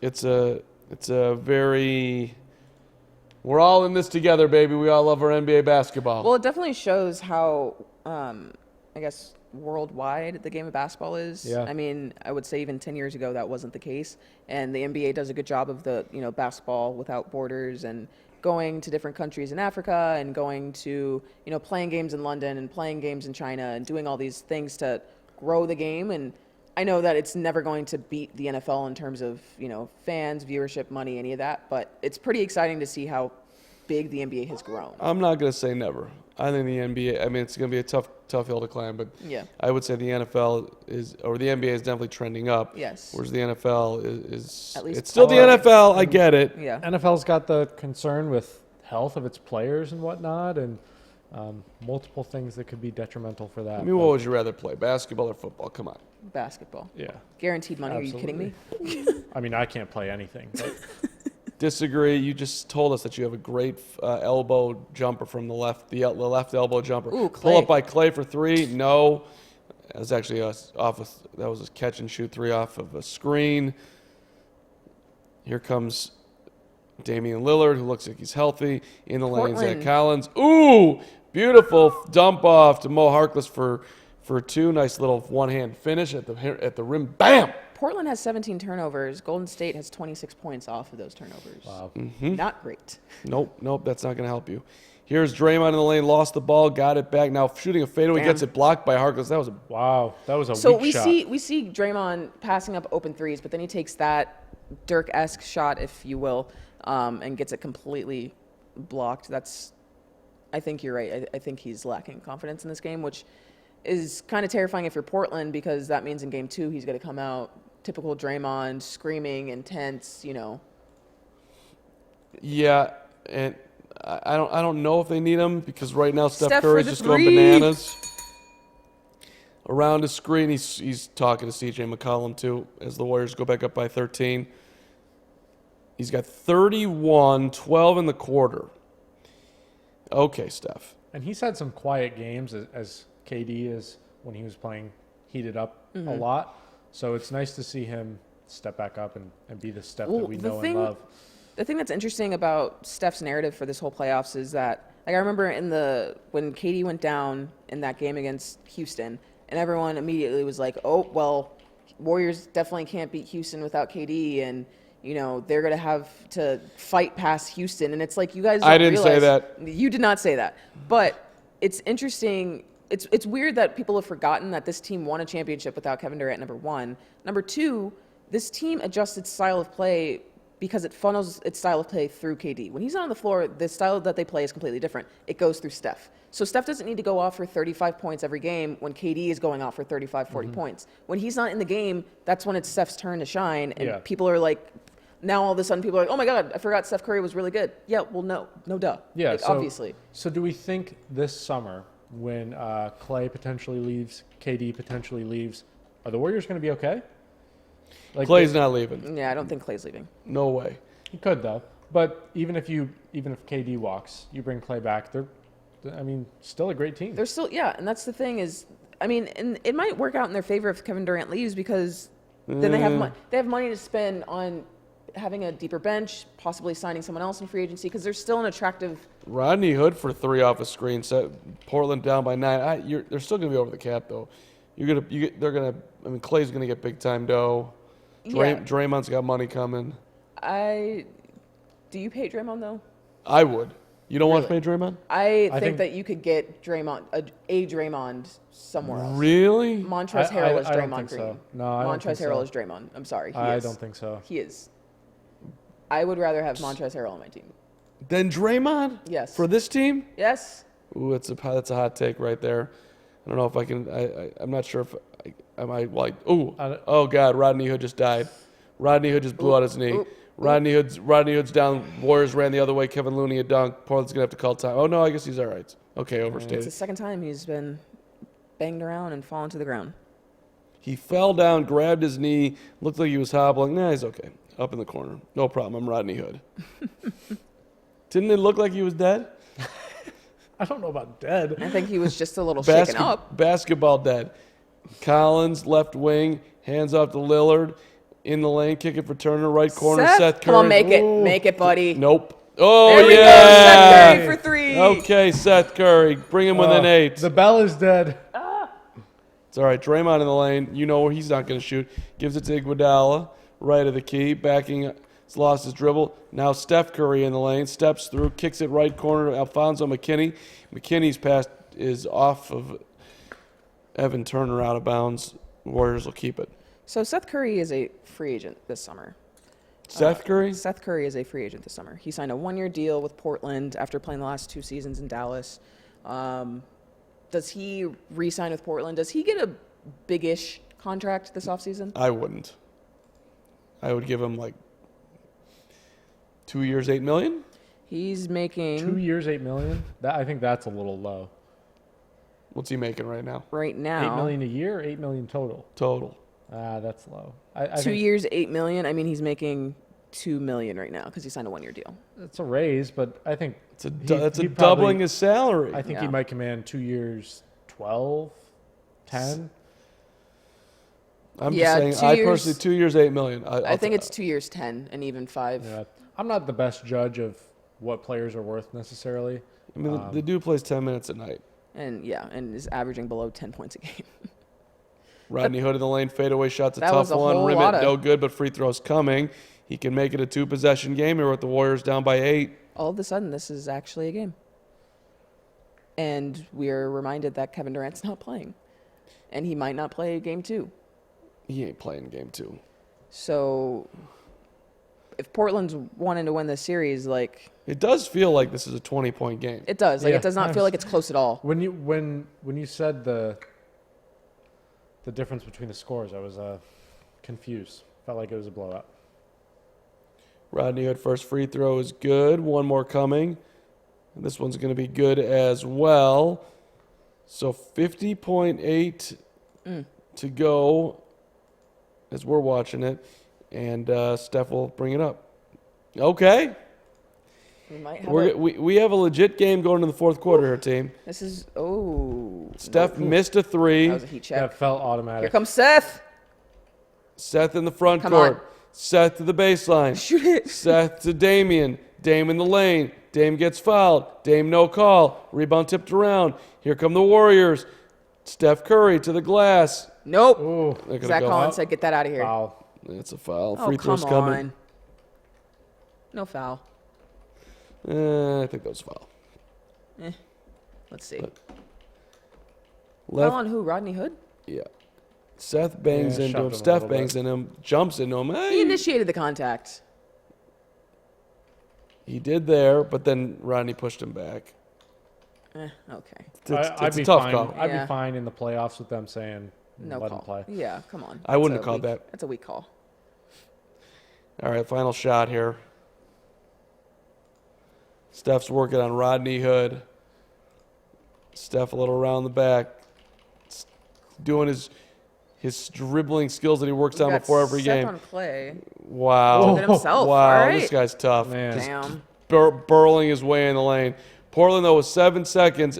It's a very. We're all in this together, baby. We all love our NBA basketball. Well, it definitely shows how, I guess, worldwide the game of basketball is. Yeah. I mean, I would say even 10 years ago that wasn't the case. And the NBA does a good job of the, basketball without borders and going to different countries in Africa and going to, playing games in London and playing games in China and doing all these things to grow the game. And I know that it's never going to beat the NFL in terms of, fans, viewership, money, any of that. But it's pretty exciting to see how big the NBA has grown. I'm not going to say never. I think the NBA, it's going to be a tough hill to climb, but yeah. I would say the NFL the NBA is definitely trending up. Yes. Whereas the NFL is At least it's still the NFL. I get it. Yeah. NFL's got the concern with health of its players and whatnot, and multiple things that could be detrimental for that. I mean, what would you rather play, basketball or football? Come on. Basketball. Yeah. Guaranteed money. Absolutely. Are you kidding me? I mean, I can't play anything. But Disagree. You just told us that you have a great elbow jumper from the left elbow jumper. Ooh, Pull up by Clay for three. No. That was actually that was a catch and shoot three off of a screen. Here comes Damian Lillard, who looks like he's healthy. In the lane, Zach Collins. Ooh, beautiful dump off to Mo Harkless for two. Nice little one-hand finish at the rim. Bam! Portland has 17 turnovers. Golden State has 26 points off of those turnovers. Wow. Not great. Nope, that's not going to help you. Here's Draymond in the lane, lost the ball, got it back. Now shooting a fadeaway, gets it blocked by Harkless. That was a Wow, that was a So weak shot. we see Draymond passing up open threes, but then he takes that Dirk-esque shot, if you will, and gets it completely blocked. I think you're right. I think he's lacking confidence in this game, which is kind of terrifying if you're Portland, because that means in game 2 he's going to come out typical Draymond, screaming, intense, Yeah, and I don't know if they need him, because right now Steph for Curry's the just going three. bananas. Around his screen, he's talking to C.J. McCollum too, as the Warriors go back up by 13. He's got 31, 12 in the quarter. Okay, Steph. And he's had some quiet games as KD is when he was playing heated up a lot. So it's nice to see him step back up and be the Steph that we know and love. The thing that's interesting about Steph's narrative for this whole playoffs is that, like, I remember when KD went down in that game against Houston, and everyone immediately was like, oh, well, Warriors definitely can't beat Houston without KD, and they're going to have to fight past Houston. And it's like, you guys don't I didn't say realize- that. You did not say that. But it's interesting. It's weird that people have forgotten that this team won a championship without Kevin Durant, number one. Number two, this team adjusts its style of play because it funnels its style of play through KD. When he's not on the floor, the style that they play is completely different. It goes through Steph. So Steph doesn't need to go off for 35 points every game when KD is going off for 35, 40 points. When he's not in the game, that's when it's Steph's turn to shine. And people are like, now all of a sudden people are like, oh my God, I forgot Steph Curry was really good. Yeah, well, no duh. Yeah, like, so, obviously. So do we think this summer, when Clay potentially leaves, KD potentially leaves, are the Warriors going to be okay? Like, Clay's not leaving. Yeah, I don't think Clay's leaving. No way. He could though. But even if KD walks, you bring Clay back. Still a great team. They're still, yeah, and that's the thing is, and it might work out in their favor if Kevin Durant leaves, because then they have money to spend on having a deeper bench, possibly signing someone else in free agency, because there's still an attractive. Rodney Hood for 3 off a screen, set Portland down by 9. They're still going to be over the cap though. Clay's going to get big time dough. Draymond's got money coming. Do you pay Draymond though? I would. You don't want to pay Draymond? I think that you could get Draymond, a Draymond somewhere else. Really? Montrezl Harrell is I don't Draymond think Green. so. No, I don't think Montrezl Harrell so. is Draymond. I'm sorry. I don't think so. He is. I would rather have Montrezl Harrell on my team. Then Draymond? Yes. For this team? Yes. Ooh, that's a hot take right there. I don't know if I can. I'm not sure if I might like. Oh God! Rodney Hood just died. Rodney Hood just blew out his knee. Rodney Hood's down. Warriors ran the other way. Kevin Looney a dunk. Portland's gonna have to call time. Oh no, I guess he's all right. Okay, overstated. It's the second time he's been banged around and fallen to the ground. He fell down, grabbed his knee, looked like he was hobbling. Nah, he's okay. Up in the corner. No problem. I'm Rodney Hood. Didn't it look like he was dead? I don't know about dead. I think he was just a little shaken up. Basketball dead. Collins, left wing, hands off to Lillard. In the lane, kick it for Turner, right corner. Seth Curry. Come on, make it, buddy. Nope. Oh, there we go, Seth Curry for 3. Okay, Seth Curry. Bring him within 8. The bell is dead. It's all right. Draymond in the lane. You know where he's not going to shoot. Gives it to Iguodala, right of the key. Backing, he's lost his dribble. Now Steph Curry in the lane. Steps through, kicks it right corner to Alfonso McKinney. McKinney's pass is off of Evan Turner, out of bounds. Warriors will keep it. So Seth Curry is a free agent this summer. Seth Curry? Seth Curry is a free agent this summer. He signed a 1-year deal with Portland after playing the last 2 seasons in Dallas. Does he re-sign with Portland? Does he get a big-ish contract this offseason? I wouldn't. I would give him like 2 years, $8 million. He's making 2 years, $8 million. I think that's a little low. What's he making right now? right now. $8 million a year, $8 million total. Total. That's low. 2 years, $8 million. I mean, he's making $2 million right now because he signed a 1-year deal. It's a raise, but I think That's a doubling his salary. I think he might command 2 years, 12, 10. I'm Yeah, just 2 saying. years- I personally, 2 years, $8 million. I think it's 2 years, 10, and even 5. Yeah. I'm not the best judge of what players are worth necessarily. I mean, the dude plays 10 minutes a night. And is averaging below 10 points a game. Rodney Hood in the lane, fadeaway shot's a That tough was a one. whole Rim lot it, of- no good, but free throws coming. He can make it a 2-possession game here with the Warriors down by 8. All of a sudden, this is actually a game. And we are reminded that Kevin Durant's not playing. And he might not play game 2. He ain't playing game 2. So if Portland's wanting to win this series, like, It does feel like this is a 20-point game. it does. Like, Yeah. it does not feel like it's close at all. When you said the difference between the scores, I was confused. Felt like it was a blowout. Rodney Hood first free throw is good. One more coming. And this one's going to be good as well. So 50.8 to go as we're watching it. And Steph will bring it up. Okay. We might have We have a legit game going in the fourth quarter here, team. This is Steph missed a 3. That was a heat check. That felt Here automatic. comes Seth. Seth in the front Come court. on. Seth to the baseline. Shoot it. Seth to Damian. Dame in the lane. Dame gets fouled. Dame no call. Rebound tipped around. Here come the Warriors. Steph Curry to the glass. Nope. Ooh, They're gonna Zach go Collins out. said, "Get that out of here." foul. It's a foul. Oh, Free come throws coming. on. No foul. I think that was a foul. Let's see. Left. Foul on who? Rodney Hood? Yeah. Seth bangs Yeah, into shoved him. him a Steph little bangs bit. into him. Jumps into him. He Hey, initiated the contact. he did there, but then Rodney pushed him back. Okay. It's I'd a be tough fine. call. I'd Yeah. be fine in the playoffs with them saying No let call. him play. Yeah, come on. I wouldn't That's have a called weak- that. That's a weak call. All right, final shot here. Steph's working on Rodney Hood. Steph a little around the back. Doing his dribbling skills that he works We on got before every Seth game. on Clay. Wow. Look at himself. Wow, All right. this guy's tough. Man. Just Damn. burling his way in the lane. Portland, though, with 7 seconds.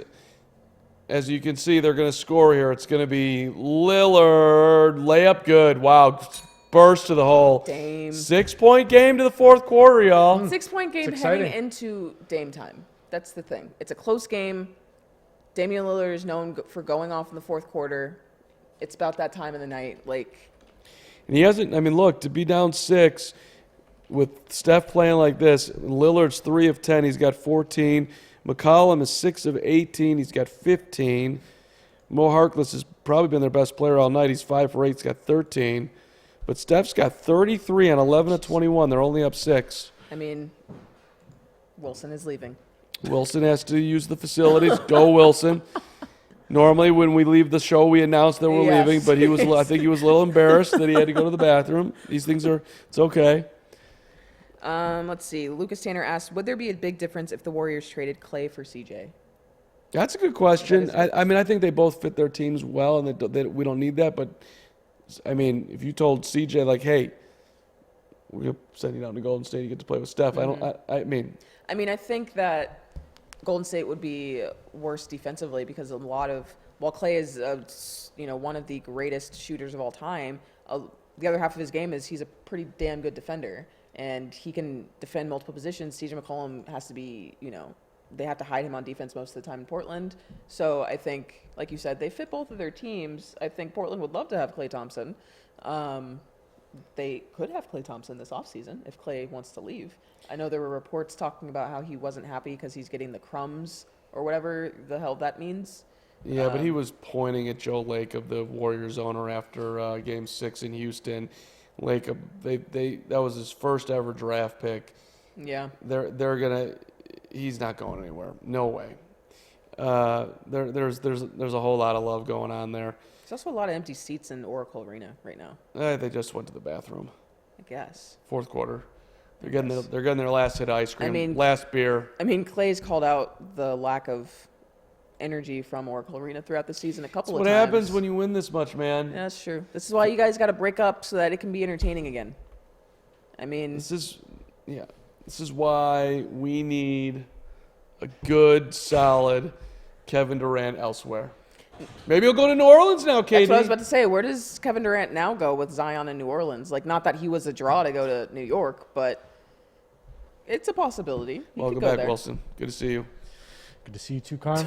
As you can see, they're going to score here. It's going to be Lillard. Layup good. Wow. Burst to the hole. Dame. 6-point game to the fourth quarter, y'all. 6-point game It's heading exciting. into Dame time. That's the thing. It's a close game. Damian Lillard is known for going off in the fourth quarter. It's about that time of the night. Like, And he hasn't, I mean, look, to be down 6 with Steph playing like this, Lillard's 3 of 10, he's got 14. McCollum is 6 of 18, he's got 15. Mo Harkless has probably been their best player all night. He's 5 for 8, he's got 13. But Steph's got 33 on 11 of 21. They're only up 6. I mean, Wilson is leaving. Wilson has to use the facilities. Go Wilson. Normally, when we leave the show, we announce that we're Yes. leaving, but I think he was a little embarrassed that he had to go to the bathroom. These things it's okay. Let's see. Lucas Tanner asked, would there be a big difference if the Warriors traded Clay for CJ? That's a good question. That is a I mean, I think they both fit their teams well, and that we don't need that. But I mean, if you told CJ like, "Hey, we're sending you down to Golden State, you get to play with Steph," I mean, I think that Golden State would be worse defensively because while Clay is one of the greatest shooters of all time, the other half of his game is he's a pretty damn good defender and he can defend multiple positions. CJ McCollum has to be, they have to hide him on defense most of the time in Portland. So I think, like you said, they fit both of their teams. I think Portland would love to have Klay Thompson. They could have Klay Thompson this offseason if Klay wants to leave. I know there were reports talking about how he wasn't happy because he's getting the crumbs or whatever the hell that means. yeah. But he was pointing at Joe Lacob, the Warriors owner, after Game 6 in Houston. Lacob, that was his first ever draft pick. Yeah. He's not going anywhere. No way. There's a whole lot of love going on there. There's also a lot of empty seats in Oracle Arena right now, They just went to the bathroom. I guess. Fourth quarter. They're getting their last hit of ice cream. Last beer. I mean, Clay's called out the lack of energy from Oracle Arena throughout the season a couple What of times. happens when you win this much, man? Yeah, that's true. This is why you guys got to break up so that it can be entertaining again. I mean, This is why we need a good, solid Kevin Durant elsewhere. Maybe he'll go to New Orleans now, Katie. that's what I was about to say. Where does Kevin Durant now go with Zion in New Orleans? Like, not that he was a draw to go to New York, but it's a possibility. He Welcome could go back, there. Wilson. Good to see you. Good to see you too, Carm.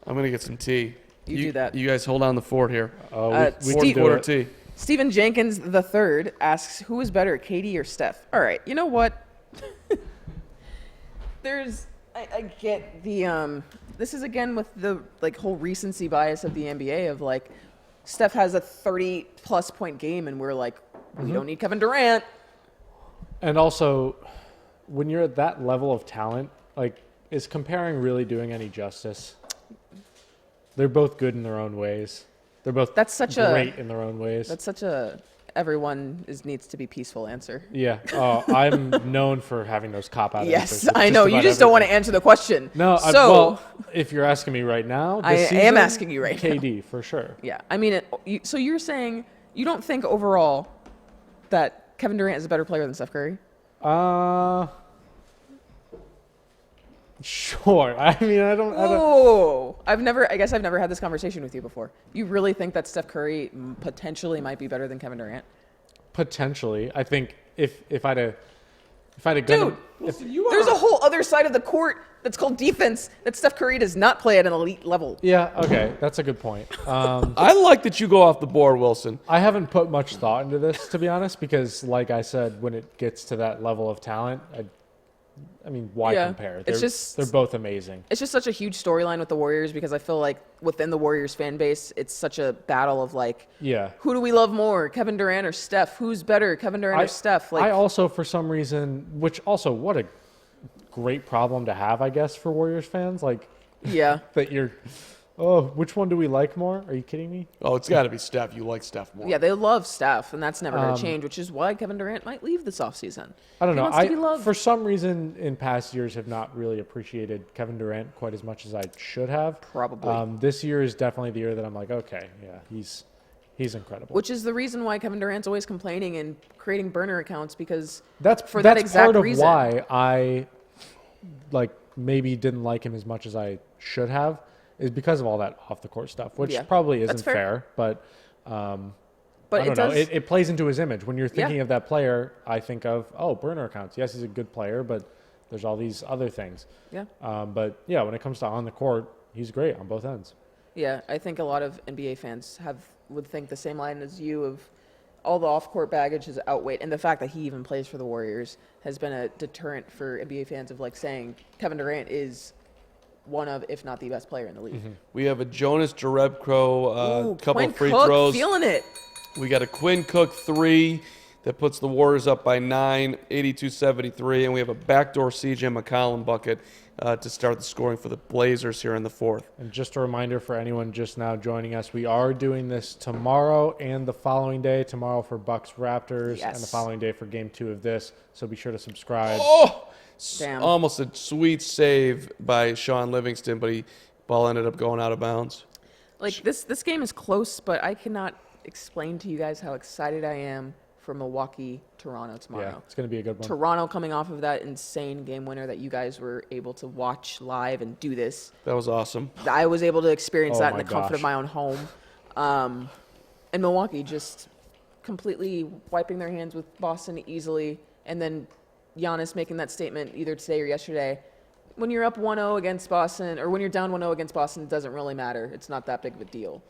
I'm gonna get some tea. You do that. You guys hold on the fort here. We Fourth can do quarter it. T. Stephen Jenkins III asks, who is better, KD or Steph? All right, you know what? I get the this is again with the whole recency bias of the NBA of Steph has a 30+ point game and we're like, we don't need Kevin Durant. And also, when you're at that level of talent, is comparing really doing any justice? They're both good in their own ways. They're both great in their own ways. That's such a everyone needs to be peaceful answer. Yeah. Oh, I'm known for having those cop-out answers. Yes, with I know. You just don't want to everything. answer the question. No, so if you're asking me right now, I this am season, asking you right now. KD, for sure. Yeah, I mean, so you're saying you don't think overall that Kevin Durant is a better player than Steph Curry? Sure. I mean, I don't. I guess I've never had this conversation with you before. You really think that Steph Curry potentially might be better than Kevin Durant? Potentially. I think if I'd have Dude, there's a whole other side of the court that's called defense that Steph Curry does not play at an elite level. Yeah, okay. That's a good point. I like that you go off the board, Wilson. I haven't put much thought into this, to be honest, because like I said, when it gets to that level of talent, I mean, why compare? They're both amazing. It's just such a huge storyline with the Warriors because I feel like within the Warriors fan base, it's such a battle of who do we love more, Kevin Durant or Steph? Who's better, Kevin Durant or Steph? I also, for some reason, which also, what a great problem to have, I guess, for Warriors fans. That you're, which one do we like more? Are you kidding me? Oh, it's got to be Steph. You like Steph more. Yeah, they love Steph, and that's never going to change, which is why Kevin Durant might leave this offseason. I don't He know. wants to be loved. For some reason, in past years, have not really appreciated Kevin Durant quite as much as I should have. Probably. This year is definitely the year that I'm like, okay, yeah, he's incredible. Which is the reason why Kevin Durant's always complaining and creating burner accounts because that's that exact part of reason. why I maybe didn't like him as much as I should have, is because of all that off the court stuff, which probably isn't fair, but I don't know. It plays into his image. When you're thinking of that player, I think of, burner accounts. Yes, he's a good player, but there's all these other things. Yeah. But yeah, when it comes to on the court, he's great on both ends. Yeah, I think a lot of NBA fans would think the same line as you of all the off-court baggage is outweighed, and the fact that he even plays for the Warriors has been a deterrent for NBA fans of saying Kevin Durant is one of, if not the best player in the league. Mm-hmm. We have a Jonas Jerebko couple Quinn free Cook throws. Feeling it. We got a Quinn Cook 3 that puts the Warriors up by 9, 82-73, and we have a backdoor CJ McCollum bucket to start the scoring for the Blazers here in the fourth. And just a reminder for anyone just now joining us, we are doing this tomorrow and the following day. Tomorrow for Bucks Raptors and the following day for Game 2 of this. So be sure to subscribe. Oh! Damn. Almost a sweet save by Sean Livingston, but ball ended up going out of bounds. This game is close, but I cannot explain to you guys how excited I am for Milwaukee, Toronto tomorrow. Yeah, it's going to be a good one. Toronto coming off of that insane game winner that you guys were able to watch live and do this. That was awesome. I was able to experience that in the comfort of gosh. my own home. And Milwaukee just completely wiping their hands with Boston easily, and then Giannis making that statement either today or yesterday. When you're up 1-0 against Boston, or when you're down 1-0 against Boston, it doesn't really matter. It's not that big of a deal.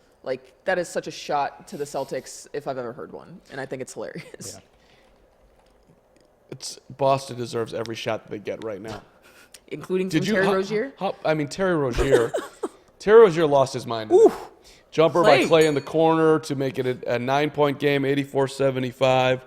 That is such a shot to the Celtics if I've ever heard one, and I think it's hilarious. Yeah. Boston deserves every shot that they get right now. Including from Terry Rozier? Terry Rozier. Terry Rozier lost his mind. Ooh, Jumper by Clay in the corner to make it a 9-point game, 84-75.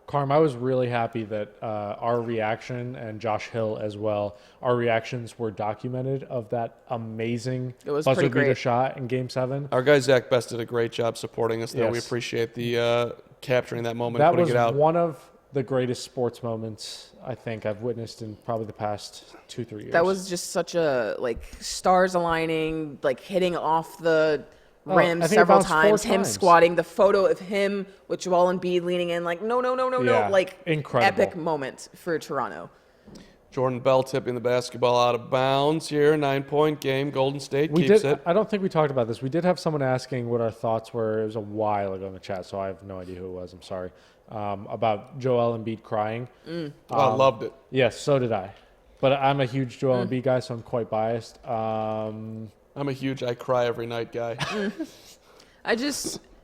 Carm, I was really happy that our reaction, and Josh Hill as well, our reactions were documented of that amazing buzzer beater shot in Game 7. Our guy Zach Best did a great job supporting us, though. Yes. We appreciate the capturing that moment, That putting was it out. one of the greatest sports moments I think I've witnessed in probably the past 2-3 years. that was just such a stars aligning, hitting off the rim I think it several bounced 4 times. Him times. squatting, the photo of him with Joel Embiid leaning in, no, incredible. epic moment for Toronto. Jordan Bell tipping the basketball out of bounds here. 9-point game. Golden State keeps it. I don't think we talked about this. We did have someone asking what our thoughts were. It was a while ago in the chat, so I have no idea who it was. I'm sorry. About Joel Embiid crying. I loved it. Yes, so did I. But I'm a huge Joel Embiid guy, so I'm quite biased. I'm a huge I cry every night guy.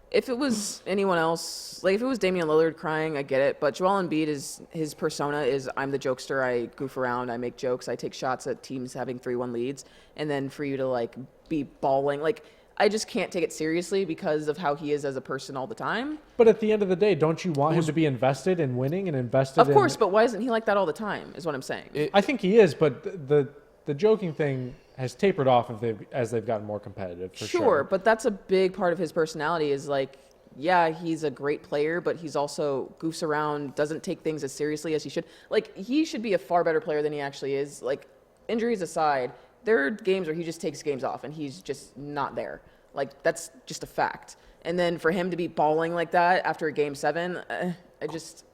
If it was anyone else, like if it was Damian Lillard crying, I get it. But Joel Embiid his persona is I'm the jokester. I goof around. I make jokes. I take shots at teams having 3-1 leads. And then for you to like be bawling, like I just can't take it seriously because of how he is as a person all the time. But at the end of the day, don't you want him to be invested in winning and invested in... Of course, but why isn't he like that all the time is what I'm saying. I think he is, but the joking thing has tapered off as they've gotten more competitive, for sure. Sure, but that's a big part of his personality is like, yeah, he's a great player, but he's also goofs around, doesn't take things as seriously as he should. Like, he should be a far better player than he actually is. Like, injuries aside, there are games where he just takes games off and he's just not there. Like, that's just a fact. And then for him to be balling like that after a Game 7, I just...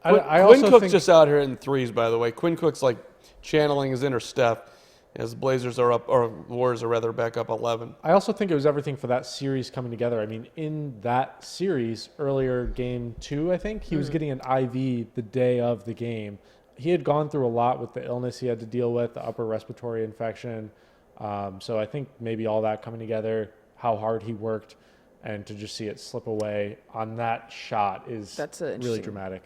Quinn Cook's just out here in threes, by the way. Quinn Cook's like channeling his inner Steph as the Blazers are up, or Warriors are rather back up 11. I also think it was everything for that series coming together. I mean, in that series, earlier Game 2, I think, he was getting an IV the day of the game. He had gone through a lot with the illness he had to deal with, the upper respiratory infection. So I think maybe all that coming together, how hard he worked, and to just see it slip away on that shot is really dramatic.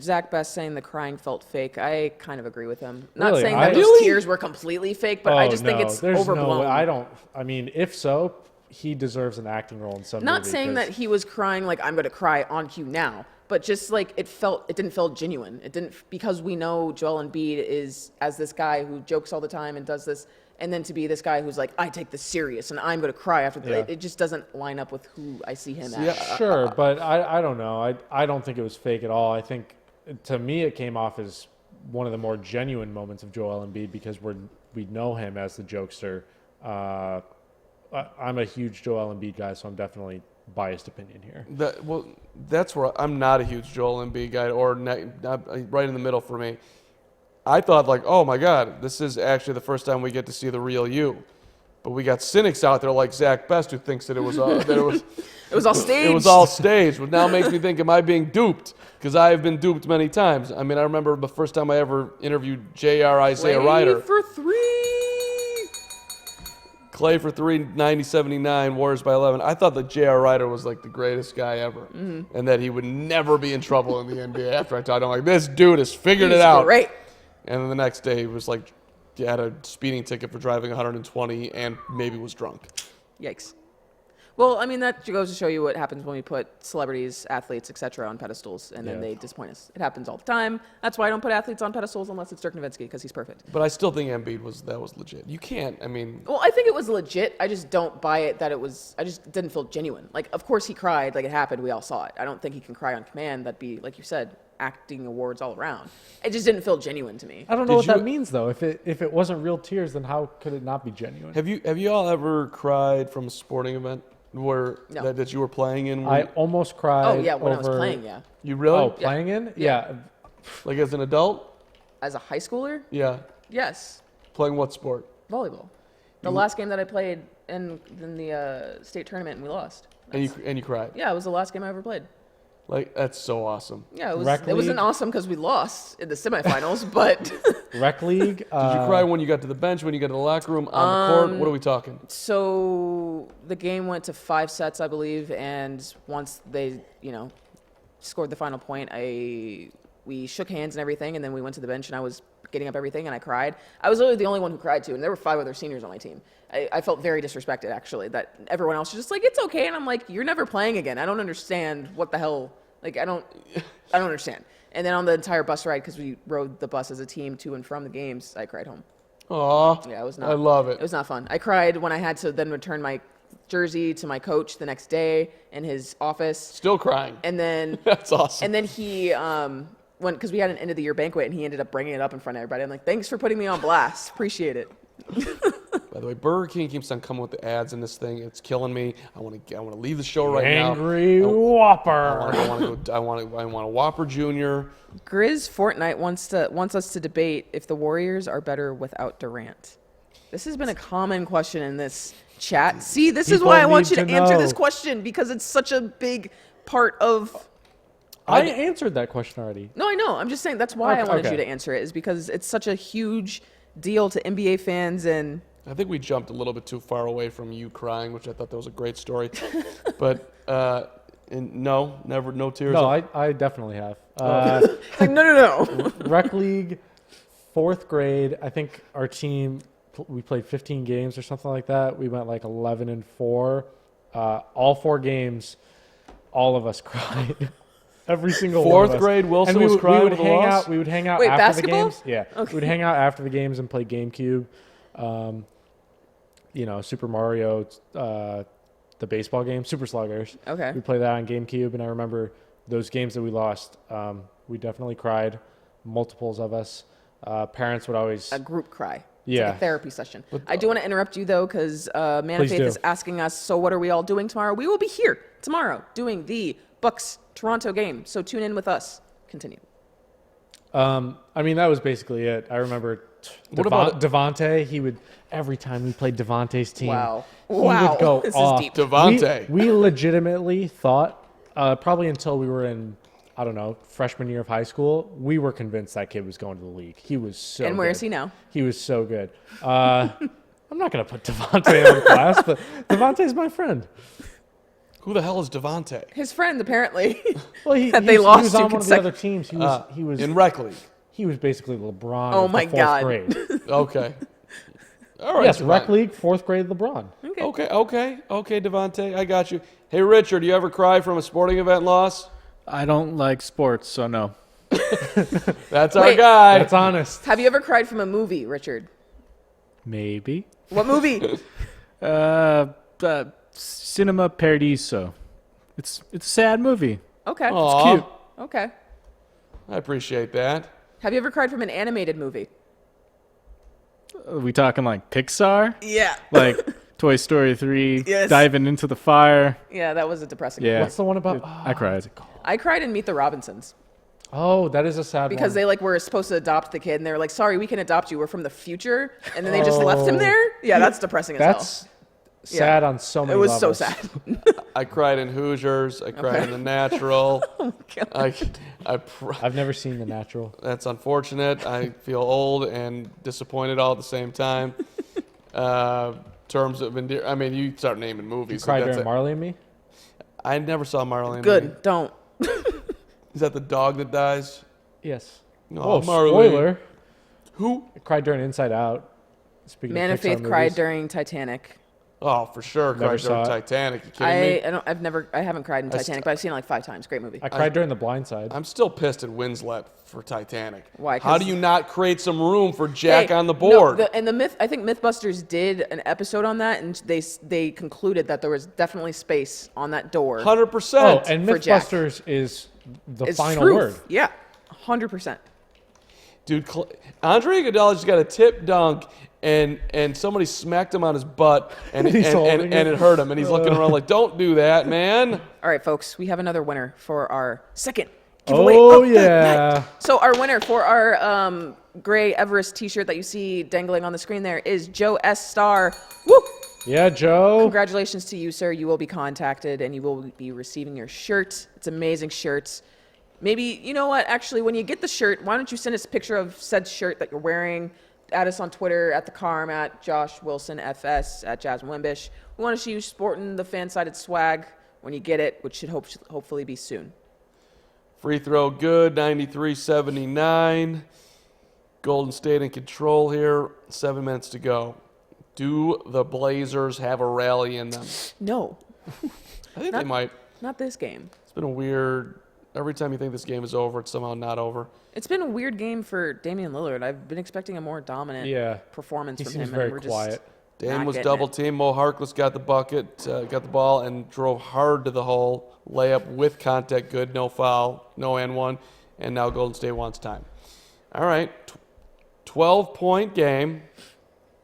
Zach Best saying the crying felt fake. I kind of agree with him. Not Really? saying that those tears were completely fake, but I just think it's overblown. I mean, if so, he deserves an acting role in some Not movie, saying that he was crying like I'm going to cry on cue now, but just like it didn't feel genuine. It didn't, because we know Joel Embiid is as this guy who jokes all the time and does this, and then to be this guy who's like, I take this serious and I'm going to cry after the, it just doesn't line up with who I see him as. Sure, but I don't know. I don't think it was fake at all. I think, to me, it came off as one of the more genuine moments of Joel Embiid because we know him as the jokester. I'm a huge Joel Embiid guy, so I'm definitely biased opinion here. That's where I'm not a huge Joel Embiid guy, or right in the middle for me. I thought, like, oh my God, this is actually the first time we get to see the real you. But we got cynics out there like Zach Best who thinks that it was all staged. It was all staged, which now makes me think, am I being duped? Because I have been duped many times. I mean, I remember the first time I ever interviewed J.R. Isaiah Ryder. For 3. Clay for 3, 90-79, Warriors by 11. I thought that J.R. Ryder was like the greatest guy ever, and that he would never be in trouble in the NBA. After I talked to him, like, this dude has figured it out. Great. And then the next day, he was like, he had a speeding ticket for driving 120 and maybe was drunk. Yikes. Well, I mean, that goes to show you what happens when we put celebrities, athletes, etc. on pedestals, and then they disappoint us. It happens all the time. That's why I don't put athletes on pedestals unless it's Dirk Nowitzki, because he's perfect. But I still think Embiid was legit. You can't, I mean... Well, I think it was legit. I just don't buy it that it was... I just didn't feel genuine. Like, of course he cried. Like, it happened. We all saw it. I don't think he can cry on command. That'd be, like you said, acting awards all around. It just didn't feel genuine to me. I don't know what that means, though. If it wasn't real tears, then how could it not be genuine? Have you all ever cried from a sporting event that you were playing in? I almost cried. Oh yeah, when I was playing, yeah. You really? Oh, playing in? Yeah. Like as an adult? As a high schooler? Yeah. Yes. Playing what sport? Volleyball. The last game that I played in the state tournament, and we lost. And you cried? Yeah, it was the last game I ever played. Like, that's so awesome. Yeah, it wasn't awesome because we lost in the semifinals, but... Rec league. Did you cry when you got to the bench, when you got to the locker room, on the court? What are we talking? So the game went to 5 sets, I believe, and once they, scored the final point, we shook hands and everything, and then we went to the bench, and I was getting up everything, and I cried. I was literally the only one who cried, too, and there were 5 other seniors on my team. I felt very disrespected, actually, that everyone else was just like, it's okay, and I'm like, you're never playing again. I don't understand what the hell... Like, I don't understand. And then on the entire bus ride, because we rode the bus as a team to and from the games, I cried home. Aw. Yeah, it was not. I love it. It was not fun. I cried when I had to then return my jersey to my coach the next day in his office. Still crying. And then... That's awesome. And then he... because we had an end of the year banquet, and he ended up bringing it up in front of everybody. I'm like, thanks for putting me on blast. Appreciate it. By the way, Burger King keeps on coming with the ads in this thing. It's killing me. I want to leave the show right now. Angry Whopper. I want a Whopper Jr. Grizz Fortnite wants us to debate if the Warriors are better without Durant. This has been a common question in this chat. See, this is why I want you to answer this question, because it's such a big part of... I answered that question already. No, I know. I'm just saying that's why I wanted you to answer it, is because it's such a huge deal to NBA fans, and I think we jumped a little bit too far away from you crying, which I thought that was a great story. But no tears. No, I definitely have. It's like, no. Rec league, 4th grade. I think our team, we played 15 games or something like that. We went like 11-4. All 4 games, all of us cried. Every single one of us. 4th grade, Wilson And was crying with the loss? We would hang out Wait, after basketball? the games. Yeah. Okay. We would hang out after the games and play GameCube. Super Mario, the baseball game, Super Sluggers. Okay. We played that on GameCube, and I remember those games that we lost. We definitely cried, multiples of us. Parents would always... A group cry. It's Yeah. like a therapy session. I do want to interrupt you, though, because Man of Please Faith do. is asking us, so what are we all doing tomorrow? We will be here tomorrow doing the Bucks-Toronto game, so tune in with us. Continue. that was basically it. I remember What about Devontae. He would, every time we played Devontae's team, Wow. he Wow. would go This is off. deep. Devontae. We legitimately thought, probably until we were in, I don't know, freshman year of high school, we were convinced that kid was going to the league. He was so And where good. is he now? He was so good. I'm not going to put Devontae on the class, but Devontae's my friend. Who the hell is Devontae? His friend, apparently. Well, he That they was lost on to one of the other teams. He was In rec league. he was basically LeBron Oh of my the 4th God. grade. Okay. All right. Yes, rec Devon- league, 4th grade LeBron. Okay, Devontae, I got you. Hey, Richard, you ever cry from a sporting event loss? I don't like sports, so no. That's our Wait. guy. That's honest. Have you ever cried from a movie, Richard? Maybe. What movie? Cinema Paradiso. It's a sad movie. Okay. Aw, Cute. Okay. I appreciate that. Have you ever cried from an animated movie? Are we talking like Pixar? Yeah. Like Toy Story 3, Yes. diving into the fire? Yeah, that was a depressing Yeah. movie. What's the one about? I cried. I cried in Meet the Robinsons Oh, that is a sad because one. they were supposed to adopt the kid and they were like, sorry, we can adopt you. We're from the future. And then they just left him there. Yeah, that's depressing as hell. That's sad on so many It was levels. so sad. I cried in Hoosiers. I cried in The Natural. I've never seen The Natural. That's unfortunate. I feel old and disappointed all at the same time. Terms of you start naming movies. Cried like that's during it. Marley and Me? I never saw Marley. and Me. Good. Don't. Is that the dog that dies? Yes. No, Oh, Marley. spoiler. Who? I cried during Inside Out. Speaking Man of of Faith Pixar cried movies. during Titanic. Oh, for sure. Never Cried during saw it. Titanic. You kidding me? I haven't cried in Titanic, but I've seen it like 5 times. Great movie. I cried during The Blind Side. I'm still pissed at Winslet for Titanic. Why? How 'Cause- do you not create some room for Jack Hey, on the no, board? I think MythBusters did an episode on that, and they concluded that there was definitely space on that door. 100%. Oh, and for Jack. Mythbusters is the It's final truth. word. Yeah, 100%. Dude, Andre Iguodala just got a tip dunk, and somebody smacked him on his butt, and He's holding and it. it hurt him, and he's looking around like, "Don't do that, man." All right, folks, we have another winner for our second giveaway. Oh, of the yeah. night. So our winner for our gray Everest T-shirt that you see dangling on the screen there is Joe S. Star. Woo! Yeah, Joe. Congratulations to you, sir. You will be contacted, and you will be receiving your shirt. It's an amazing shirt. Maybe, you know what, actually, when you get the shirt, why don't you send us a picture of said shirt that you're wearing? Add us on Twitter at the Carm, at Josh Wilson FS, at Jasmyn Wimbish. We want to see you sporting the fan-sided swag when you get it, which should hopefully be soon. Free throw good, 93-79. Golden State in control here. 7 minutes to go. Do the Blazers have a rally in them? No, I think they might. not this game. It's been a weird. Every time you think this game is over, it's somehow not over. It's been a weird game for Damian Lillard. I've been expecting a more dominant performance He from seems him. very and we're quiet. Just Dame not was getting double it. teamed. Mo Harkless got the bucket, got the ball, and drove hard to the hole. Layup with contact, good, no foul, no and one, and now Golden State wants time. All right, 12-point game.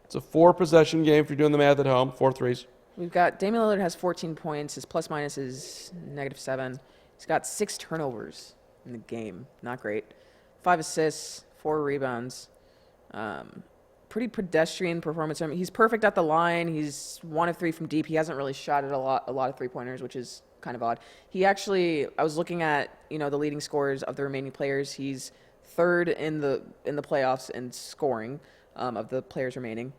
It's a 4-possession game if you're doing the math at home. 4 threes. We've got Damian Lillard has 14 points. His plus minus is -7. He's got 6 turnovers in the game. Not great. 5 assists, 4 rebounds. Pretty pedestrian performance. I mean, he's perfect at the line. He's 1 of 3 from deep. He hasn't really shot at a lot of 3-pointers, which is kind of odd. He actually, I was looking at the leading scorers of the remaining players. He's 3rd in the playoffs in scoring of the players remaining.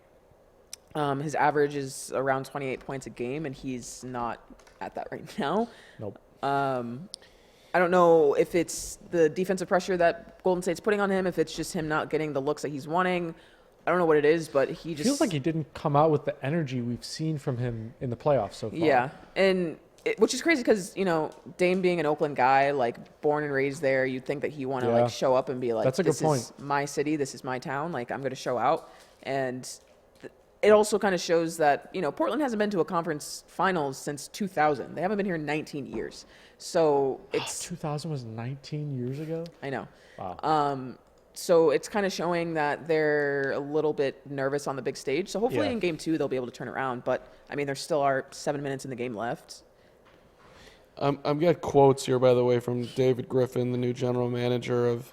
His average is around 28 points a game, and he's not at that right now. Nope. I don't know if it's the defensive pressure that Golden State's putting on him, if it's just him not getting the looks that he's wanting. I don't know what it is, but he just Feels like he didn't come out with the energy we've seen from him in the playoffs so far. Yeah, and which is crazy because, Dame being an Oakland guy, like born and raised there, you'd think that he want to Yeah. like show up and be like, That's a good this point. is my city, this is my town, like I'm going to show out. And it also kind of shows that, Portland hasn't been to a conference finals since 2000. They haven't been here in 19 years. So it's 2000 was 19 years ago? I know. Wow. So it's kind of showing that they're a little bit nervous on the big stage. So hopefully Yeah. in game 2 they'll be able to turn around. But I mean, there still are 7 minutes in the game left. I've got quotes here, by the way, from David Griffin, the new general manager of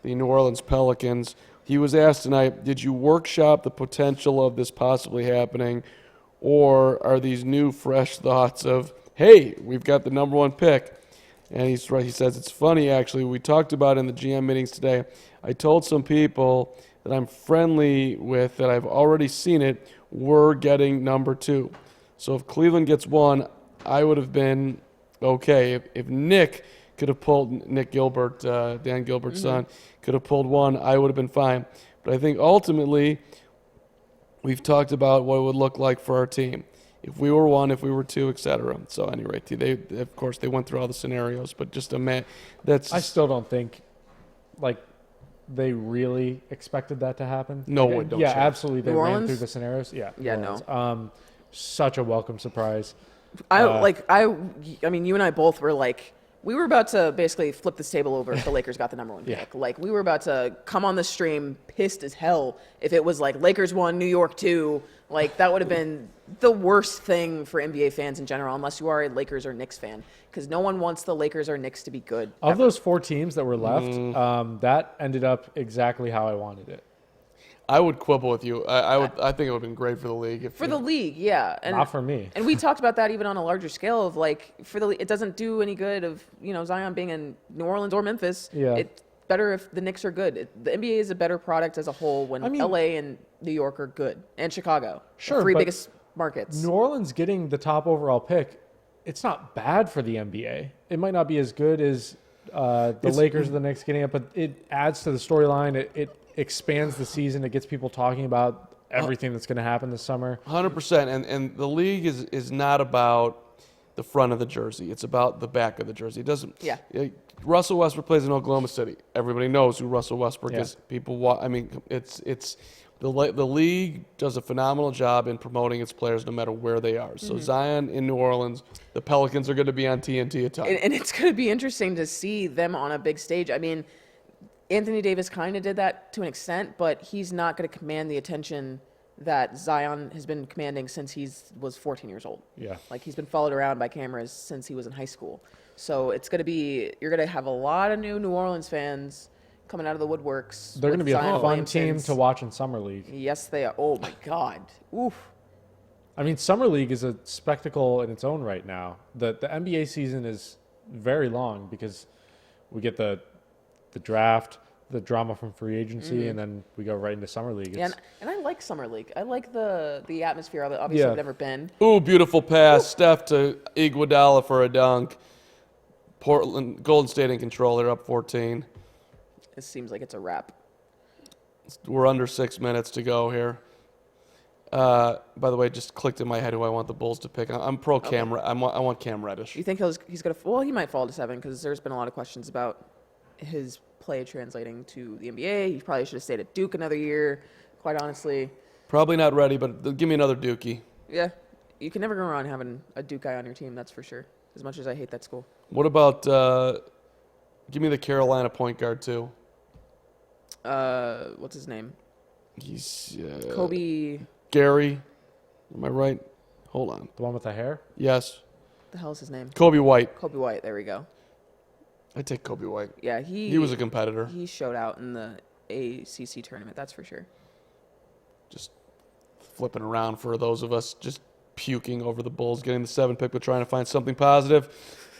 the New Orleans Pelicans. He was asked tonight, did you workshop the potential of this possibly happening, or are these new, fresh thoughts of, hey, we've got the number 1 pick? And he's right. He says, it's funny, actually. We talked about in the GM meetings today. I told some people that I'm friendly with, that I've already seen it, we're getting number 2. So if Cleveland gets 1, I would have been okay. If Nick could have pulled, Nick Gilbert, Dan Gilbert's son, could have pulled 1, I would have been fine. But I think ultimately we've talked about what it would look like for our team. If we were 1, if we were 2, etc. So anyway, they of course they went through all the scenarios, but just that's I still don't think, like, they really expected that to happen. No Like, one don't Yeah, change. absolutely. They New ran Orleans? through the scenarios. Yeah. Yeah, New Orleans. Such a welcome surprise. I mean, you and I both were like, we were about to basically flip this table over if the Lakers got the number 1 Yeah. pick. Like, we were about to come on the stream pissed as hell if it was like Lakers 1, New York 2. Like, that would have been the worst thing for NBA fans in general, unless you are a Lakers or Knicks fan, because no one wants the Lakers or Knicks to be good. Of those 4 teams that were left, that ended up exactly how I wanted it. I would quibble with you. I think it would have been great for the league. If For the league, yeah. And, Not for me. And we talked about that even on a larger scale of like, it doesn't do any good of, Zion being in New Orleans or Memphis. Yeah. It's better if the Knicks are good. The NBA is a better product as a whole when LA and New York are good, and Chicago. Sure, the 3 but biggest markets. New Orleans getting the top overall pick, it's not bad for the NBA. It might not be as good as the Lakers or the Knicks getting it, but it adds to the storyline. It expands the season. It gets people talking about everything that's going to happen this summer. 100%. And the league is not about the front of the jersey. It's about the back of the jersey. It doesn't. Yeah. Russell Westbrook plays in Oklahoma City. Everybody knows who Russell Westbrook Yeah. is. It's the league does a phenomenal job in promoting its players no matter where they are. So Zion in New Orleans, the Pelicans are going to be on TNT a ton. And it's going to be interesting to see them on a big stage. I mean, Anthony Davis kind of did that to an extent, but he's not going to command the attention that Zion has been commanding since he was 14 years old. Yeah. Like, he's been followed around by cameras since he was in high school. So it's going to be, you're going to have a lot of New Orleans fans coming out of the woodworks. They're going to with be a Zion fun Williamson. team to watch in Summer League. Yes, they are. Oh, my God. Oof. I mean, Summer League is a spectacle in its own right now. The NBA season is very long because we get the draft, the drama from free agency, and then we go right into Summer League. Yeah, and I like Summer League. I like the atmosphere of it. Obviously, Yeah. I've never been. Ooh, beautiful pass. Steph to Iguodala for a dunk. Portland, Golden State in control. They're up 14. It seems like it's a wrap. We're under 6 minutes to go here. By the way, just clicked in my head who I want the Bulls to pick. I'm pro Cam. I want Cam Reddish. You think he's going to... Well, he might fall to 7 because there's been a lot of questions about his play translating to the NBA. He probably should have stayed at Duke another year, quite honestly. Probably not ready, but give me another Dookie. Yeah, you can never go wrong having a Duke guy on your team, that's for sure, as much as I hate that school. What about give me the Carolina point guard too? What's his name? He's Kobe... Gary. Am I right? Hold on. The one with the hair? Yes. The hell is his name? Kobe White. Kobe White, there we go. I take Kobe White. Yeah, He was a competitor. He showed out in the ACC tournament, that's for sure. Just flipping around for those of us just puking over the Bulls getting the 7 pick, but trying to find something positive.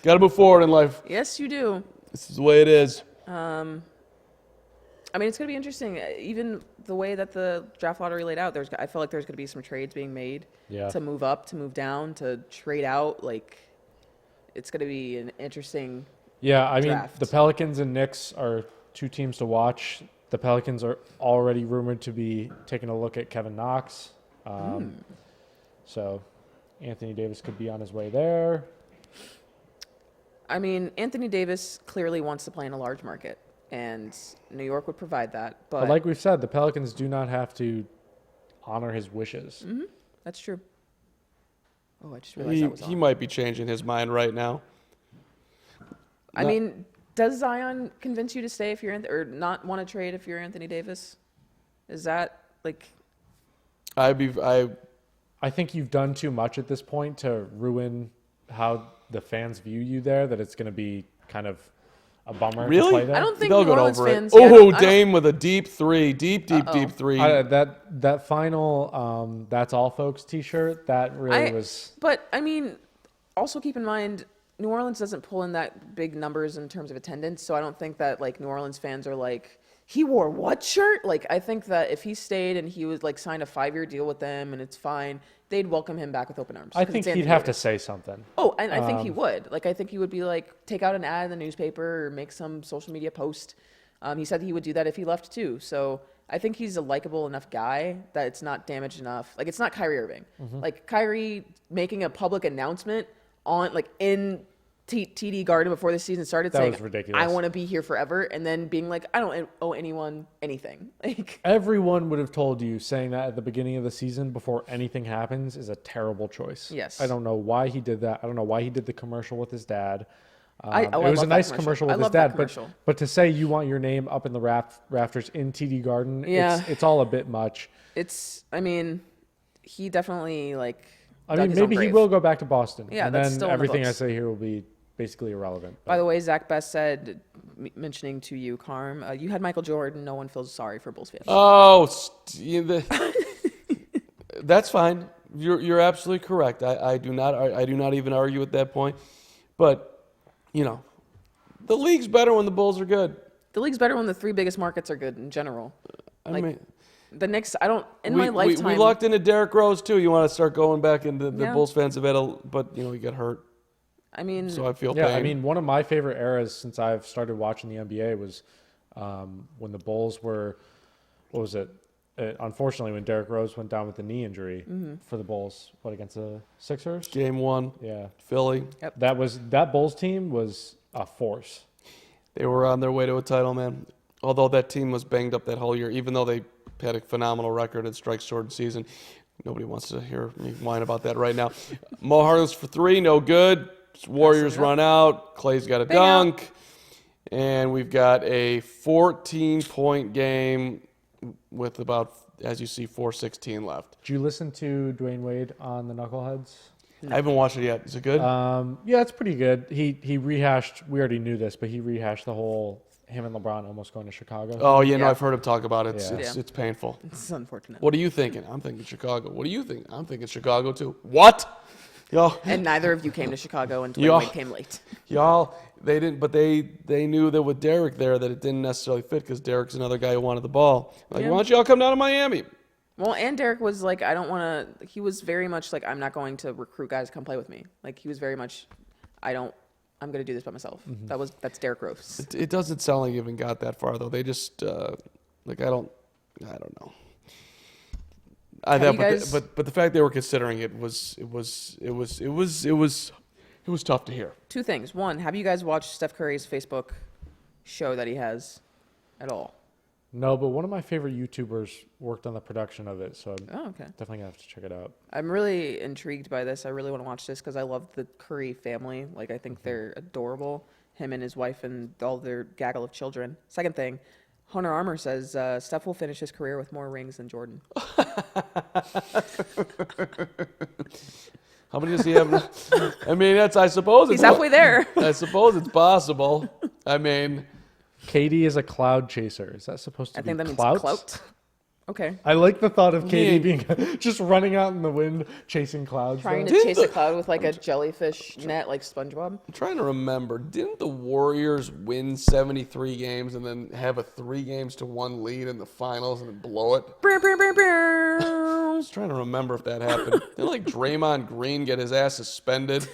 Got to move forward in life. Yes, you do. This is the way it is. I I mean, it's going to be interesting. Even the way that the draft lottery laid out, I feel like there's going to be some trades being made to move up, to move down, to trade out. Like, it's going to be an interesting Yeah, I mean, draft. the Pelicans and Knicks are two teams to watch. The Pelicans are already rumored to be taking a look at Kevin Knox. So Anthony Davis could be on his way there. I mean, Anthony Davis clearly wants to play in a large market, and New York would provide that. But like we've said, the Pelicans do not have to honor his wishes. That's true. Oh, I just realized that was He on. might be changing his mind right now. I mean, does Zion convince you to stay if you're or not want to trade if you're Anthony Davis? Is that like? I think you've done too much at this point to ruin how the fans view you there, that it's going to be kind of a bummer to play there. I don't think they'll New get Orleans over fans. it. Yeah, Oh, Dame with a deep three, deep three. That final "That's All Folks" T-shirt, that really was. But I mean, also keep in mind, New Orleans doesn't pull in that big numbers in terms of attendance, so I don't think that like New Orleans fans are like, he wore what shirt? Like, I think that if he stayed and he was like signed a 5-year deal with them and it's fine, they'd welcome him back with open arms. I think he'd have to say something. Oh, and I think he would. Like, I think he would be like, take out an ad in the newspaper or make some social media post. He said he would do that if he left too. So I think he's a likable enough guy that it's not damaged enough. Like, it's not Kyrie Irving. Like, Kyrie making a public announcement on, like, in TD Garden before the season started, That saying, was ridiculous. I want to be here forever, and then being like, I don't owe anyone anything. Like, Everyone would have told you saying that at the beginning of the season before anything happens is a terrible choice. Yes. I don't know why he did that. I don't know why he did the commercial with his dad. I It was a love that nice commercial with I his love that dad, commercial. but to say you want your name up in the rafters in TD Garden, Yeah. it's all a bit much. I mean, he definitely, like, I dug mean, his own maybe he grave. will go back to Boston. Yeah, and that's then still in the everything I books. say here will be basically irrelevant. By the way, Zach Best said, mentioning to you, Carm, you had Michael Jordan. No one feels sorry for Bulls fans. Oh, that's fine. You're absolutely correct. I do not even argue at that point. But the league's better when the Bulls are good. The league's better when the three biggest markets are good in general. I mean, the Knicks, I don't, my lifetime. we locked into Derrick Rose too. You want to start going back into the Yeah. Bulls fans have had but he got hurt, I mean, so I feel Yeah, pain. I mean, one of my favorite eras since I've started watching the NBA was when the Bulls were, what was it? Unfortunately, when Derrick Rose went down with the knee injury for the Bulls, against the Sixers? Game 1, Yeah, Philly. that Bulls team was a force. They were on their way to a title, man. Although that team was banged up that whole year, even though they had a phenomenal record at strike short season. Nobody wants to hear me whine about that right now. Mo Harkless for 3, no good. Warriors run out. Clay's got a dunk. And we've got a 14-point game with about, as you see, 4:16 left. Did you listen to Dwayne Wade on the Knuckleheads? I haven't watched it yet. Is it good? Yeah, it's pretty good. He rehashed, we already knew this, but he rehashed the whole him and LeBron almost going to Chicago. Oh, yeah, no, Yeah. I've heard him talk about it. Yeah. It's painful. it's unfortunate. What are you thinking? I'm thinking Chicago. What do you think? I'm thinking Chicago, too. What? And neither of you came to Chicago, and Y'all- Dwayne Wade came late. Y'all, they didn't, but they knew that with Derek there that it didn't necessarily fit because Derek's another guy who wanted the ball. Like, Yeah. why don't y'all come down to Miami? Well, and Derek was like, I don't want to. He was very much like, I'm not going to recruit guys to come play with me. Like, he was very much, I'm going to do this by myself. That's Derek Rose. It doesn't sound like you even got that far though. They just I don't know. Have you guys- But the fact they were considering it was tough to hear. Two things. One, have you guys watched Steph Curry's Facebook show that he has at all? No, but one of my favorite YouTubers worked on the production of it, so I'm Oh, okay. definitely gonna have to check it out. I'm really intrigued by this. I really want to watch this because I love the Curry family. Like, I think they're adorable. Him and his wife and all their gaggle of children. Second thing, Hunter Armour says Steph will finish his career with more rings than Jordan. How many does he have? I mean, I suppose He's halfway there. I suppose it's possible. I mean, Katie is a cloud chaser. Is that supposed to I be think that means clout? clout. Okay. I like the thought of Yeah. KD being just running out in the wind, chasing clouds. Trying though. to chase a cloud with like a jellyfish net, like SpongeBob. I'm trying to remember. Didn't the Warriors win 73 games and then have a 3-1 lead in the finals and then blow it? I was trying to remember if that happened. Didn't like Draymond Green get his ass suspended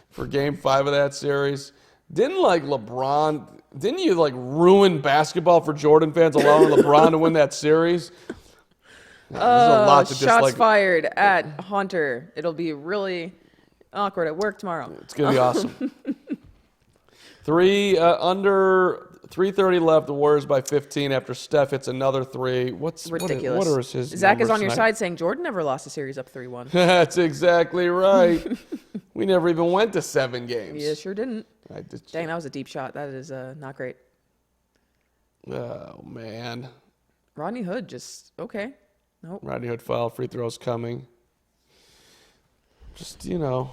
for Game 5 of that series? Didn't like LeBron? Didn't you like ruin basketball for Jordan fans, allowing LeBron to win that series? There's a lot to Shots dislike. fired at Hunter. It'll be really awkward at work tomorrow. It's gonna be awesome. Under 3:30 left. The Warriors by 15 after Steph hits another three. Ridiculous. What are his Zach is numbers on your tonight? side saying Jordan never lost a series up 3-1. That's exactly right. We never even went to 7 games. Yeah, sure didn't. I did. Dang, that was a deep shot. That is not great. Oh man. Rodney Hood just okay. Nope. Rodney Hood foul. Free throws coming. Just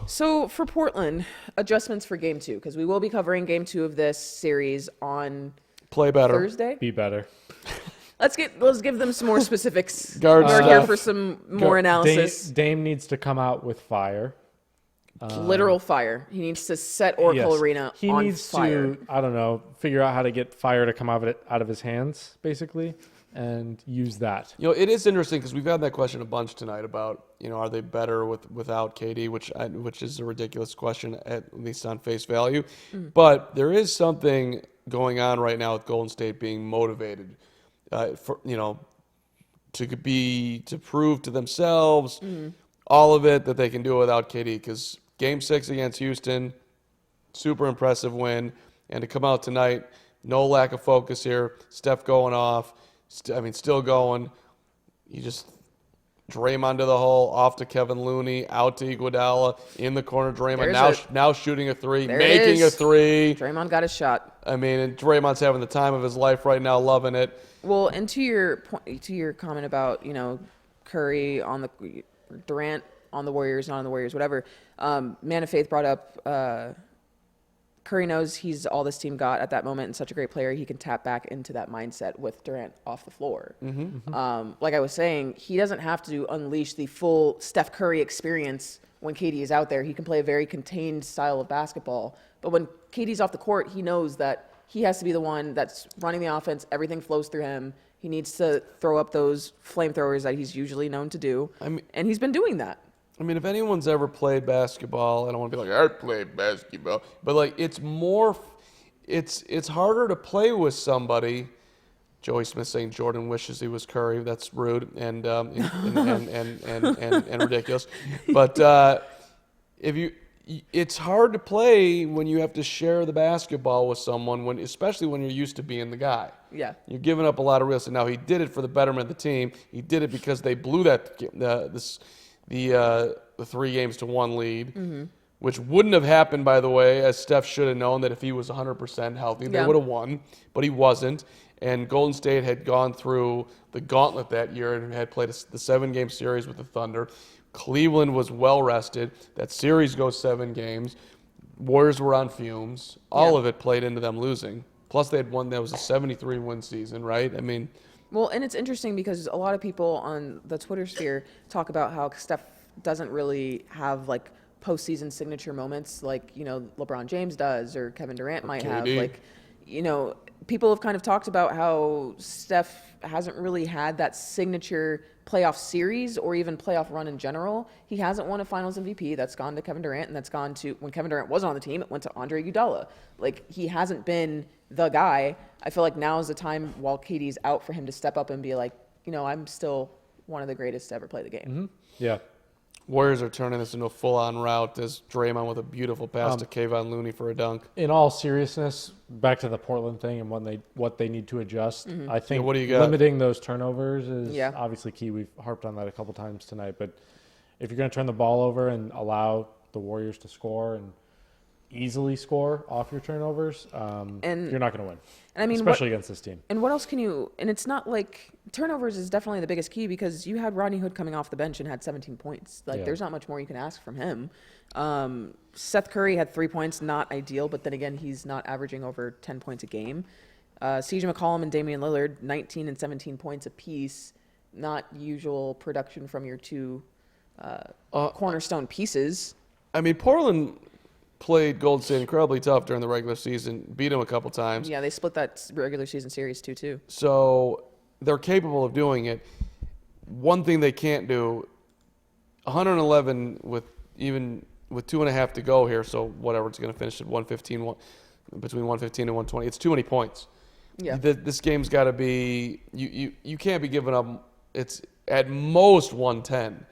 So for Portland, adjustments for Game 2 because we will be covering Game 2 of this series on play better. Thursday. Be better. Let's give them some more specifics. Guard We're here stuff. for some more analysis. Dame needs to come out with fire. Literal fire. He needs to set Oracle Yes. Arena He on needs fire. to, I don't know, figure out how to get fire to come out of his hands, basically, and use that. It is interesting because we've had that question a bunch tonight about, are they better without KD, which is a ridiculous question, at least on face value. But there is something going on right now with Golden State being motivated, to prove to themselves, all of it, that they can do it without KD. Because Game 6 against Houston, super impressive win, and to come out tonight, no lack of focus here. Steph going off. Still going. You just Draymond to the hole, off to Kevin Looney, out to Iguodala, in the corner. Draymond now shooting a three, There it making a is. three. Draymond got his shot. And Draymond's having the time of his life right now, loving it. Well, and to your comment about Curry on the Durant on the Warriors, not on the Warriors, whatever. Man of Faith brought up Curry knows he's all this team got at that moment and such a great player. He can tap back into that mindset with Durant off the floor. Like I was saying, he doesn't have to unleash the full Steph Curry experience when KD is out there. He can play a very contained style of basketball. But when KD's off the court, he knows that he has to be the one that's running the offense. Everything flows through him. He needs to throw up those flamethrowers that he's usually known to do. And he's been doing that. If anyone's ever played basketball, I don't want to be like, I played basketball, but it's more, it's harder to play with somebody. Joey Smith saying Jordan wishes he was Curry. That's rude and ridiculous. But it's hard to play when you have to share the basketball with someone, especially when you're used to being the guy. Yeah. You're giving up a lot of risk. And now he did it for the betterment of the team. He did it because they blew the 3-1 lead, which wouldn't have happened, by the way, as Steph should have known that if he was 100% healthy, they would have won, but he wasn't. And Golden State had gone through the gauntlet that year and had played the 7-game series with the Thunder. Cleveland was well rested. That series goes 7 games. Warriors were on fumes. All of it played into them losing. Plus, they had won. That was a 73-win season, right? Well, and it's interesting because a lot of people on the Twitter sphere talk about how Steph doesn't really have postseason signature moments like LeBron James does or Kevin Durant might KD. have. People have kind of talked about how Steph hasn't really had that signature playoff series or even playoff run in general. He hasn't won a Finals MVP. That's gone to Kevin Durant, and that's gone to when Kevin Durant wasn't on the team. It went to Andre Iguodala. He hasn't been the guy. I feel like now is the time while KD's out for him to step up and be like, I'm still one of the greatest to ever play the game. Yeah. Warriors are turning this into a full-on rout as Draymond with a beautiful pass to Kevon Looney for a dunk. In all seriousness, back to the Portland thing and what they need to adjust. I think what do you got? limiting those turnovers is Yeah. obviously key. We've harped on that a couple times tonight. But if you're going to turn the ball over and allow the Warriors to score and easily score off your turnovers, you're not going to win. And especially against this team. And what else can you? And it's not like turnovers is definitely the biggest key because you had Rodney Hood coming off the bench and had 17 points. There's not much more you can ask from him. Seth Curry had 3 points, not ideal, but then again, he's not averaging over 10 points a game. CJ McCollum and Damian Lillard, 19 and 17 points apiece. not usual production from your two cornerstone pieces. I mean, Portland played Golden State incredibly tough during the regular season, beat them a couple times. Yeah, they split that regular season series too. So they're capable of doing it. One thing they can't do, 111 with 2.5 to go here, so whatever, it's going to finish at 115, between 115 and 120. It's too many points. Yeah. This game's got to be, you can't be giving up, it's at most 110.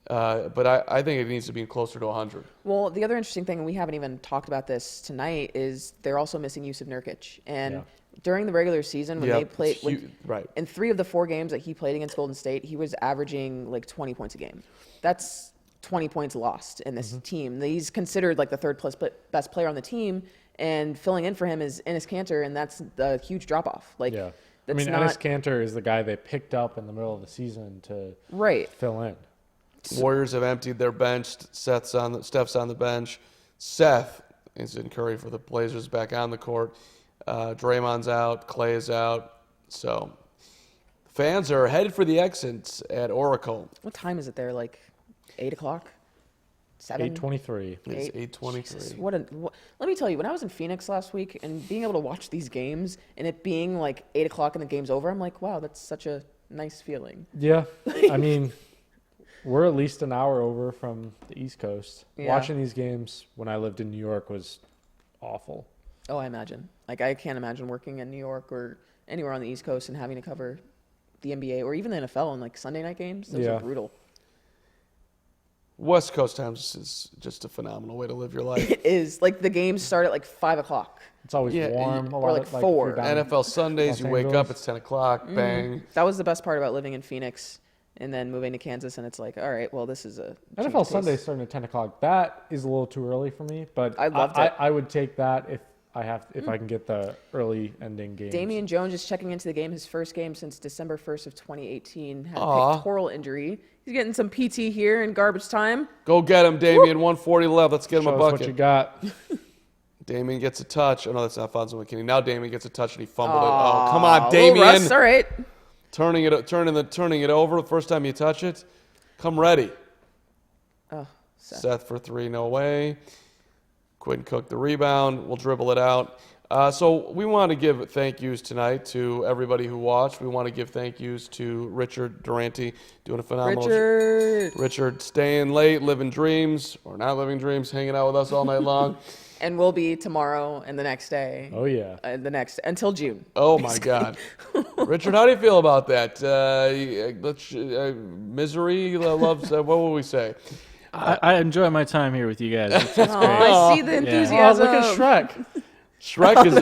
But I think it needs to be closer to 100. Well, the other interesting thing, and we haven't even talked about this tonight, is they're also missing Yusuf Nurkic. And during the regular season, when they played, right. in 3 of the 4 games that he played against Golden State, he was averaging like 20 points a game. That's 20 points lost in this team. He's considered like the third best player on the team, and filling in for him is Enes Kanter, and that's a huge drop off. Like, I mean, Enes Kanter is the guy they picked up in the middle of the season to fill in. Warriors have emptied their bench. Steph's on the bench. Seth is in Curry for the Blazers back on the court. Draymond's out. Clay is out. So fans are headed for the exits at Oracle. What time is it there? Like 8 o'clock? 7? 8:23. It's 8:23. Let me tell you, when I was in Phoenix last week and being able to watch these games and it being like 8 o'clock and the game's over, I'm like, wow, that's such a nice feeling. Yeah. I mean, we're at least an hour over from the East Coast. Yeah. Watching these games when I lived in New York was awful. Oh, I imagine. Like, I can't imagine working in New York or anywhere on the East Coast and having to cover the NBA or even the NFL on like Sunday night games. Those are brutal. West Coast times is just a phenomenal way to live your life. It is. Like, the games start at like 5 o'clock. It's always warm. or like 4. NFL Sundays, you wake up, it's 10 o'clock, bang. That was the best part about living in Phoenix. And then moving to Kansas, and it's like, all right, well, this is a NFL Sunday starting at 10 o'clock. That is a little too early for me, but I loved it. I would take that if I can get the early ending game. Damian Jones is checking into the game, his first game since December 1st of 2018. Had a pectoral injury. He's getting some PT here in garbage time. Go get him, Damian. 140 left. Let's get him a bucket. What you got? Damian gets a touch. Oh, no, that's not Fonzo McKinney. Now Damian gets a touch, and he fumbled it. Oh, come on, Damian. Russ, all right. Turning it over the first time you touch it. Come ready. Oh, Seth for 3, no way. Quinn Cook the rebound. We'll dribble it out. So we want to give thank yous tonight to everybody who watched. We want to give thank yous to Richard Durante, doing a phenomenal Richard staying late, living dreams, or not living dreams, hanging out with us all night long. And we'll be tomorrow and the next day. Oh, yeah. Until June. Oh, my God. Richard, how do you feel about that? Misery loves, what will we say? I enjoy my time here with you guys. It's great. I see the enthusiasm. Oh, look at Shrek. Shrek is...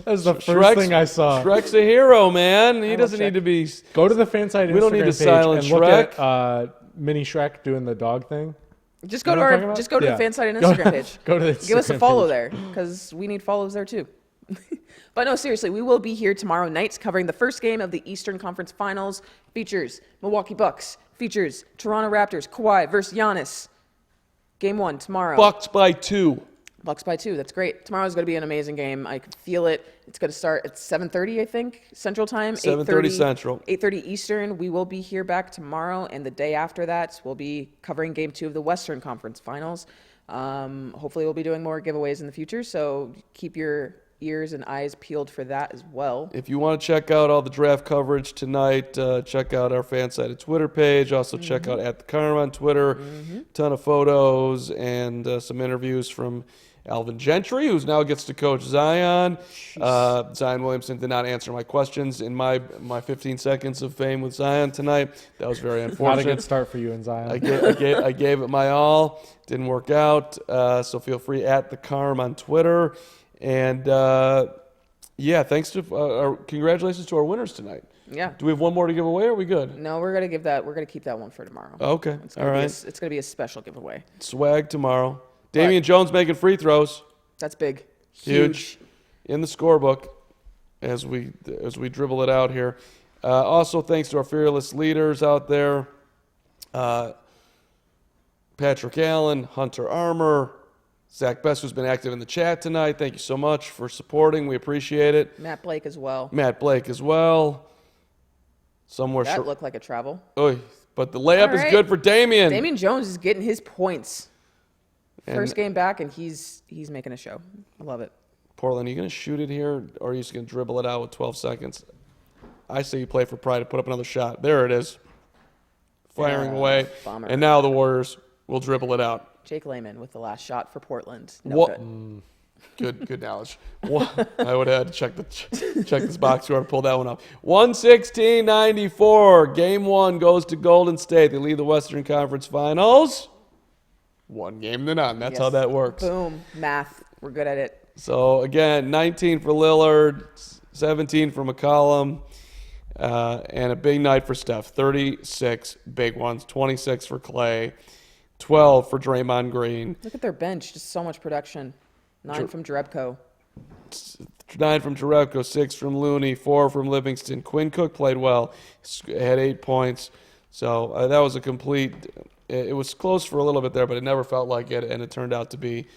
That's the first thing I saw. Shrek's a hero, man. He doesn't need to be... Go to the Fanside Instagram We don't need to page silence and look Shrek. at Mini Shrek doing the dog thing. Just go to the Fanside and Instagram page. Go to the Give us a Instagram follow page. there, because we need follows there too. But no, seriously, we will be here tomorrow night covering the first game of the Eastern Conference Finals. Features Milwaukee Bucks. Features Toronto Raptors. Kawhi versus Giannis. Game 1 tomorrow. Bucks by 2. Bucks by 2. That's great. Tomorrow's going to be an amazing game. I can feel it. It's going to start at 7:30, I think, Central Time. 7:30 Central. 8:30 Eastern. We will be here back tomorrow, and the day after that, we'll be covering Game 2 of the Western Conference Finals. Hopefully, we'll be doing more giveaways in the future, so keep your ears and eyes peeled for that as well. If you want to check out all the draft coverage tonight, check out our fan-sided Twitter page. Also check out at the Carman on Twitter. Ton of photos and some interviews from Alvin Gentry, who now gets to coach Zion. Zion Williamson did not answer my questions in my 15 seconds of fame with Zion tonight. That was very unfortunate. Not a good start for you and Zion. I gave it my all. Didn't work out. So feel free at the Carm on Twitter. And thanks to congratulations to our winners tonight. Yeah. Do we have one more to give away? Or are we good? No, we're gonna keep that one for tomorrow. Okay. All right. It's gonna be a special giveaway. Swag tomorrow. Damian Jones making free throws. That's big. Huge. In the scorebook as we dribble it out here. Also, thanks to our fearless leaders out there. Patrick Allen, Hunter Armour, Zach Best, who's been active in the chat tonight. Thank you so much for supporting. We appreciate it. Matt Blake as well. Matt Blake as well. Somewhere That short. looked like a travel. Oy, but the layup All is right. good for Damian. Damian Jones is getting his points. First And- game back, and he's making a show. I love it. Portland, are you going to shoot it here, or are you just going to dribble it out with 12 seconds? I say you play for pride to put up another shot. There it is. Firing Yeah, away. bummer. And now the Warriors will dribble it out. Jake Layman with the last shot for Portland. No What? good. Good knowledge. I would have had to check this box score to pull that one up. 116-94. Game 1 goes to Golden State. They lead the Western Conference Finals. One game to none. That's how Yes. that works. Boom. Math. We're good at it. So, again, 19 for Lillard, 17 for McCollum, and a big night for Steph. 36 big ones, 26 for Clay, 12 for Draymond Green, Look at their bench. Just so much production. 9 from Jerebko. 9 from Jerebko, 6 from Looney, 4 from Livingston. Quinn Cook played well, had 8 points. So that was a complete – it was close for a little bit there, but it never felt like it, and it turned out to be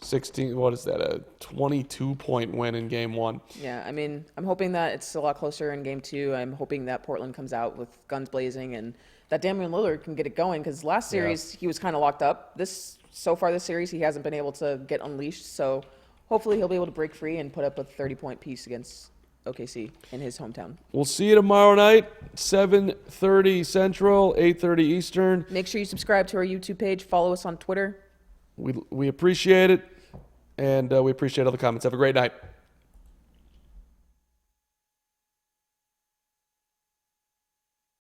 16 – what is that, a 22-point win in Game 1. Yeah, I mean, I'm hoping that it's a lot closer in game 2. I'm hoping that Portland comes out with guns blazing and that Damian Lillard can get it going because last series he was kind of locked up. So far this series he hasn't been able to get unleashed. So hopefully he'll be able to break free and put up a 30-point piece against OKC in his hometown. We'll see you tomorrow night, 7:30 Central, 8:30 Eastern. Make sure you subscribe to our YouTube page. Follow us on Twitter. We appreciate it, and we appreciate all the comments. Have a great night.